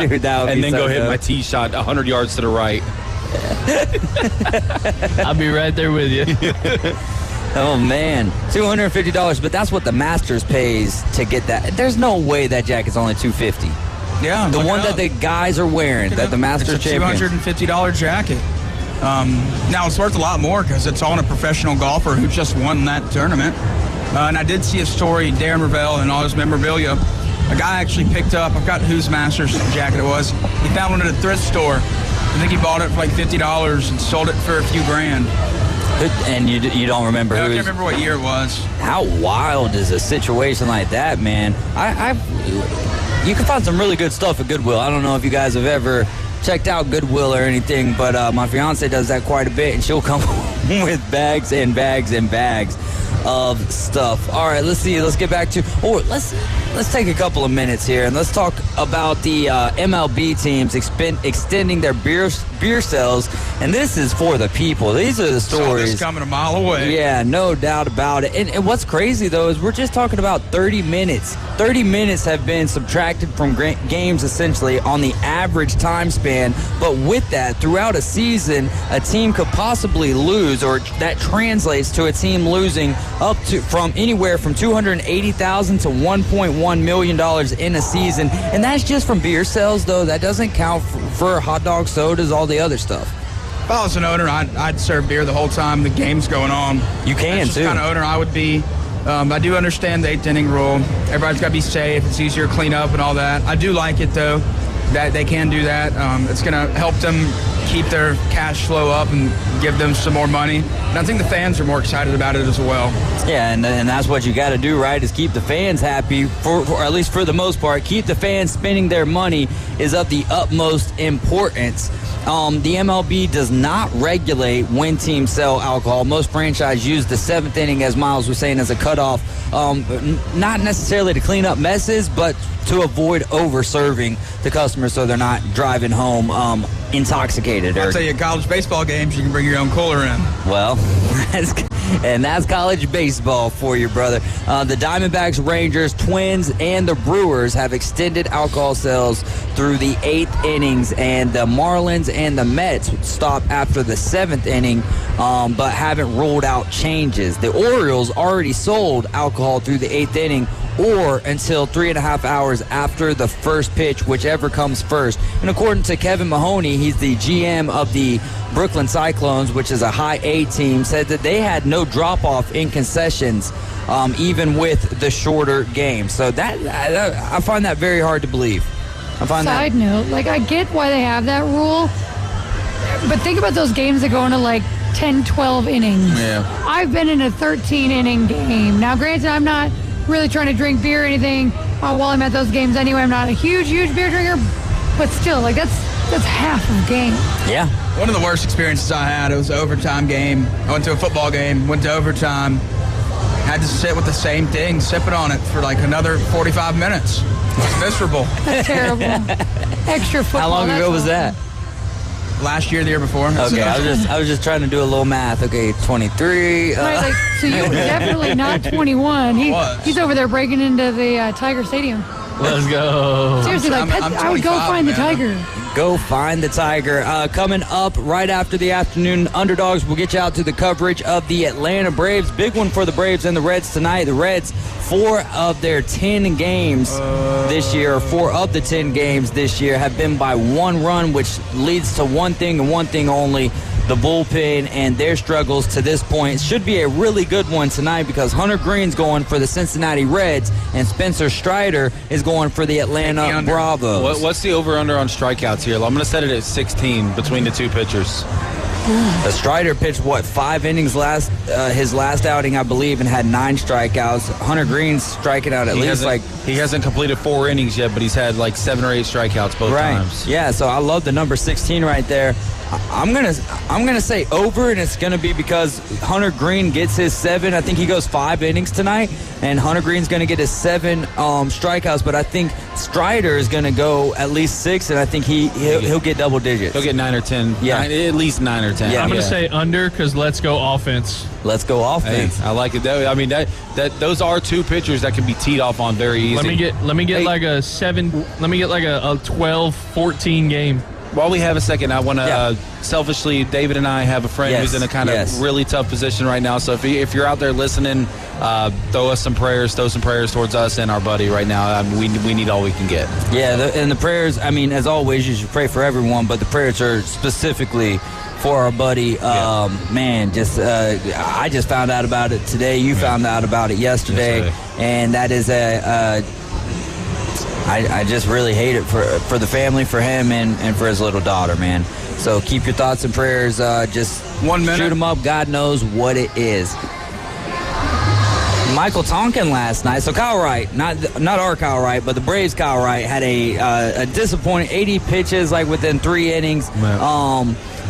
Dude, that would and be then so go good. hit my tee shot 100 yards to the right. I'll be right there with you. Oh, man. $250, but that's what the Masters pays to get that. There's no way that jacket's only $250. Yeah. The one that the guys are wearing, that the Masters champions. It's a $250 jacket. Now, it's worth a lot more because it's on a professional golfer who just won that tournament. And I did see a story, Darren Ravel and all his memorabilia. A guy actually picked up, I've got whose Masters jacket it was. He found one at a thrift store. I think he bought it for like $50 and sold it for a few grand. And you don't remember who? I can't remember what year it was. How wild is a situation like that, man? You can find some really good stuff at Goodwill. I don't know if you guys have ever checked out Goodwill or anything, but my fiance does that quite a bit, and she'll come with bags and bags and bags of stuff. All right, let's see. Let's get back to. Let's take a couple of minutes here and let's talk about the MLB teams extending their beer sales. And this is for the people. These are the stories. Saw this coming a mile away. Yeah, no doubt about it. And what's crazy though is we're just talking about 30 minutes. 30 minutes have been subtracted from games essentially on the average time span. But with that, throughout a season, a team could possibly lose, or that translates to a team losing up to from anywhere from $280,000 to $1.1 million in a season. And that's just from beer sales, though. That doesn't count for hot dog, sodas, all the other stuff. If I was an owner, I'd serve beer the whole time the game's going on. You can, That's too. the kind of owner I would be. I do understand the 8th inning rule. Everybody's got to be safe. It's easier to clean up and all that. I do like it, though, that they can do that. It's going to help them keep their cash flow up and give them some more money. And I think the fans are more excited about it as well. Yeah, and that's what you got to do, right, is keep the fans happy, for at least for the most part. Keep the fans spending their money is of the utmost importance. The MLB does not regulate when teams sell alcohol. Most franchises use the 7th inning, as Miles was saying, as a cutoff, not necessarily to clean up messes, but to avoid over-serving the customers so they're not driving home intoxicated. I'll tell you, college baseball games, you can bring your own cooler in. Well, And that's college baseball for you, brother. The Diamondbacks, Rangers, Twins, and the Brewers have extended alcohol sales through the 8th innings, and the Marlins and the Mets stop after the 7th inning, but haven't ruled out changes. The Orioles already sold alcohol through the 8th inning or until 3.5 hours after the first pitch, whichever comes first. And according to Kevin Mahoney, he's the GM of the Brooklyn Cyclones, which is a high A team, said that they had no drop-off in concessions, even with the shorter game. So that I find that very hard to believe. Side note, like, I get why they have that rule, but think about those games that go into like 10, 12 innings. Yeah. I've been in a 13-inning game. Now, granted, I'm not really trying to drink beer or anything while I'm at those games anyway. I'm not a huge beer drinker, but still, like, that's half of a game. Yeah. One of the worst experiences I had, it was an overtime game. I went to a football game, went to overtime, had to sit with the same thing, sipping on it for like another 45 minutes. It was miserable. That's terrible. Extra football. How long ago was that? Last year, the year before. Okay, I was just trying to do a little math. Okay, 23. Right, like, so you were definitely not 21. He's over there breaking into the Tiger Stadium. Let's go. Seriously, I would go find the Tiger. Go find the Tiger. Coming up right after the Afternoon Underdogs, we'll get you out to the coverage of the Atlanta Braves. Big one for the Braves and the Reds tonight. The Reds, 4 of their 10 games this year, 4 of the 10 games this year have been by 1 run, which leads to one thing and one thing only: the bullpen and their struggles to this point. It should be a really good one tonight because Hunter Green's going for the Cincinnati Reds and Spencer Strider is going for the Atlanta Bravos. What's the over-under on strikeouts here? I'm going to set it at 16 between the two pitchers. Strider pitched, 5 innings his last outing, I believe, and had 9 strikeouts. Hunter Green's striking out at least he hasn't completed 4 innings yet, but he's had like 7 or 8 strikeouts both times. Yeah, so I love the number 16 right there. I'm gonna say over, and it's gonna be because Hunter Green gets his 7. I think he goes 5 innings tonight, and Hunter Green's gonna get his 7 strikeouts. But I think Strider is gonna go at least 6, and I think he'll get double digits. He'll get 9 or 10. Yeah, at least 9 or 10. Yeah, I'm gonna say under because let's go offense. Let's go offense. Hey, I like it. That those are 2 pitchers that can be teed off on very easy. Let me get like a 7. Let me get like a 12-14 game. While we have a second, I want to selfishly, David and I have a friend who's in a kind of really tough position right now. So if you're out there listening, throw some prayers towards us and our buddy right now. We need all we can get. Yeah, and the prayers, I mean, as always, you should pray for everyone, but the prayers are specifically for our buddy. Man, I just found out about it today. You found out about it yesterday. And that is I just really hate it for the family, for him, and for his little daughter, man. So keep your thoughts and prayers. Just 1 minute. Shoot them up. God knows what it is. Michael Tonkin last night. So Kyle Wright, not our Kyle Wright, but the Braves Kyle Wright had a disappointing 80 pitches, like within 3 innings.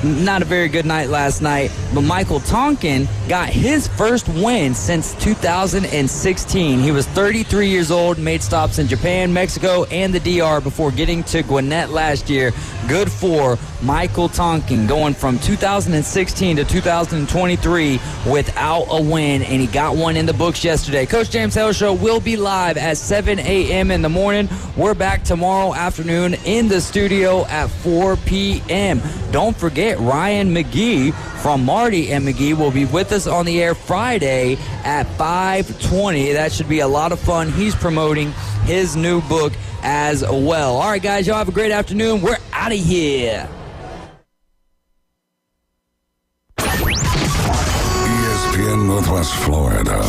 Not a very good night last night, but Michael Tonkin got his first win since 2016. He was 33 years old, made stops in Japan, Mexico, and the DR before getting to Gwinnett last year. Good for Michael Tonkin, going from 2016 to 2023 without a win, and he got one in the books yesterday. Coach James Hale Show will be live at 7 a.m. in the morning. We're back tomorrow afternoon in the studio at 4 p.m. Don't forget, Ryan McGee from Marty and McGee will be with us on the air Friday at 5:20. That should be a lot of fun. He's promoting his new book as well. All right, guys, y'all have a great afternoon. We're out of here. ESPN Northwest Florida.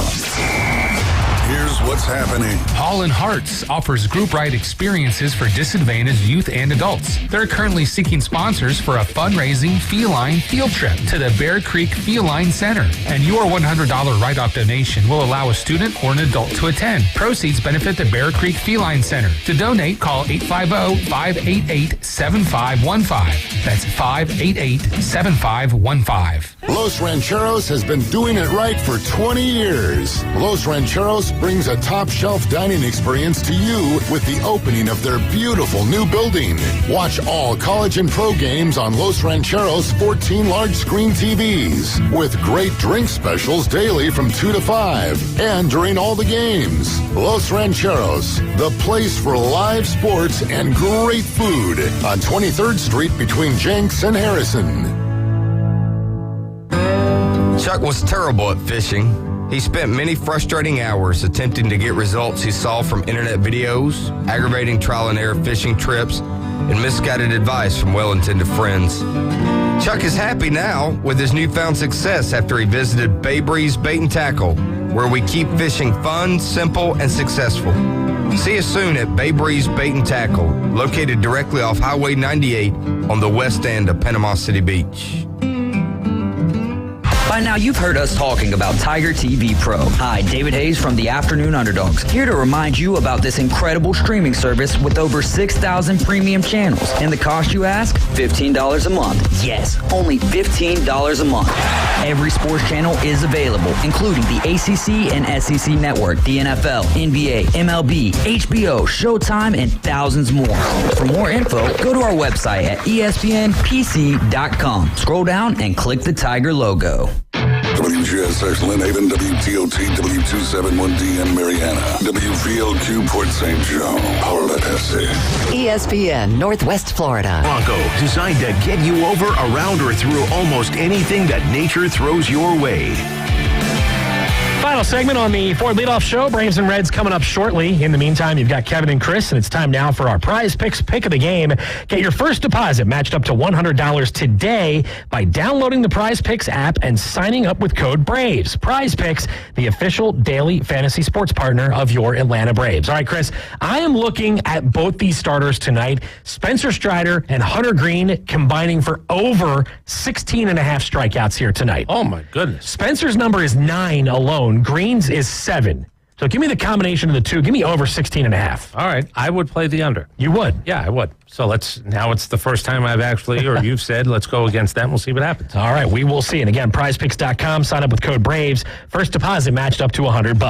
Here's what's happening. Holland Hearts offers group ride experiences for disadvantaged youth and adults. They're currently seeking sponsors for a fundraising feline field trip to the Bear Creek Feline Center. And your $100 write-off donation will allow a student or an adult to attend. Proceeds benefit the Bear Creek Feline Center. To donate, call 850-588-7515. That's 588-7515. Los Rancheros has been doing it right for 20 years. Los Rancheros brings a a top-shelf dining experience to you with the opening of their beautiful new building. Watch all college and pro games on Los Rancheros 14 large-screen TVs with great drink specials daily from 2 to 5 and during all the games. Los Rancheros, the place for live sports and great food on 23rd Street between Jenks and Harrison. Chuck was terrible at fishing. He spent many frustrating hours attempting to get results he saw from internet videos, aggravating trial and error fishing trips, and misguided advice from well-intended friends. Chuck is happy now with his newfound success after he visited Bay Breeze Bait and Tackle, where we keep fishing fun, simple, and successful. See us soon at Bay Breeze Bait and Tackle, located directly off Highway 98 on the west end of Panama City Beach. By now, you've heard us talking about Tiger TV Pro. Hi, David Hayes from the Afternoon Underdogs, here to remind you about this incredible streaming service with over 6,000 premium channels. And the cost, you ask? $15 a month. Yes, only $15 a month. Every sports channel is available, including the ACC and SEC network, the NFL, NBA, MLB, HBO, Showtime, and thousands more. For more info, go to our website at espnpc.com. Scroll down and click the Tiger logo. WGSX Lynn Haven, WTOT, W271DN Mariana, WVLQ Port St. Joe, Paulette Hesse. ESPN Northwest Florida. Bronco, designed to get you over, around, or through almost anything that nature throws your way. Final segment on the Ford Leadoff Show. Braves and Reds coming up shortly. In the meantime, you've got Kevin and Chris, and it's time now for our Prize Picks pick of the game. Get your first deposit matched up to $100 today by downloading the Prize Picks app and signing up with code BRAVES. Prize Picks, the official daily fantasy sports partner of your Atlanta Braves. All right, Chris, I am looking at both these starters tonight. Spencer Strider and Hunter Green combining for over 16 and a half strikeouts here tonight. Oh, my goodness. Spencer's number is 9 alone. Green's is 7. So give me the combination of the two. Give me over 16 and a half. All right. I would play the under. You would? Yeah, I would. So now it's the first time I've actually, or you've said, let's go against them. We'll see what happens. All right. We will see. And again, prizepicks.com. Sign up with code BRAVES. First deposit matched up to $100.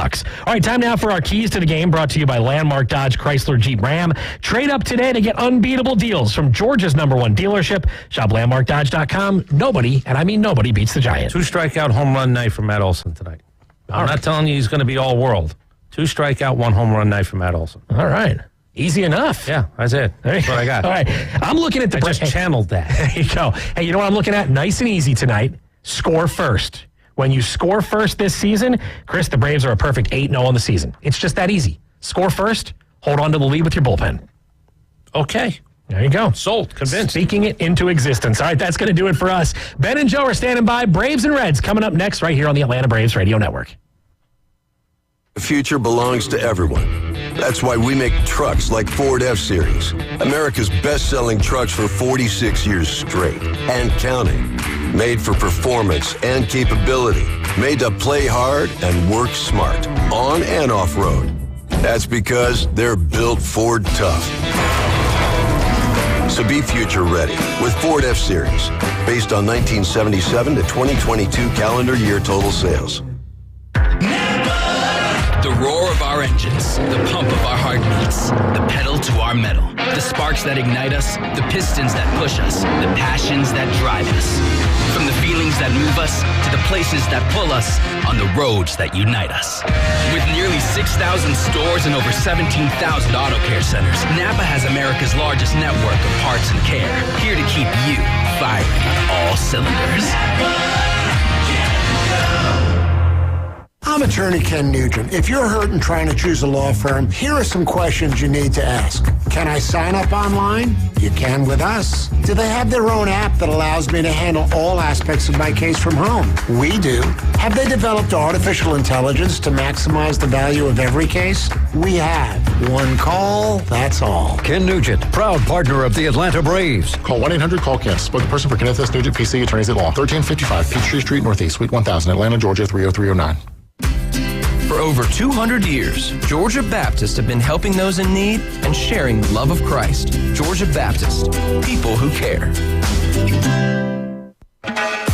All right. Time now for our keys to the game, brought to you by Landmark Dodge Chrysler Jeep Ram. Trade up today to get unbeatable deals from Georgia's #1 dealership. Shop landmarkdodge.com. Nobody, and I mean nobody, beats the Giant. 2 strikeout home run night for Matt Olson tonight. I'm not telling you he's going to be all world. 2 strikeout, 1 home run night for Matt Olson. All right. Easy enough. Yeah, that's it. That's what I got. All right. I'm looking at the... I just channeled that. There you go. Hey, you know what I'm looking at? Nice and easy tonight. Score first. When you score first this season, Chris, the Braves are a perfect 8-0 on the season. It's just that easy. Score first, hold on to the lead with your bullpen. Okay. There you go. Sold. Convinced. Speaking it into existence. All right, that's going to do it for us. Ben and Joe are standing by. Braves and Reds coming up next right here on the Atlanta Braves Radio Network. The future belongs to everyone. That's why we make trucks like Ford F-Series, America's best-selling trucks for 46 years straight and counting. Made for performance and capability. Made to play hard and work smart, on and off-road. That's because they're built Ford tough. So be future ready with Ford F-Series, based on 1977 to 2022 calendar year total sales. The roar of our engines, the pump of our heartbeats, the pedal to our metal, the sparks that ignite us, the pistons that push us, the passions that drive us. From the feelings that move us to the places that pull us on the roads that unite us. With nearly 6,000 stores and over 17,000 auto care centers, Napa has America's largest network of parts and care, here to keep you firing on all cylinders. I'm attorney Ken Nugent. If you're hurting trying to choose a law firm, here are some questions you need to ask. Can I sign up online? You can with us. Do they have their own app that allows me to handle all aspects of my case from home? We do. Have they developed artificial intelligence to maximize the value of every case? We have. One call, that's all. Ken Nugent, proud partner of the Atlanta Braves. Call 1-800-CALL-KEN. Spokesperson for Kenneth S. Nugent, PC, Attorneys at Law. 1355 Peachtree Street Northeast, Suite 1000, Atlanta, Georgia, 30309. For over 200 years, Georgia Baptist have been helping those in need and sharing the love of Christ. Georgia Baptist, people who care.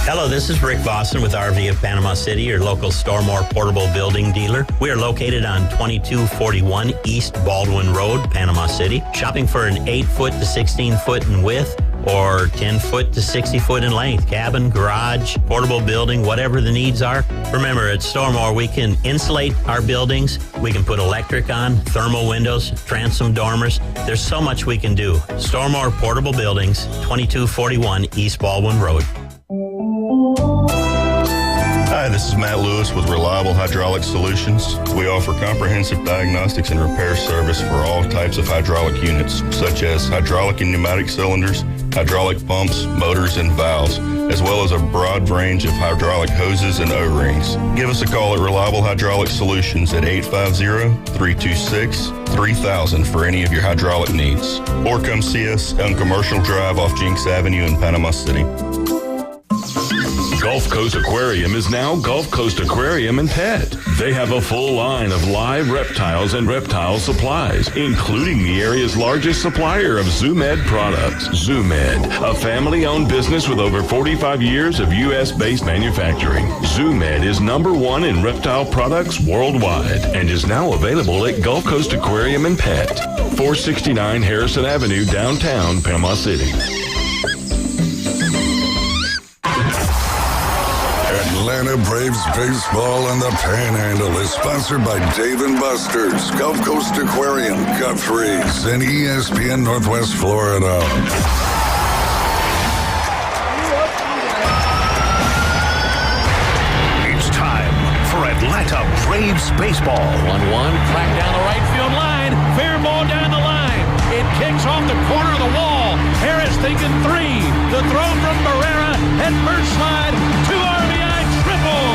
Hello, this is Rick Boston with RV of Panama City, your local Stormore portable building dealer. We are located on 2241 East Baldwin Road, Panama City. Shopping for an 8-foot to 16-foot in width or 10-foot to 60-foot in length. Cabin, garage, portable building, whatever the needs are. Remember, at Stormore, we can insulate our buildings. We can put electric on, thermal windows, transom dormers. There's so much we can do. Stormore Portable Buildings, 2241 East Baldwin Road. Hi, this is Matt Lewis with Reliable Hydraulic Solutions. We offer comprehensive diagnostics and repair service for all types of hydraulic units, such as hydraulic and pneumatic cylinders, hydraulic pumps, motors, and valves, as well as a broad range of hydraulic hoses and O-rings. Give us a call at Reliable Hydraulic Solutions at 850-326-3000 for any of your hydraulic needs. Or come see us on Commercial Drive off Jinx Avenue in Panama City. Gulf Coast Aquarium is now Gulf Coast Aquarium and Pet. They have a full line of live reptiles and reptile supplies, including the area's largest supplier of ZooMed products. ZooMed, a family-owned business with over 45 years of U.S.-based manufacturing. ZooMed is #1 in reptile products worldwide and is now available at Gulf Coast Aquarium and Pet, 469 Harrison Avenue, downtown Panama City. Atlanta Braves baseball and the Panhandle is sponsored by Dave & Buster's, Gulf Coast Aquarium, Guthrie's, and ESPN Northwest Florida. It's time for Atlanta Braves baseball. 1-1, crack down the right field line. Fair ball down the line. It kicks off the corner of the wall. Harris thinking 3. The throw from Barrera at first slide. 2 RBI triple.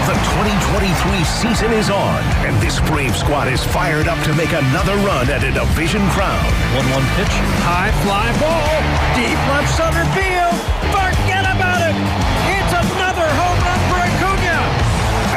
The 2023 season is on, and this Brave squad is fired up to make another run at a division crown. 1-1 pitch. High fly ball. Deep left center field. Forget about it. It's another home run for Acuna.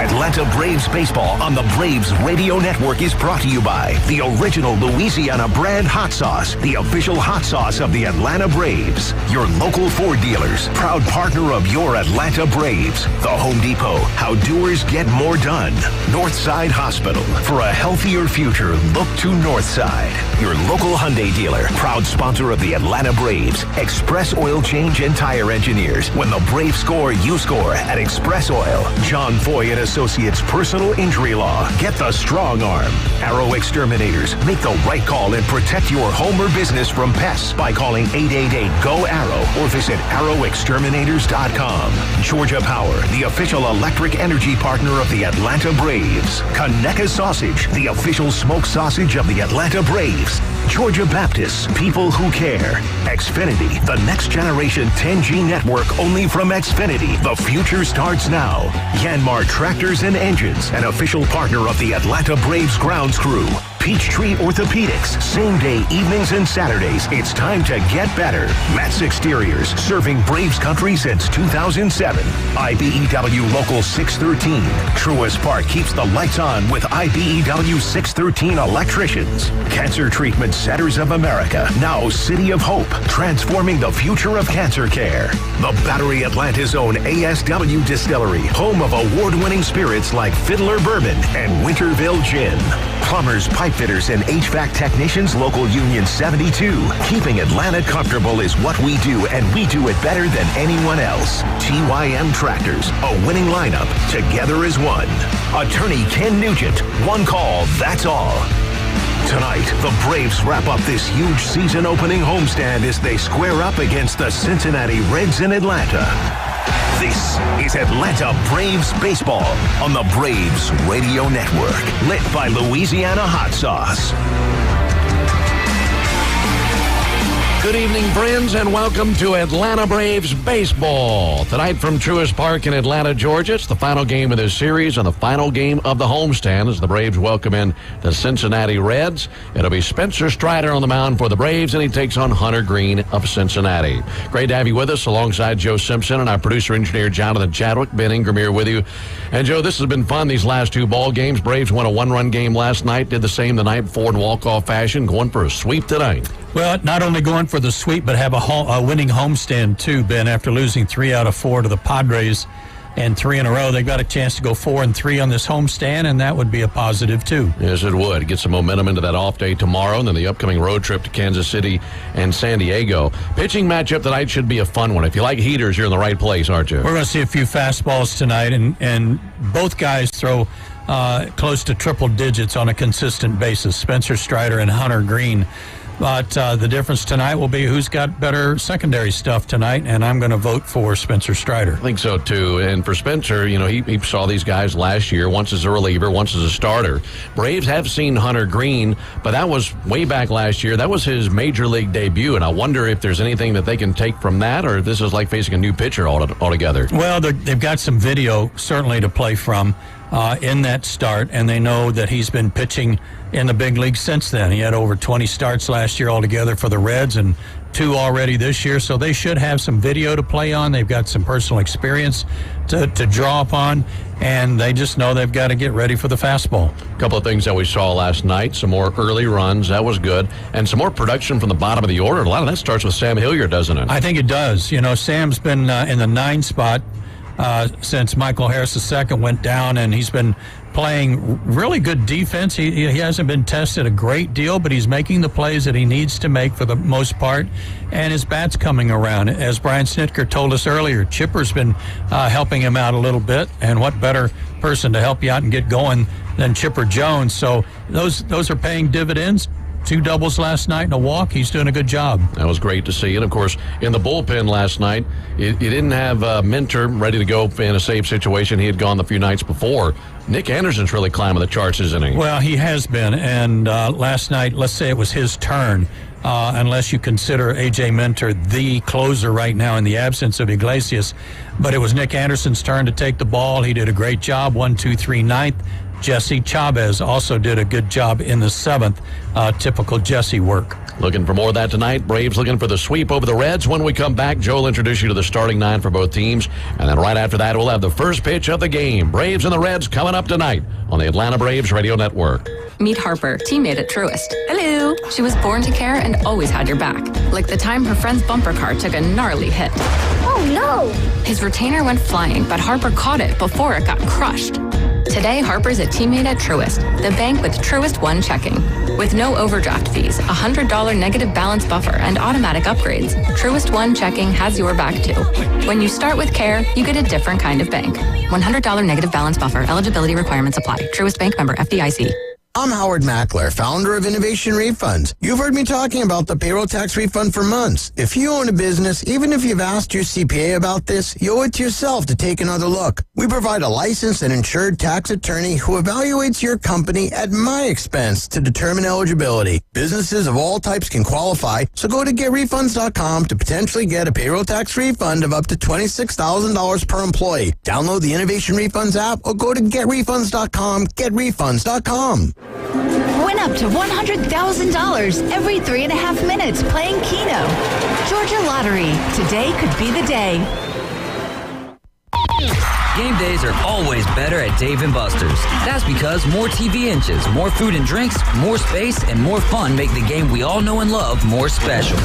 Atlanta Braves baseball on the Braves Radio Network is brought to you by the original Louisiana brand hot sauce, the official hot sauce of the Atlanta Braves. Your local Ford dealers, proud partner of your Atlanta Braves. The Home Depot, how doers get more done. Northside Hospital, for a healthier future, look to Northside. Your local Hyundai dealer, proud sponsor of the Atlanta Braves. Express Oil Change and Tire Engineers. When the Braves score, you score at Express Oil. John Foy and Associates Personal Injury Law. Get the strong arm. Arrow Exterminators. Make the right call and protect your home or business from pests by calling 888-GO-ARROW or visit arrowexterminators.com. Georgia Power, the official electric energy partner of the Atlanta Braves. Conecuh Sausage, the official smoked sausage of the Atlanta Braves. Georgia Baptist, people who care. Xfinity, the next generation 10G network only from Xfinity. The future starts now. Yanmar Tractors and Engines, an official partner of the Atlanta Braves grounds crew. Peachtree Orthopedics, same day evenings and Saturdays. It's time to get better. Matt's Exteriors, serving Braves country since 2007. IBEW Local 613. Truist Park keeps the lights on with IBEW 613 electricians. Cancer Treatment Centers of America, now City of Hope, transforming the future of cancer care. The Battery Atlanta's own ASW Distillery, home of award-winning spirits like Fiddler Bourbon and Winterville Gin. Plumbers, pipe fitters, and HVAC technicians, Local Union 72. Keeping Atlanta comfortable is what we do, and we do it better than anyone else. TYM Tractors, a winning lineup, together as one. Attorney Ken Nugent, one call, that's all. Tonight, the Braves wrap up this huge season-opening homestand as they square up against the Cincinnati Reds in Atlanta. This is Atlanta Braves baseball on the Braves Radio Network, lit by Louisiana Hot Sauce. Good evening, friends, and welcome to Atlanta Braves baseball. Tonight from Truist Park in Atlanta, Georgia. It's the final game of this series and the final game of the homestand as the Braves welcome in the Cincinnati Reds. It'll be Spencer Strider on the mound for the Braves, and he takes on Hunter Green of Cincinnati. Great to have you with us alongside Joe Simpson and our producer-engineer Jonathan Chadwick. Ben Ingram here with you. And, Joe, this has been fun these last two ball games. Braves won a one-run game last night, did the same the night before in walk-off fashion, going for a sweep tonight. Well, not only going for the sweep, but have a winning homestand, too, Ben. After losing 3 out of 4 to the Padres and 3 in a row, they've got a chance to go 4-3 on this homestand, and that would be a positive, too. Yes, it would. Get some momentum into that off day tomorrow, and then the upcoming road trip to Kansas City and San Diego. Pitching matchup tonight should be a fun one. If you like heaters, you're in the right place, aren't you? We're going to see a few fastballs tonight, and both guys throw close to triple digits on a consistent basis, Spencer Strider and Hunter Green. But the difference tonight will be who's got better secondary stuff tonight, and I'm going to vote for Spencer Strider. I think so, too. And for Spencer, he saw these guys last year, once as a reliever, once as a starter. Braves have seen Hunter Green, but that was way back last year. That was his major league debut, and I wonder if there's anything that they can take from that, or if this is like facing a new pitcher altogether. Well, they've got some video, certainly, to play from in that start, and they know that he's been pitching in the big league since then. He had over 20 starts last year altogether for the Reds and 2 already this year, so they should have some video to play on. They've got some personal experience to draw upon, and they just know they've got to get ready for the fastball. A couple of things that we saw last night, some more early runs, that was good, and some more production from the bottom of the order. A lot of that starts with Sam Hilliard, doesn't it? I think it does. Sam's been in the 9 spot since Michael Harris II went down, and he's been playing really good defense. He hasn't been tested a great deal, but he's making the plays that he needs to make for the most part, and his bat's coming around. As Brian Snitker told us earlier, Chipper's been helping him out a little bit, and what better person to help you out and get going than Chipper Jones. So those are paying dividends. 2 doubles last night and a walk. He's doing a good job. That was great to see. And, of course, in the bullpen last night, you didn't have Minter ready to go in a save situation. He had gone the few nights before. Nick Anderson's really climbing the charts, isn't he? Well, he has been. And last night, let's say it was his turn, unless you consider A.J. Minter the closer right now in the absence of Iglesias. But it was Nick Anderson's turn to take the ball. He did a great job, 1, 2, 3, 9th. Jesse Chavez also did a good job in the 7th. Typical Jesse work. Looking for more of that tonight. Braves looking for the sweep over the Reds. When we come back, Joe will introduce you to the starting 9 for both teams. And then right after that, we'll have the first pitch of the game. Braves and the Reds coming up tonight on the Atlanta Braves Radio Network. Meet Harper, teammate at Truist. Hello. She was born to care and always had your back. Like the time her friend's bumper car took a gnarly hit. Oh, no. His retainer went flying, but Harper caught it before it got crushed. Today, Harper's a teammate at Truist, the bank with Truist One checking. With no overdraft fees, a $100 negative balance buffer, and automatic upgrades, Truist One checking has your back too. When you start with care, you get a different kind of bank. $100 negative balance buffer. Eligibility requirements apply. Truist Bank member FDIC. I'm Howard Mackler, founder of Innovation Refunds. You've heard me talking about the payroll tax refund for months. If you own a business, even if you've asked your CPA about this, you owe it to yourself to take another look. We provide a licensed and insured tax attorney who evaluates your company at my expense to determine eligibility. Businesses of all types can qualify, so go to getrefunds.com to potentially get a payroll tax refund of up to $26,000 per employee. Download the Innovation Refunds app or go to getrefunds.com, getrefunds.com. Win up to $100,000 every 3.5 minutes playing Keno. Georgia Lottery. Today could be the day. Game days are always better at Dave & Buster's. That's because more TV inches, more food and drinks, more space, and more fun make the game we all know and love more special.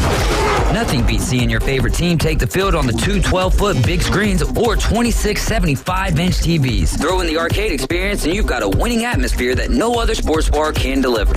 Nothing beats seeing your favorite team take the field on the 2 12-foot big screens or 26 75-inch TVs. Throw in the arcade experience and you've got a winning atmosphere that no other sports bar can deliver.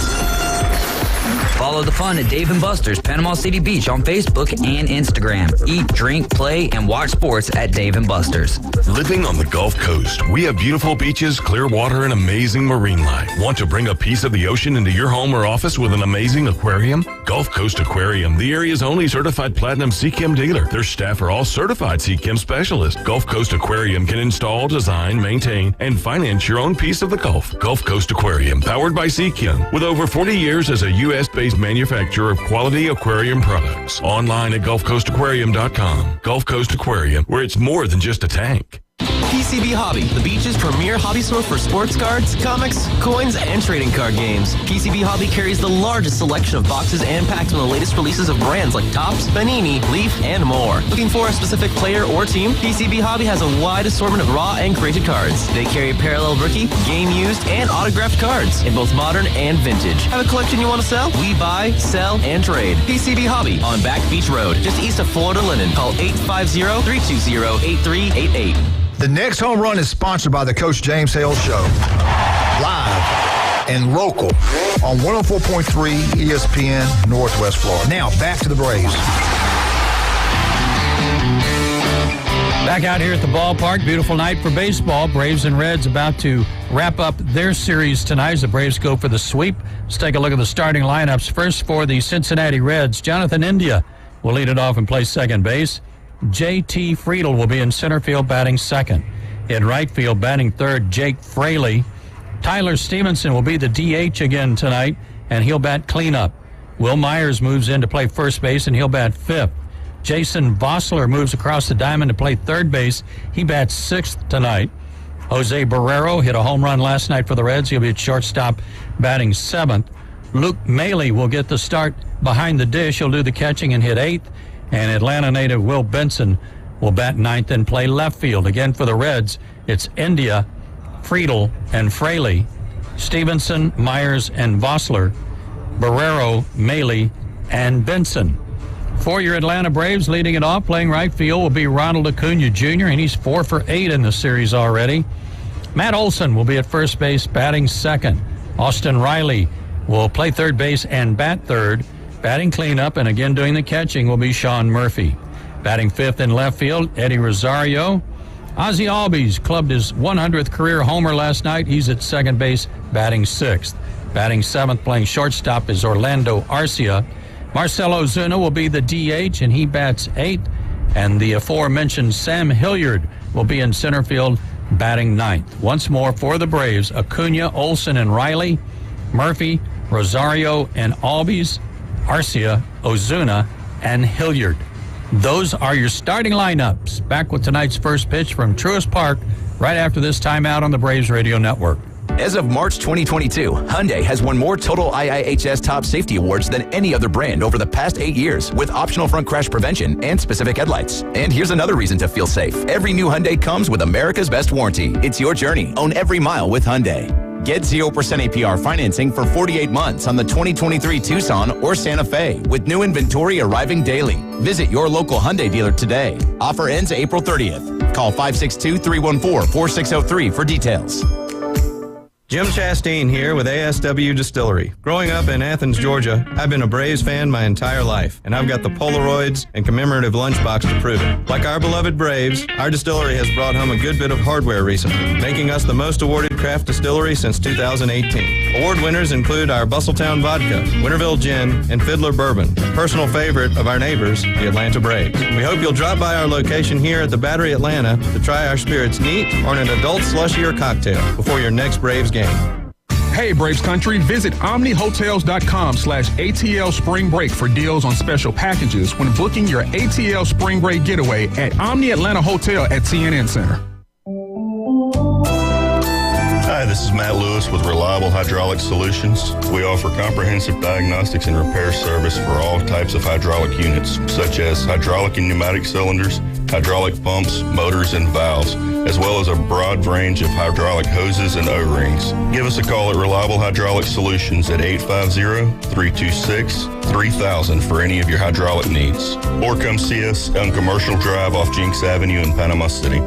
Follow the fun at Dave & Buster's Panama City Beach on Facebook and Instagram. Eat, drink, play, and watch sports at Dave & Buster's. Living on the Gulf Coast, we have beautiful beaches, clear water, and amazing marine life. Want to bring a piece of the ocean into your home or office with an amazing aquarium? Gulf Coast Aquarium, the area's only certified platinum CCHEM dealer. Their staff are all certified CCHEM specialists. Gulf Coast Aquarium can install, design, maintain, and finance your own piece of the Gulf. Gulf Coast Aquarium, powered by CCHEM, with over 40 years as a U.S.-based manufacturer of quality aquarium products. Online at GulfCoastAquarium.com. Gulf Coast Aquarium, where it's more than just a tank. PCB Hobby, the beach's premier hobby store for sports cards, comics, coins, and trading card games. PCB Hobby carries the largest selection of boxes and packs from the latest releases of brands like Topps, Panini, Leaf, and more. Looking for a specific player or team? PCB Hobby has a wide assortment of raw and graded cards. They carry parallel rookie, game used, and autographed cards in both modern and vintage. Have a collection you want to sell? We buy, sell, and trade. PCB Hobby on Back Beach Road, just east of Florida Linen. Call 850-320-8388. The next home run is sponsored by the Coach James Hales Show. Live and local on 104.3 ESPN Northwest Florida. Now, back to the Braves. Back out here at the ballpark. Beautiful night for baseball. Braves and Reds about to wrap up their series tonight as the Braves go for the sweep. Let's take a look at the starting lineups. First for the Cincinnati Reds, Jonathan India will lead it off and play second base. J.T. Friedel will be in center field batting second. In right field batting third, Jake Fraley. Tyler Stevenson will be the DH again tonight, and he'll bat cleanup. Will Myers moves in to play first base, and he'll bat fifth. Jason Vossler moves across the diamond to play third base. He bats sixth tonight. Jose Barrero hit a home run last night for the Reds. He'll be at shortstop batting seventh. Luke Maley will get the start behind the dish. He'll do the catching and hit eighth. And Atlanta native Will Benson will bat ninth and play left field. Again for the Reds, it's India, Friedel, and Fraley, Stevenson, Myers, and Vossler, Barrero, Maley, and Benson. For your Atlanta Braves, leading it off, playing right field will be Ronald Acuna Jr., and he's 4 for 8 in the series already. Matt Olson will be at first base, batting second. Austin Riley will play third base and bat third. Batting cleanup and again doing the catching will be Sean Murphy. Batting fifth in left field, Eddie Rosario. Ozzie Albies clubbed his 100th career homer last night. He's at second base, batting sixth. Batting seventh, playing shortstop, is Orlando Arcia. Marcell Ozuna will be the DH, and he bats eighth. And the aforementioned Sam Hilliard will be in center field, batting ninth. Once more for the Braves, Acuna, Olson, and Riley, Murphy, Rosario, and Albies, Arcia, Ozuna, and Hilliard. Those are your starting lineups. Back with tonight's first pitch from Truist Park right after this timeout on the Braves Radio Network. As of March 2022, Hyundai has won more total IIHS top safety awards than any other brand over the past 8 years, with optional front crash prevention and specific headlights. And here's another reason to feel safe. Every new Hyundai comes with America's best warranty. It's your journey. Own every mile with Hyundai. Get 0% APR financing for 48 months on the 2023 Tucson or Santa Fe, with new inventory arriving daily. Visit your local Hyundai dealer today. Offer ends April 30th. Call 562-314-4603 for details. Jim Chastain here with ASW Distillery. Growing up in Athens, Georgia, I've been a Braves fan my entire life, and I've got the Polaroids and commemorative lunchbox to prove it. Like our beloved Braves, our distillery has brought home a good bit of hardware recently, making us the most awarded craft distillery since 2018. Award winners include our Bustletown Vodka, Winterville Gin, and Fiddler Bourbon, a personal favorite of our neighbors, the Atlanta Braves. We hope you'll drop by our location here at the Battery Atlanta to try our spirits neat or in an adult slushy or cocktail before your next Braves game. Hey, Braves Country, visit omnihotels.com/ATL Spring Break for deals on special packages when booking your ATL Spring Break getaway at Omni Atlanta Hotel at CNN Center. Hi, this is Matt Lewis with Reliable Hydraulic Solutions. We offer comprehensive diagnostics and repair service for all types of hydraulic units, such as hydraulic and pneumatic cylinders, hydraulic pumps, motors, and valves, as well as a broad range of hydraulic hoses and O-rings. Give us a call at Reliable Hydraulic Solutions at 850-326-3000 for any of your hydraulic needs. Or come see us on Commercial Drive off Jinx Avenue in Panama City.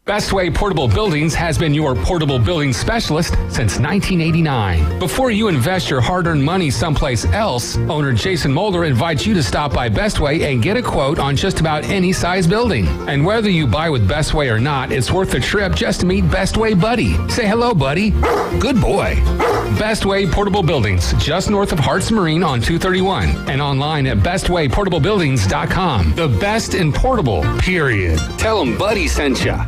Bestway Portable Buildings has been your portable building specialist since 1989. Before you invest your hard-earned money someplace else, owner Jason Mulder invites you to stop by Bestway and get a quote on just about any size building. And whether you buy with Bestway or not, it's worth the trip just to meet Bestway Buddy. Say hello, buddy. Good boy. Bestway Portable Buildings, just north of Harts Marine on 231, and online at bestwayportablebuildings.com. The best in portable, period. Tell them Buddy sent ya.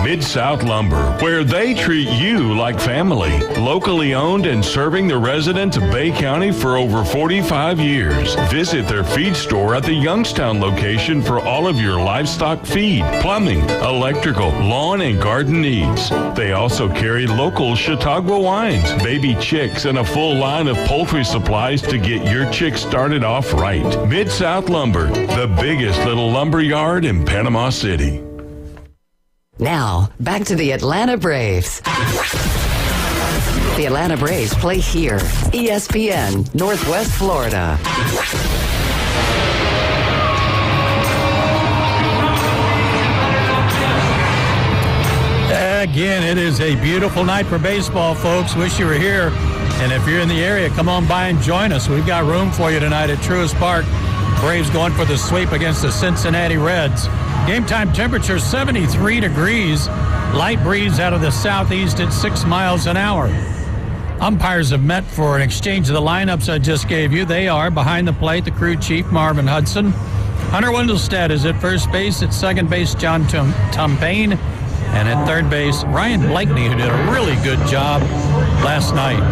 Mid-South Lumber, where they treat you like family. Locally owned and serving the residents of Bay County for over 45 years. Visit their feed store at the Youngstown location for all of your livestock feed, plumbing, electrical, lawn, and garden needs. They also carry local Chautauqua wines, baby chicks, and a full line of poultry supplies to get your chicks started off right. Mid-South Lumber, the biggest little lumber yard in Panama City. Now, back to the Atlanta Braves. The Atlanta Braves play here, ESPN, Northwest Florida. Again, it is a beautiful night for baseball, folks. Wish you were here. And if you're in the area, come on by and join us. We've got room for you tonight at Truist Park. Braves going for the sweep against the Cincinnati Reds. Game time temperature 73 degrees. Light breeze out of the southeast at 6 miles an hour. Umpires have met for an exchange of the lineups I just gave you. They are behind the plate, the crew chief, Marvin Hudson. Hunter Wendelstedt is at first base. At second base, John Tumpane. And at third base, Ryan Blakeney, who did a really good job last night.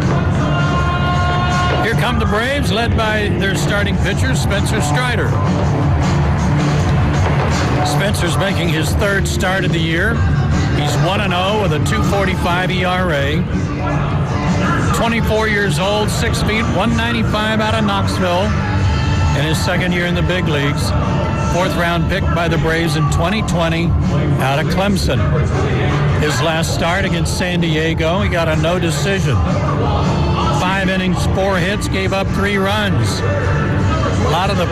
Here come the Braves, led by their starting pitcher, Spencer Strider. Spencer's making his third start of the year. He's 1-0 with a 2.45 ERA. 24 years old, 6 feet, 195 out of Knoxville. In his second year in the big leagues. Fourth round pick by the Braves in 2020 out of Clemson. His last start against San Diego, he got a no decision. 5 innings, 4 hits, gave up 3 runs. A lot of the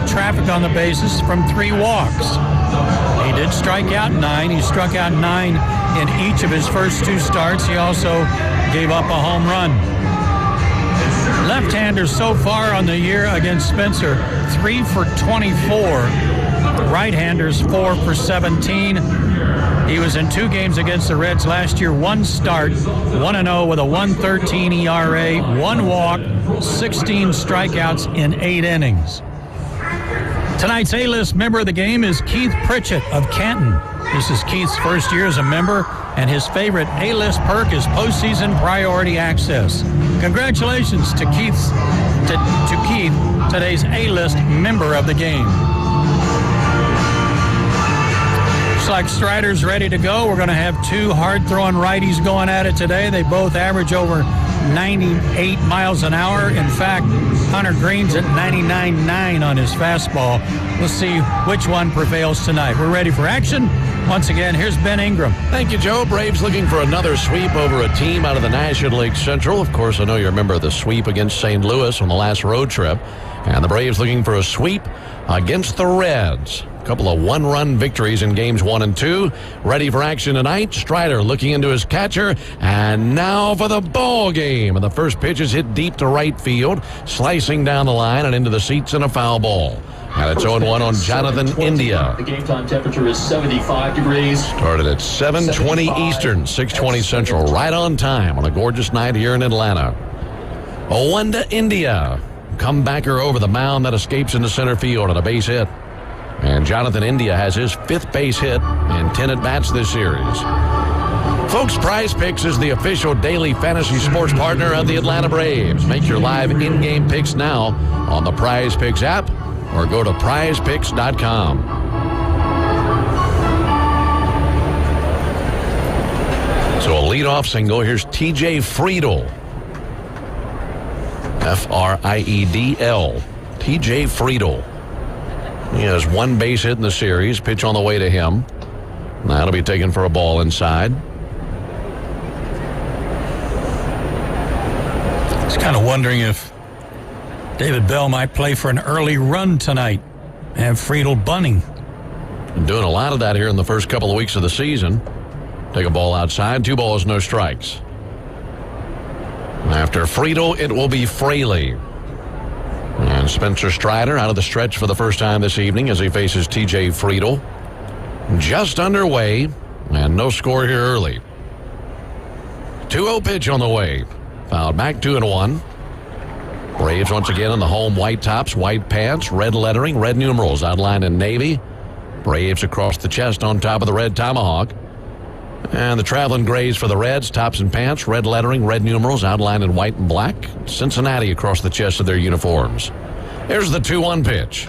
traffic on the bases from 3 walks. He did strike out 9. He struck out 9 in each of his first 2 starts. He also gave up a home run. Left-handers so far on the year against Spencer, 3 for 24. Right-handers, 4 for 17. He was in 2 games against the Reds last year, 1 start, 1-0 with a 1.13 ERA, 1 walk, 16 strikeouts in 8 innings. Tonight's A-list member of the game is Keith Pritchett of Canton. This is Keith's first year as a member, and his favorite A-list perk is postseason priority access. Congratulations to Keith, today's A-list member of the game. Looks like Strider's ready to go. We're going to have 2 hard-throwing righties going at it today. They both average over 98 miles an hour. In fact, Hunter Green's at 99.9 on his fastball. We'll see which one prevails tonight. We're ready for action. Once again, here's Ben Ingram. Thank you, Joe. Braves looking for another sweep over a team out of the National League Central. Of course, I know you remember the sweep against St. Louis on the last road trip. And the Braves looking for a sweep against the Reds. A couple of 1-run victories in games 1 and 2. Ready for action tonight. Strider looking into his catcher. And now for the ball game. And the first pitch is hit deep to right field, slicing down the line and into the seats in a foul ball. And it's 0-1 on Jonathan India. The game time temperature is 75 degrees. Started at 7:20 Eastern, 6:20 Central. Right on time on a gorgeous night here in Atlanta. 0-1 to India. Comebacker over the mound that escapes into center field on a base hit. And Jonathan India has his 5th base hit in 10 at-bats this series. Folks, Prize Picks is the official daily fantasy sports partner of the Atlanta Braves. Make your live in-game picks now on the Prize Picks app or go to prizepicks.com. So a leadoff single. Here's TJ Friedl. F-R-I-E-D-L. TJ Friedl. He has 1 base hit in the series. Pitch on the way to him. That'll be taken for a ball inside. I was kind of wondering if David Bell might play for an early run tonight. Have Friedl bunting. Been doing a lot of that here in the first couple of weeks of the season. Take a ball outside. 2 balls, no strikes. After Friedl, it will be Fraley. And Spencer Strider out of the stretch for the first time this evening as he faces TJ Friedl. Just underway, and no score here early. 2-0 pitch on the way. Fouled back 2-1. Braves once again in the home white tops, white pants, red lettering, red numerals outlined in navy. Braves across the chest on top of the red tomahawk. And the traveling grays for the Reds, tops and pants, red lettering, red numerals outlined in white and black. Cincinnati across the chest of their uniforms. Here's the 2-1 pitch.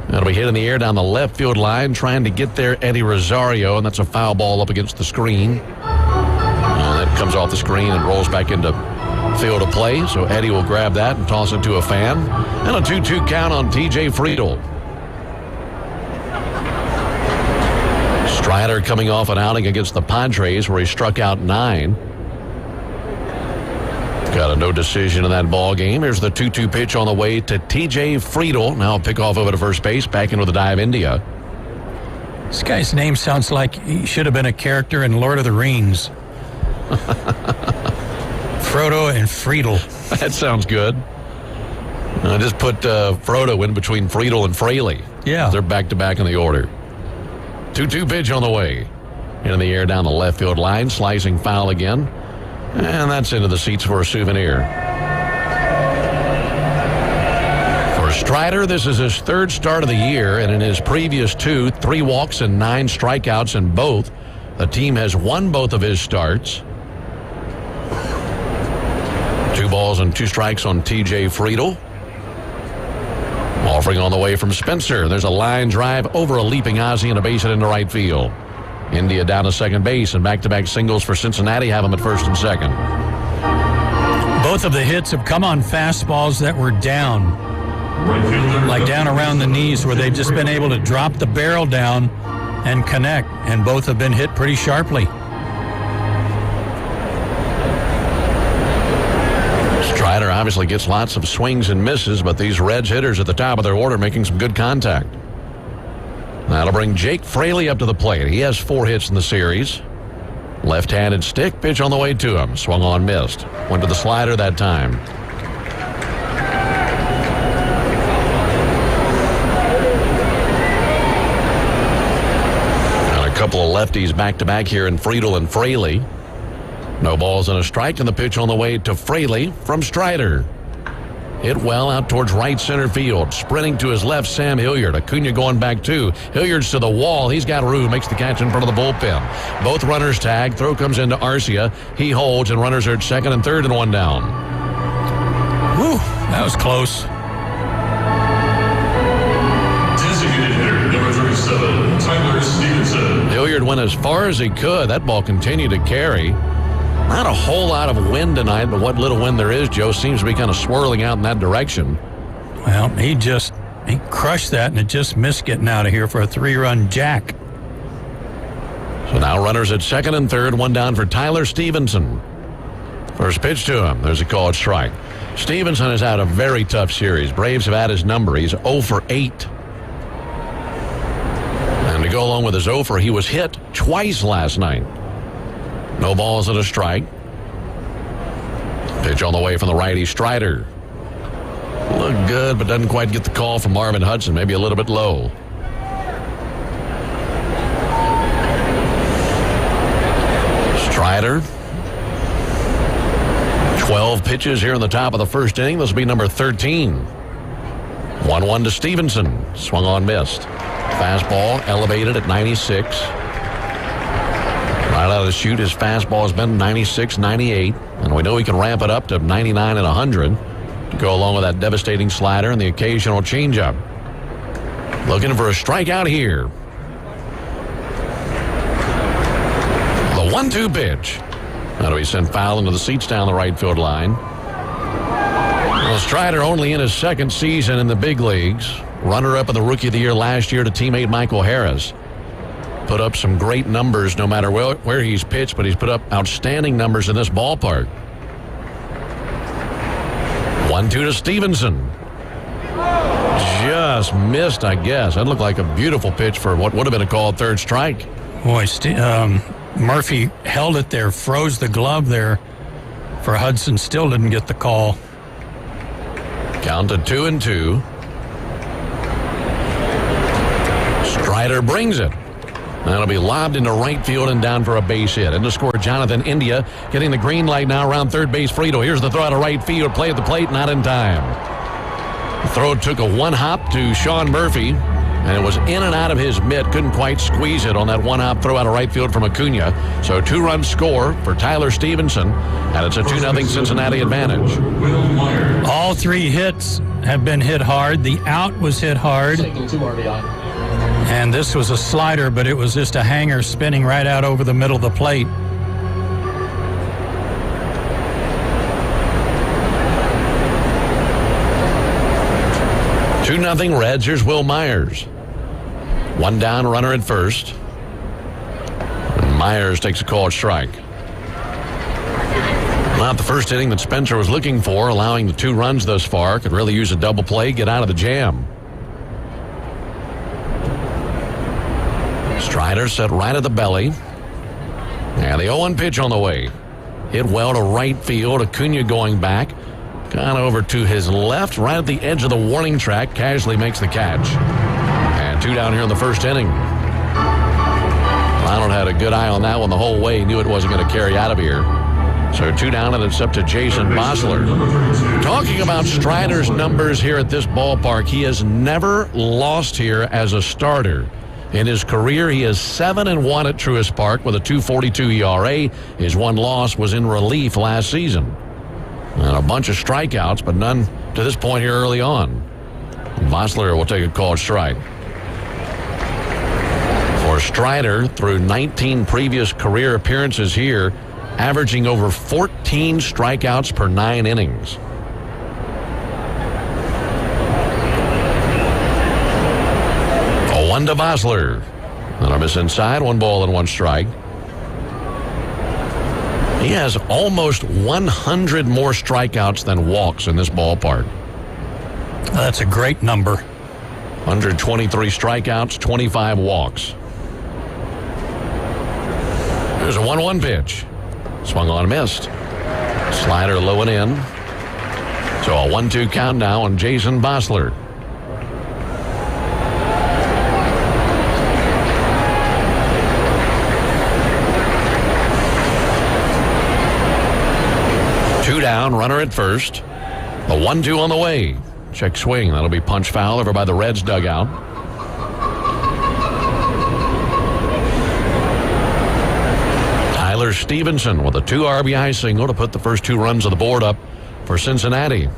That'll be hit in the air down the left field line, trying to get there Eddie Rosario, and that's a foul ball up against the screen. And that comes off the screen and rolls back into field of play, so Eddie will grab that and toss it to a fan. And a 2-2 count on T.J. Friedel. Strider coming off an outing against the Padres where he struck out 9. Got a no decision in that ball game. Here's the 2-2 pitch on the way to T.J. Friedel. Now a pickoff over to first base, back into the dive India. This guy's name sounds like he should have been a character in Lord of the Rings. Frodo and Friedel. That sounds good. I just put Frodo in between Friedel and Fraley. Yeah. They're back-to-back in the order. 2-2 pitch on the way. Into the air down the left field line. Slicing foul again. And that's into the seats for a souvenir. For Strider, this is his third start of the year. And in his previous 2, 3 walks and 9 strikeouts in both. The team has won both of his starts. 2 balls and 2 strikes on T.J. Friedel. Offering on the way from Spencer. There's a line drive over a leaping Ozzie and a base hit into right field. India down to second base, and back-to-back singles for Cincinnati have them at first and second. Both of the hits have come on fastballs that were down. Like down around the knees, where they've just been able to drop the barrel down and connect, and both have been hit pretty sharply. Strider obviously gets lots of swings and misses, but these Reds hitters at the top of their order making some good contact. That'll bring Jake Fraley up to the plate. He has 4 hits in the series. Left-handed stick, pitch on the way to him. Swung on, missed. Went to the slider that time. And a couple of lefties back-to-back here in Friedel and Fraley. No balls and a strike, and the pitch on the way to Fraley from Strider. Hit well out towards right center field. Sprinting to his left, Sam Hilliard. Acuna going back too. Hilliard's to the wall. He's got room. Makes the catch in front of the bullpen. Both runners tag. Throw comes into Arcia. He holds, and runners are at second and third and 1 down. Whew, that was close. Designated hitter number 37, Tyler Stevenson. Hilliard went as far as he could. That ball continued to carry. Not a whole lot of wind tonight, but what little wind there is, Joe, seems to be kind of swirling out in that direction. Well, he crushed that, and it just missed getting out of here for a 3-run jack. So now runners at second and third, 1 down for Tyler Stevenson. First pitch to him. There's a called strike. Stevenson has had a very tough series. Braves have had his number. He's 0 for 8. And to go along with his 0 for, he was hit twice last night. No balls and a strike. Pitch on the way from the righty, Strider. Looked good, but doesn't quite get the call from Marvin Hudson. Maybe a little bit low. Strider. 12 pitches here in the top of the first inning. This will be number 13. 1-1 to Stevenson. Swung on, missed. Fastball elevated at 96. Right out of the chute, his fastball has been 96, 98, and we know he can ramp it up to 99 and 100 to go along with that devastating slider and the occasional changeup. Looking for a strikeout here. The 1-2 pitch. That'll be sent foul into the seats down the right field line. Well, Strider only in his second season in the big leagues. Runner-up in the Rookie of the Year last year to teammate Michael Harris. Put up some great numbers no matter where he's pitched, but he's put up outstanding numbers in this ballpark. 1-2 to Stevenson. Just missed, I guess. That looked like a beautiful pitch for what would have been a called third strike. Boy, Murphy held it there, froze the glove there for Hudson. Still didn't get the call. Counted 2-2. Strider brings it. That'll be lobbed into right field and down for a base hit. And to score, Jonathan India getting the green light now around third base. Friedel. Here's the throw out of right field. Play at the plate, not in time. The throw took a 1 hop to Sean Murphy. and it was in and out of his mitt. Couldn't quite squeeze it on that one-hop throw out of right field from Acuna. So 2-run score for Tyler Stevenson, and it's a 2-0 Cincinnati advantage. All 3 hits have been hit hard. The out was hit hard. And this was a slider, but it was just a hanger spinning right out over the middle of the plate. Two nothing Reds. Here's Will Myers. 1 down, runner at first. And Myers takes a called strike. Not the first inning that Spencer was looking for, allowing the 2 runs thus far. Could really use a double play, get out of the jam. Strider set right at the belly. And the 0-1 pitch on the way. Hit well to right field. Acuna going back. Gone over to his left, right at the edge of the warning track. Casually makes the catch. And 2 down here in the first inning. Ronald had a good eye on that one the whole way. He knew it wasn't going to carry out of here. So 2 down, and it's up to Jason Bosler. Talking about Strider's numbers here at this ballpark, he has never lost here as a starter. In his career, he is 7-1 at Truist Park with a 2.42 ERA. His one loss was in relief last season. And a bunch of strikeouts, but none to this point here early on. Bosler will take a called strike. For Strider, through 19 previous career appearances here, averaging over 14 strikeouts per 9 innings. A 1 to Bosler. Another miss inside, 1 ball and 1 strike. He has almost 100 more strikeouts than walks in this ballpark. That's a great number. 123 strikeouts, 25 walks. There's a 1-1 pitch. Swung on, missed. Slider low and in. So a 1-2 count now on Jason Bosler. Down, runner at first. The 1-2 on the way. Check swing. That'll be punch foul over by the Reds dugout. Tyler Stevenson with a 2 RBI single to put the first 2 runs of the board up for Cincinnati.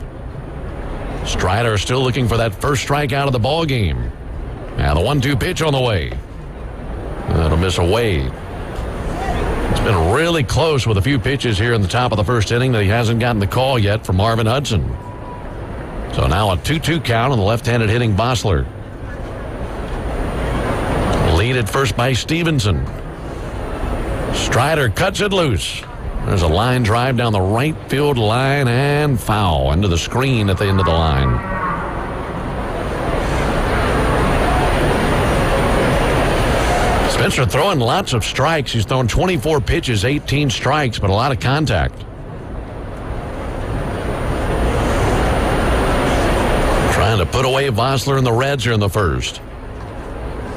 Strider still looking for that first strikeout of the ball game. Now the 1-2 pitch on the way. That'll miss away. It's been really close with a few pitches here in the top of the first inning that he hasn't gotten the call yet from Marvin Hudson. So now a 2-2 count on the left-handed hitting Bosler. Lead at first by Stevenson. Strider cuts it loose. There's a line drive down the right field line and foul into the screen at the end of the line. Spencer throwing lots of strikes. He's thrown 24 pitches, 18 strikes, but a lot of contact. Trying to put away Bosler and the Reds here in the first.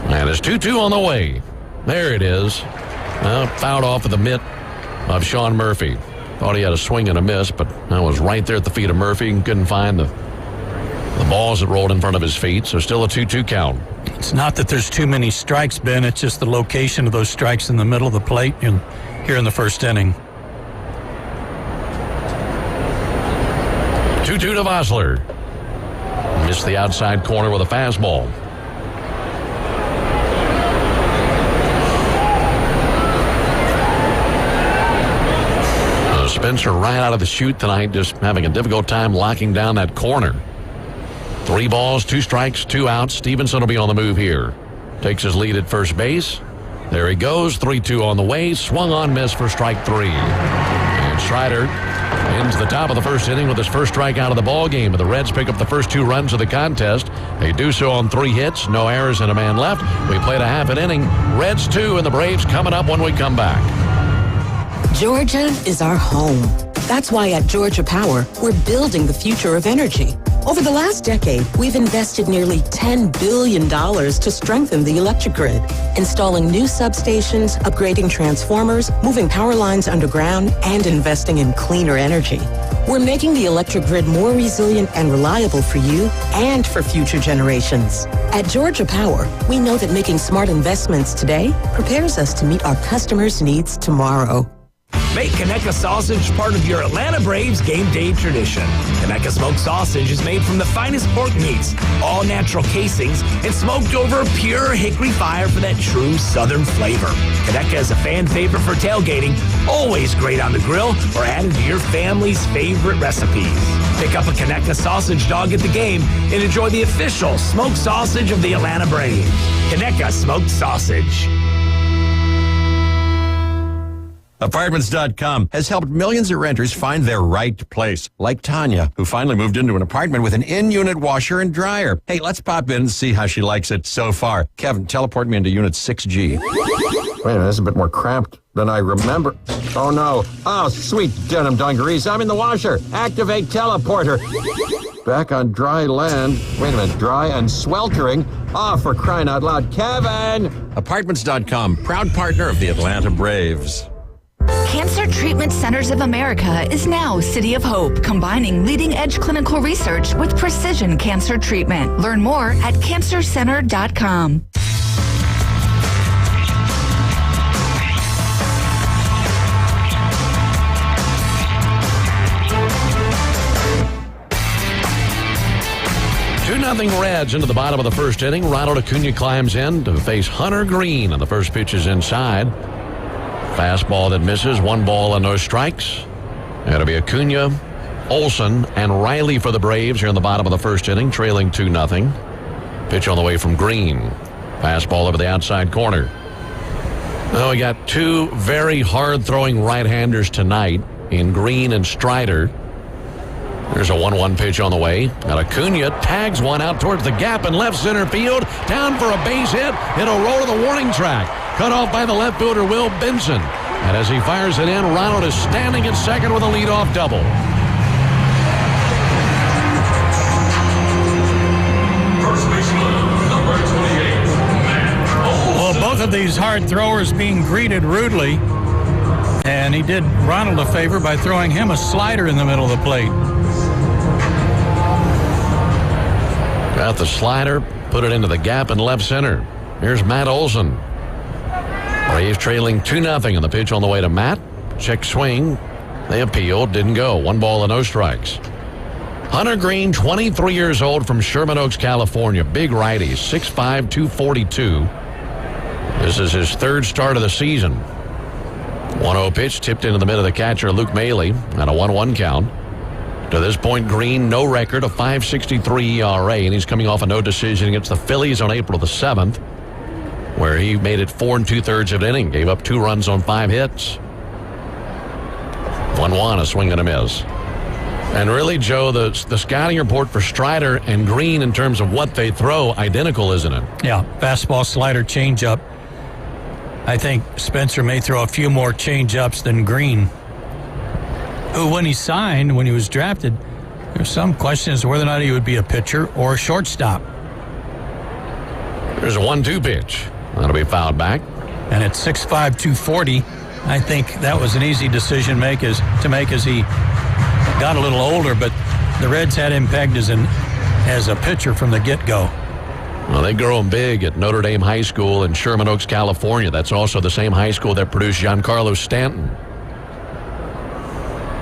And it's 2-2 on the way. There it is. Well, fouled off of the mitt of Sean Murphy. Thought he had a swing and a miss, but that was right there at the feet of Murphy and couldn't find the balls that rolled in front of his feet. So still a 2-2 count. It's not that there's too many strikes, Ben. It's just the location of those strikes in the middle of the plate here in the first inning. 2-2 to Bosler. Missed the outside corner with a fastball. Spencer right out of the chute tonight, just having a difficult time locking down that corner. 3 balls, 2 strikes, 2 outs. Stevenson will be on the move here. Takes his lead at first base. There he goes. 3-2 on the way. Swung on, miss for strike 3. And Strider into the top of the first inning with his first strikeout of the ball game. The Reds pick up the first 2 runs of the contest. They do so on 3 hits, no errors, and a man left. We played a half an inning. Reds 2 and the Braves coming up when we come back. Georgia is our home. That's why at Georgia Power, we're building the future of energy. Over the last decade, we've invested nearly $10 billion to strengthen the electric grid, installing new substations, upgrading transformers, moving power lines underground, and investing in cleaner energy. We're making the electric grid more resilient and reliable for you and for future generations. At Georgia Power, we know that making smart investments today prepares us to meet our customers' needs tomorrow. Make Conecuh sausage part of your Atlanta Braves game day tradition. Conecuh smoked sausage is made from the finest pork meats, all natural casings, and smoked over a pure hickory fire for that true southern flavor. Conecuh is a fan favorite for tailgating, always great on the grill or added to your family's favorite recipes. Pick up a Conecuh sausage dog at the game and enjoy the official smoked sausage of the Atlanta Braves. Conecuh smoked sausage. Apartments.com has helped millions of renters find their right place, like Tanya, who finally moved into an apartment with an in-unit washer and dryer. Hey, let's pop in and see how she likes it so far. Kevin, teleport me into Unit 6G. Wait a minute, this is a bit more cramped than I remember. Oh, no. Oh, sweet denim dungarees. I'm in the washer. Activate teleporter. Back on dry land. Wait a minute, dry and sweltering. Oh, for crying out loud. Kevin! Apartments.com, proud partner of the Atlanta Braves. Cancer Treatment Centers of America is now City of Hope, combining leading-edge clinical research with precision cancer treatment. Learn more at cancercenter.com. Nothing Reds into the bottom of the first inning. Ronald Acuna climbs in to face Hunter Green, and the first pitch is inside. Fastball that misses, 1 ball and no strikes. It'll be Acuna, Olsen, and Riley for the Braves here in the bottom of the first inning, trailing 2-0. Pitch on the way from Green. Fastball over the outside corner. Now we got 2 very hard-throwing right-handers tonight in Green and Strider. There's a 1-1 pitch on the way. And Acuna tags one out towards the gap in left center field. Down for a base hit. It'll roll to the warning track. Cut off by the left fielder, Will Benson. And as he fires it in, Ronald is standing at second with a leadoff double. Well, both of these hard throwers being greeted rudely. And he did Ronald a favor by throwing him a slider in the middle of the plate. Got the slider, put it into the gap in left center. Here's Matt Olson. Braves trailing 2-0 in the pitch on the way to Matt. Check swing. They appealed, didn't go. 1 ball and no strikes. Hunter Green, 23 years old from Sherman Oaks, California. Big righty, 6'5", 242. This is his 3rd start of the season. 1-0 pitch tipped into the mid of the catcher, Luke Maley, at a 1-1 count. To this point, Green, no record, a 5.63 ERA, and he's coming off a no decision against the Phillies on April the 7th, where he made it 4 2/3 of an inning, gave up 2 runs on 5 hits. 1-1, a swing and a miss. And really, Joe, the scouting report for Strider and Green in terms of what they throw, identical, isn't it? Yeah, fastball, slider, changeup. I think Spencer may throw a few more change-ups than Green, who, when he signed, when he was drafted, there's some question as to whether or not he would be a pitcher or a shortstop. There's a 1-2 pitch. That'll be fouled back. And at 6'5", 240, I think that was an easy decision to make as he got a little older, but the Reds had him pegged as a pitcher from the get-go. Well, they grow him big at Notre Dame High School in Sherman Oaks, California. That's also the same high school that produced Giancarlo Stanton.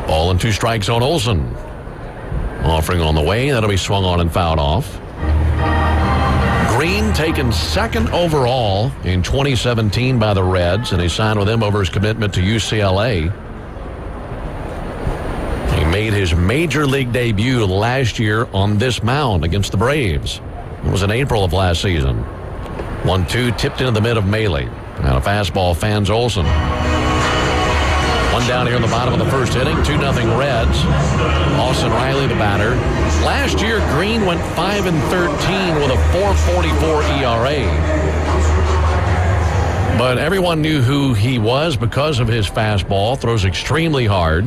Ball and 2 strikes on Olsen. Offering on the way. That'll be swung on and fouled off. Green taken 2nd overall in 2017 by the Reds, and he signed with him over his commitment to UCLA. He made his major league debut last year on this mound against the Braves. It was in April of last season. 1-2 tipped into the mid of Maley. And a fastball fans Olsen. 1 down here in the bottom of the first inning. 2-0 Reds. Austin Riley the batter. Last year, Green went 5-13 with a 4.44 ERA. But everyone knew who he was because of his fastball. Throws extremely hard.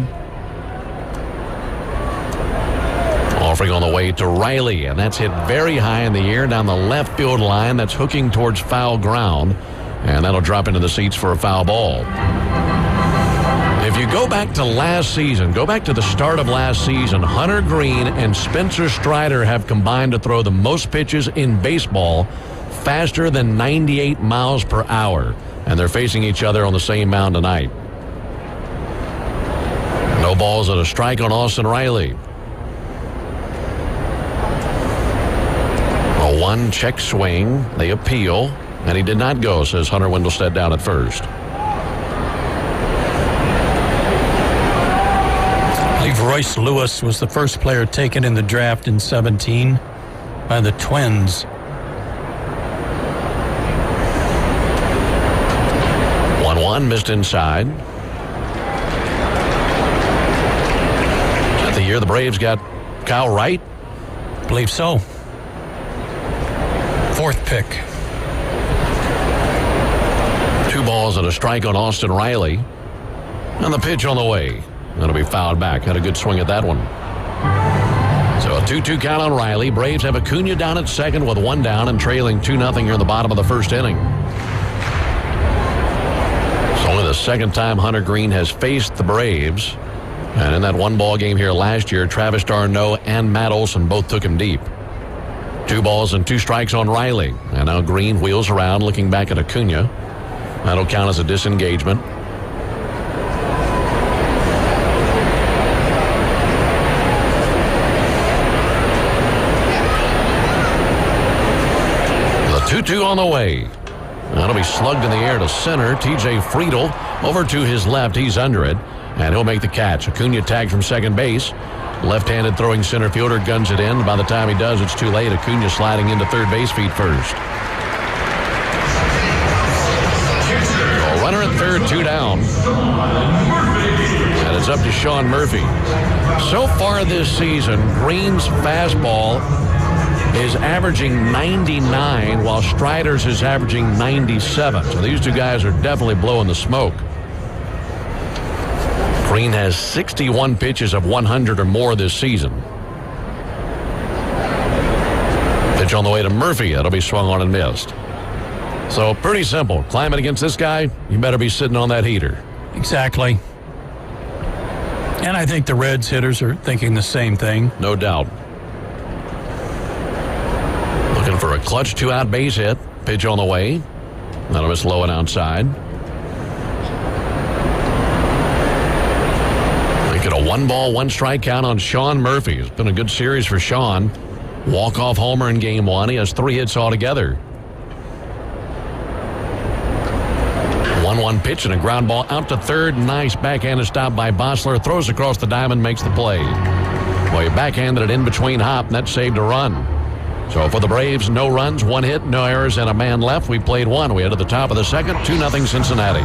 Offering on the way to Riley, and that's hit very high in the air down the left field line. That's hooking towards foul ground, and that'll drop into the seats for a foul ball. If you go back to last season, go back to the start of last season, Hunter Green and Spencer Strider have combined to throw the most pitches in baseball faster than 98 miles per hour. And they're facing each other on the same mound tonight. No balls and a strike on Austin Riley. A one-check swing. They appeal. And he did not go, says Hunter Wendelstedt down at first. I believe Royce Lewis was the first player taken in the draft in 17 by the Twins. 1-1, missed inside. Is that the year the Braves got Kyle Wright? I believe so. Fourth pick. 2 balls and a strike on Austin Riley. And the pitch on the way. That'll be fouled back. Had a good swing at that one. So a 2-2 count on Riley. Braves have Acuna down at second with 1 down and trailing 2-0 here in the bottom of the first inning. It's only the second time Hunter Green has faced the Braves. And in that 1-ball game here last year, Travis d'Arnaud and Matt Olson both took him deep. 2 balls and 2 strikes on Riley. And now Green wheels around looking back at Acuna. That'll count as a disengagement. The 2-2 on the way. That'll be slugged in the air to center. TJ Friedel over to his left. He's under it. And he'll make the catch. Acuna tagged from second base. Left-handed throwing center fielder guns it in. By the time he does, it's too late. Acuna sliding into third base feet first. So a runner at third, 2 down. And it's up to Sean Murphy. So far this season, Green's fastball is averaging 99, while Strider's is averaging 97. So these 2 guys are definitely blowing the smoke. Green has 61 pitches of 100 or more this season. Pitch on the way to Murphy. That'll be swung on and missed. So pretty simple. Climbing against this guy, you better be sitting on that heater. Exactly. And I think the Reds hitters are thinking the same thing. No doubt. Looking for a clutch 2-out base hit. Pitch on the way. That'll miss low and outside. Get a 1-ball, 1-strike count on Sean Murphy. It's been a good series for Sean. Walk-off homer in game 1. He has 3 hits altogether. 1-1 pitch and a ground ball out to third. Nice backhanded stop by Bossler. Throws across the diamond, makes the play. Well, he backhanded it in between Hop, and that saved a run. So for the Braves, no runs, 1 hit, no errors, and a man left. We played 1. We head to the top of the second, 2-0 Cincinnati.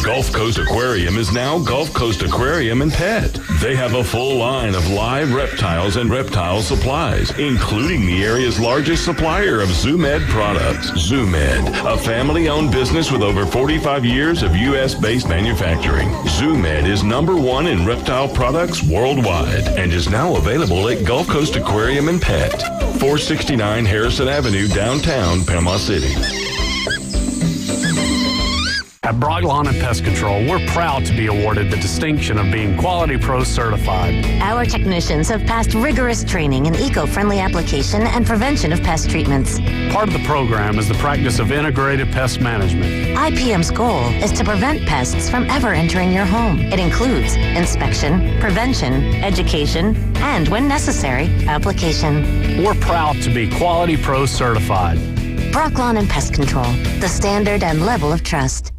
Gulf Coast Aquarium is now Gulf Coast Aquarium and Pet. They have a full line of live reptiles and reptile supplies, including the area's largest supplier of ZooMed products. ZooMed, a family-owned business with over 45 years of U.S.-based manufacturing. ZooMed is #1 in reptile products worldwide and is now available at Gulf Coast Aquarium and Pet, 469 Harrison Avenue, downtown Panama City. At Brock Lawn and Pest Control, we're proud to be awarded the distinction of being Quality Pro certified. Our technicians have passed rigorous training in eco-friendly application and prevention of pest treatments. Part of the program is the practice of integrated pest management. IPM's goal is to prevent pests from ever entering your home. It includes inspection, prevention, education, and, when necessary, application. We're proud to be Quality Pro certified. Brock Lawn and Pest Control, the standard and level of trust.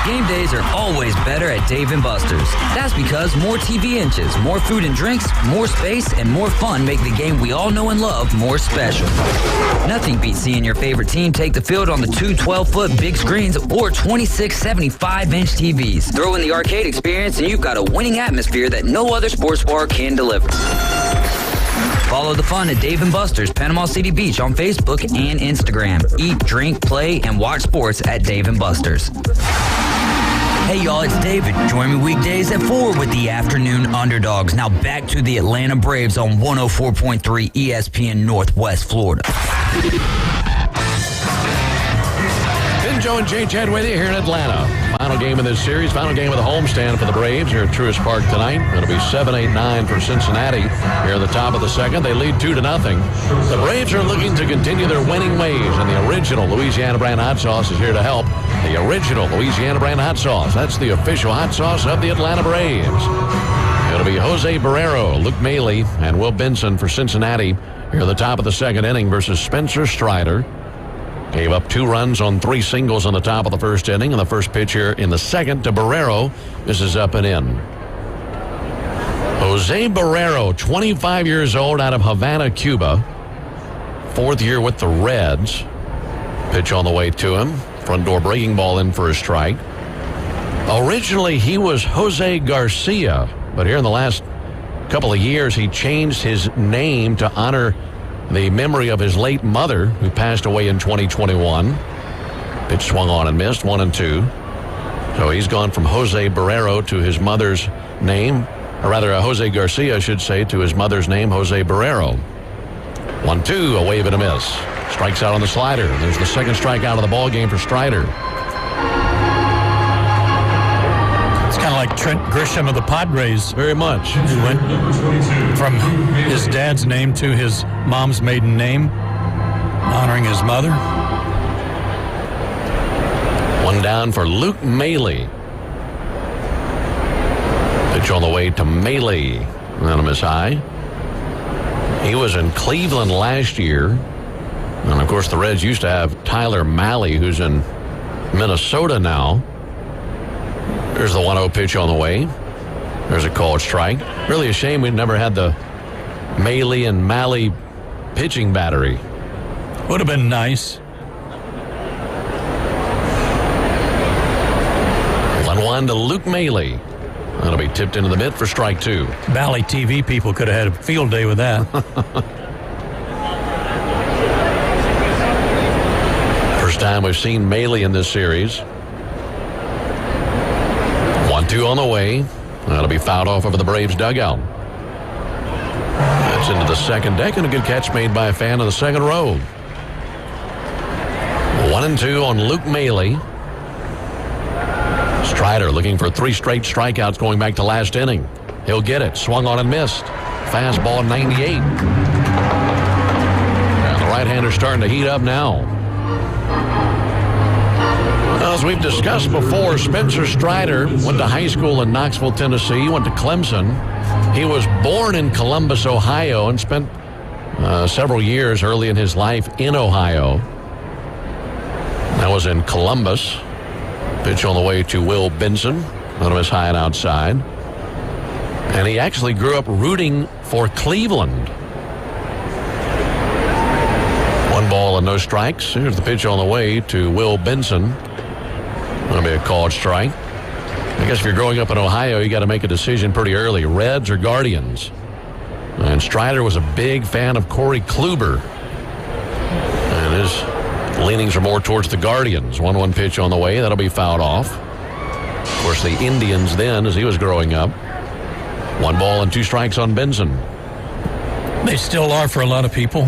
Game days are always better at Dave & Buster's. That's because more TV inches, more food and drinks, more space, and more fun make the game we all know and love more special. Nothing beats seeing your favorite team take the field on the 2 12-foot big screens or 26 75-inch TVs. Throw in the arcade experience and you've got a winning atmosphere that no other sports bar can deliver. Follow the fun at Dave & Buster's, Panama City Beach on Facebook and Instagram. Eat, drink, play, and watch sports at Dave & Buster's. Hey y'all, it's David. Join me weekdays at 4 with the Afternoon Underdogs. Now back to the Atlanta Braves on 104.3 ESPN Northwest Florida. Ben Joe and Jay Chad with you here in Atlanta. Final game of this series, final game of the homestand for the Braves here at Truist Park tonight. It'll be 7-8-9 for Cincinnati here at the top of the second. They lead 2-0. The Braves are looking to continue their winning ways, and the original Louisiana brand hot sauce is here to help. The original Louisiana brand hot sauce. That's the official hot sauce of the Atlanta Braves. It'll be Jose Barrero, Luke Maley, and Will Benson for Cincinnati here at the top of the second inning versus Spencer Strider. Gave up 2 runs on 3 singles on the top of the first inning, and the first pitch here in the second to Barrero. This is up and in. Jose Barrero, 25 years old, out of Havana, Cuba. 4th year with the Reds. Pitch on the way to him. Front door breaking ball in for a strike. Originally, he was Jose Garcia, but here in the last couple of years, he changed his name to honor the memory of his late mother, who passed away in 2021. Pitch swung on and missed, 1-2. So he's gone from Jose Barrero to his mother's name, or rather, Jose Garcia, I should say, to his mother's name, Jose Barrero. 1-2, a wave and a miss. Strikes out on the slider. There's the second strikeout of the ball game for Strider. It's kind of like Trent Grisham of the Padres. Very much. He went from his dad's name to his mom's maiden name, honoring his mother. 1 down for Luke Maley. Pitch on the way to Maley. And a miss high. He was in Cleveland last year. And, of course, the Reds used to have Tyler Mahle, who's in Minnesota now. There's the 1-0 pitch on the way. There's a called strike. Really a shame we never had the Maley and Mahle pitching battery. Would have been nice. 1-1 to Luke Maley. That'll be tipped into the mitt for strike 2. Valley TV people could have had a field day with that. First time we've seen Maley in this series. 1-2 on the way. That'll be fouled off over the Braves dugout. That's into the second deck, and a good catch made by a fan of the second row. 1-2 on Luke Maley. Strider looking for 3 straight strikeouts going back to last inning. He'll get it. Swung on and missed. Fastball 98. And the right-hander starting to heat up now. As we've discussed before, Spencer Strider went to high school in Knoxville, Tennessee, went to Clemson. He was born in Columbus, Ohio, and spent several years early in his life in Ohio. That was in Columbus. Pitch on the way to Will Benson. One of his high and outside. And he actually grew up rooting for Cleveland. 1 ball and no strikes. Here's the pitch on the way to Will Benson. That'll be a called strike. I guess if you're growing up in Ohio, you got to make a decision pretty early. Reds or Guardians. And Strider was a big fan of Corey Kluber. And his leanings are more towards the Guardians. 1-1 pitch on the way. That'll be fouled off. Of course, the Indians then, as he was growing up. 1 ball and 2 strikes on Benson. They still are for a lot of people.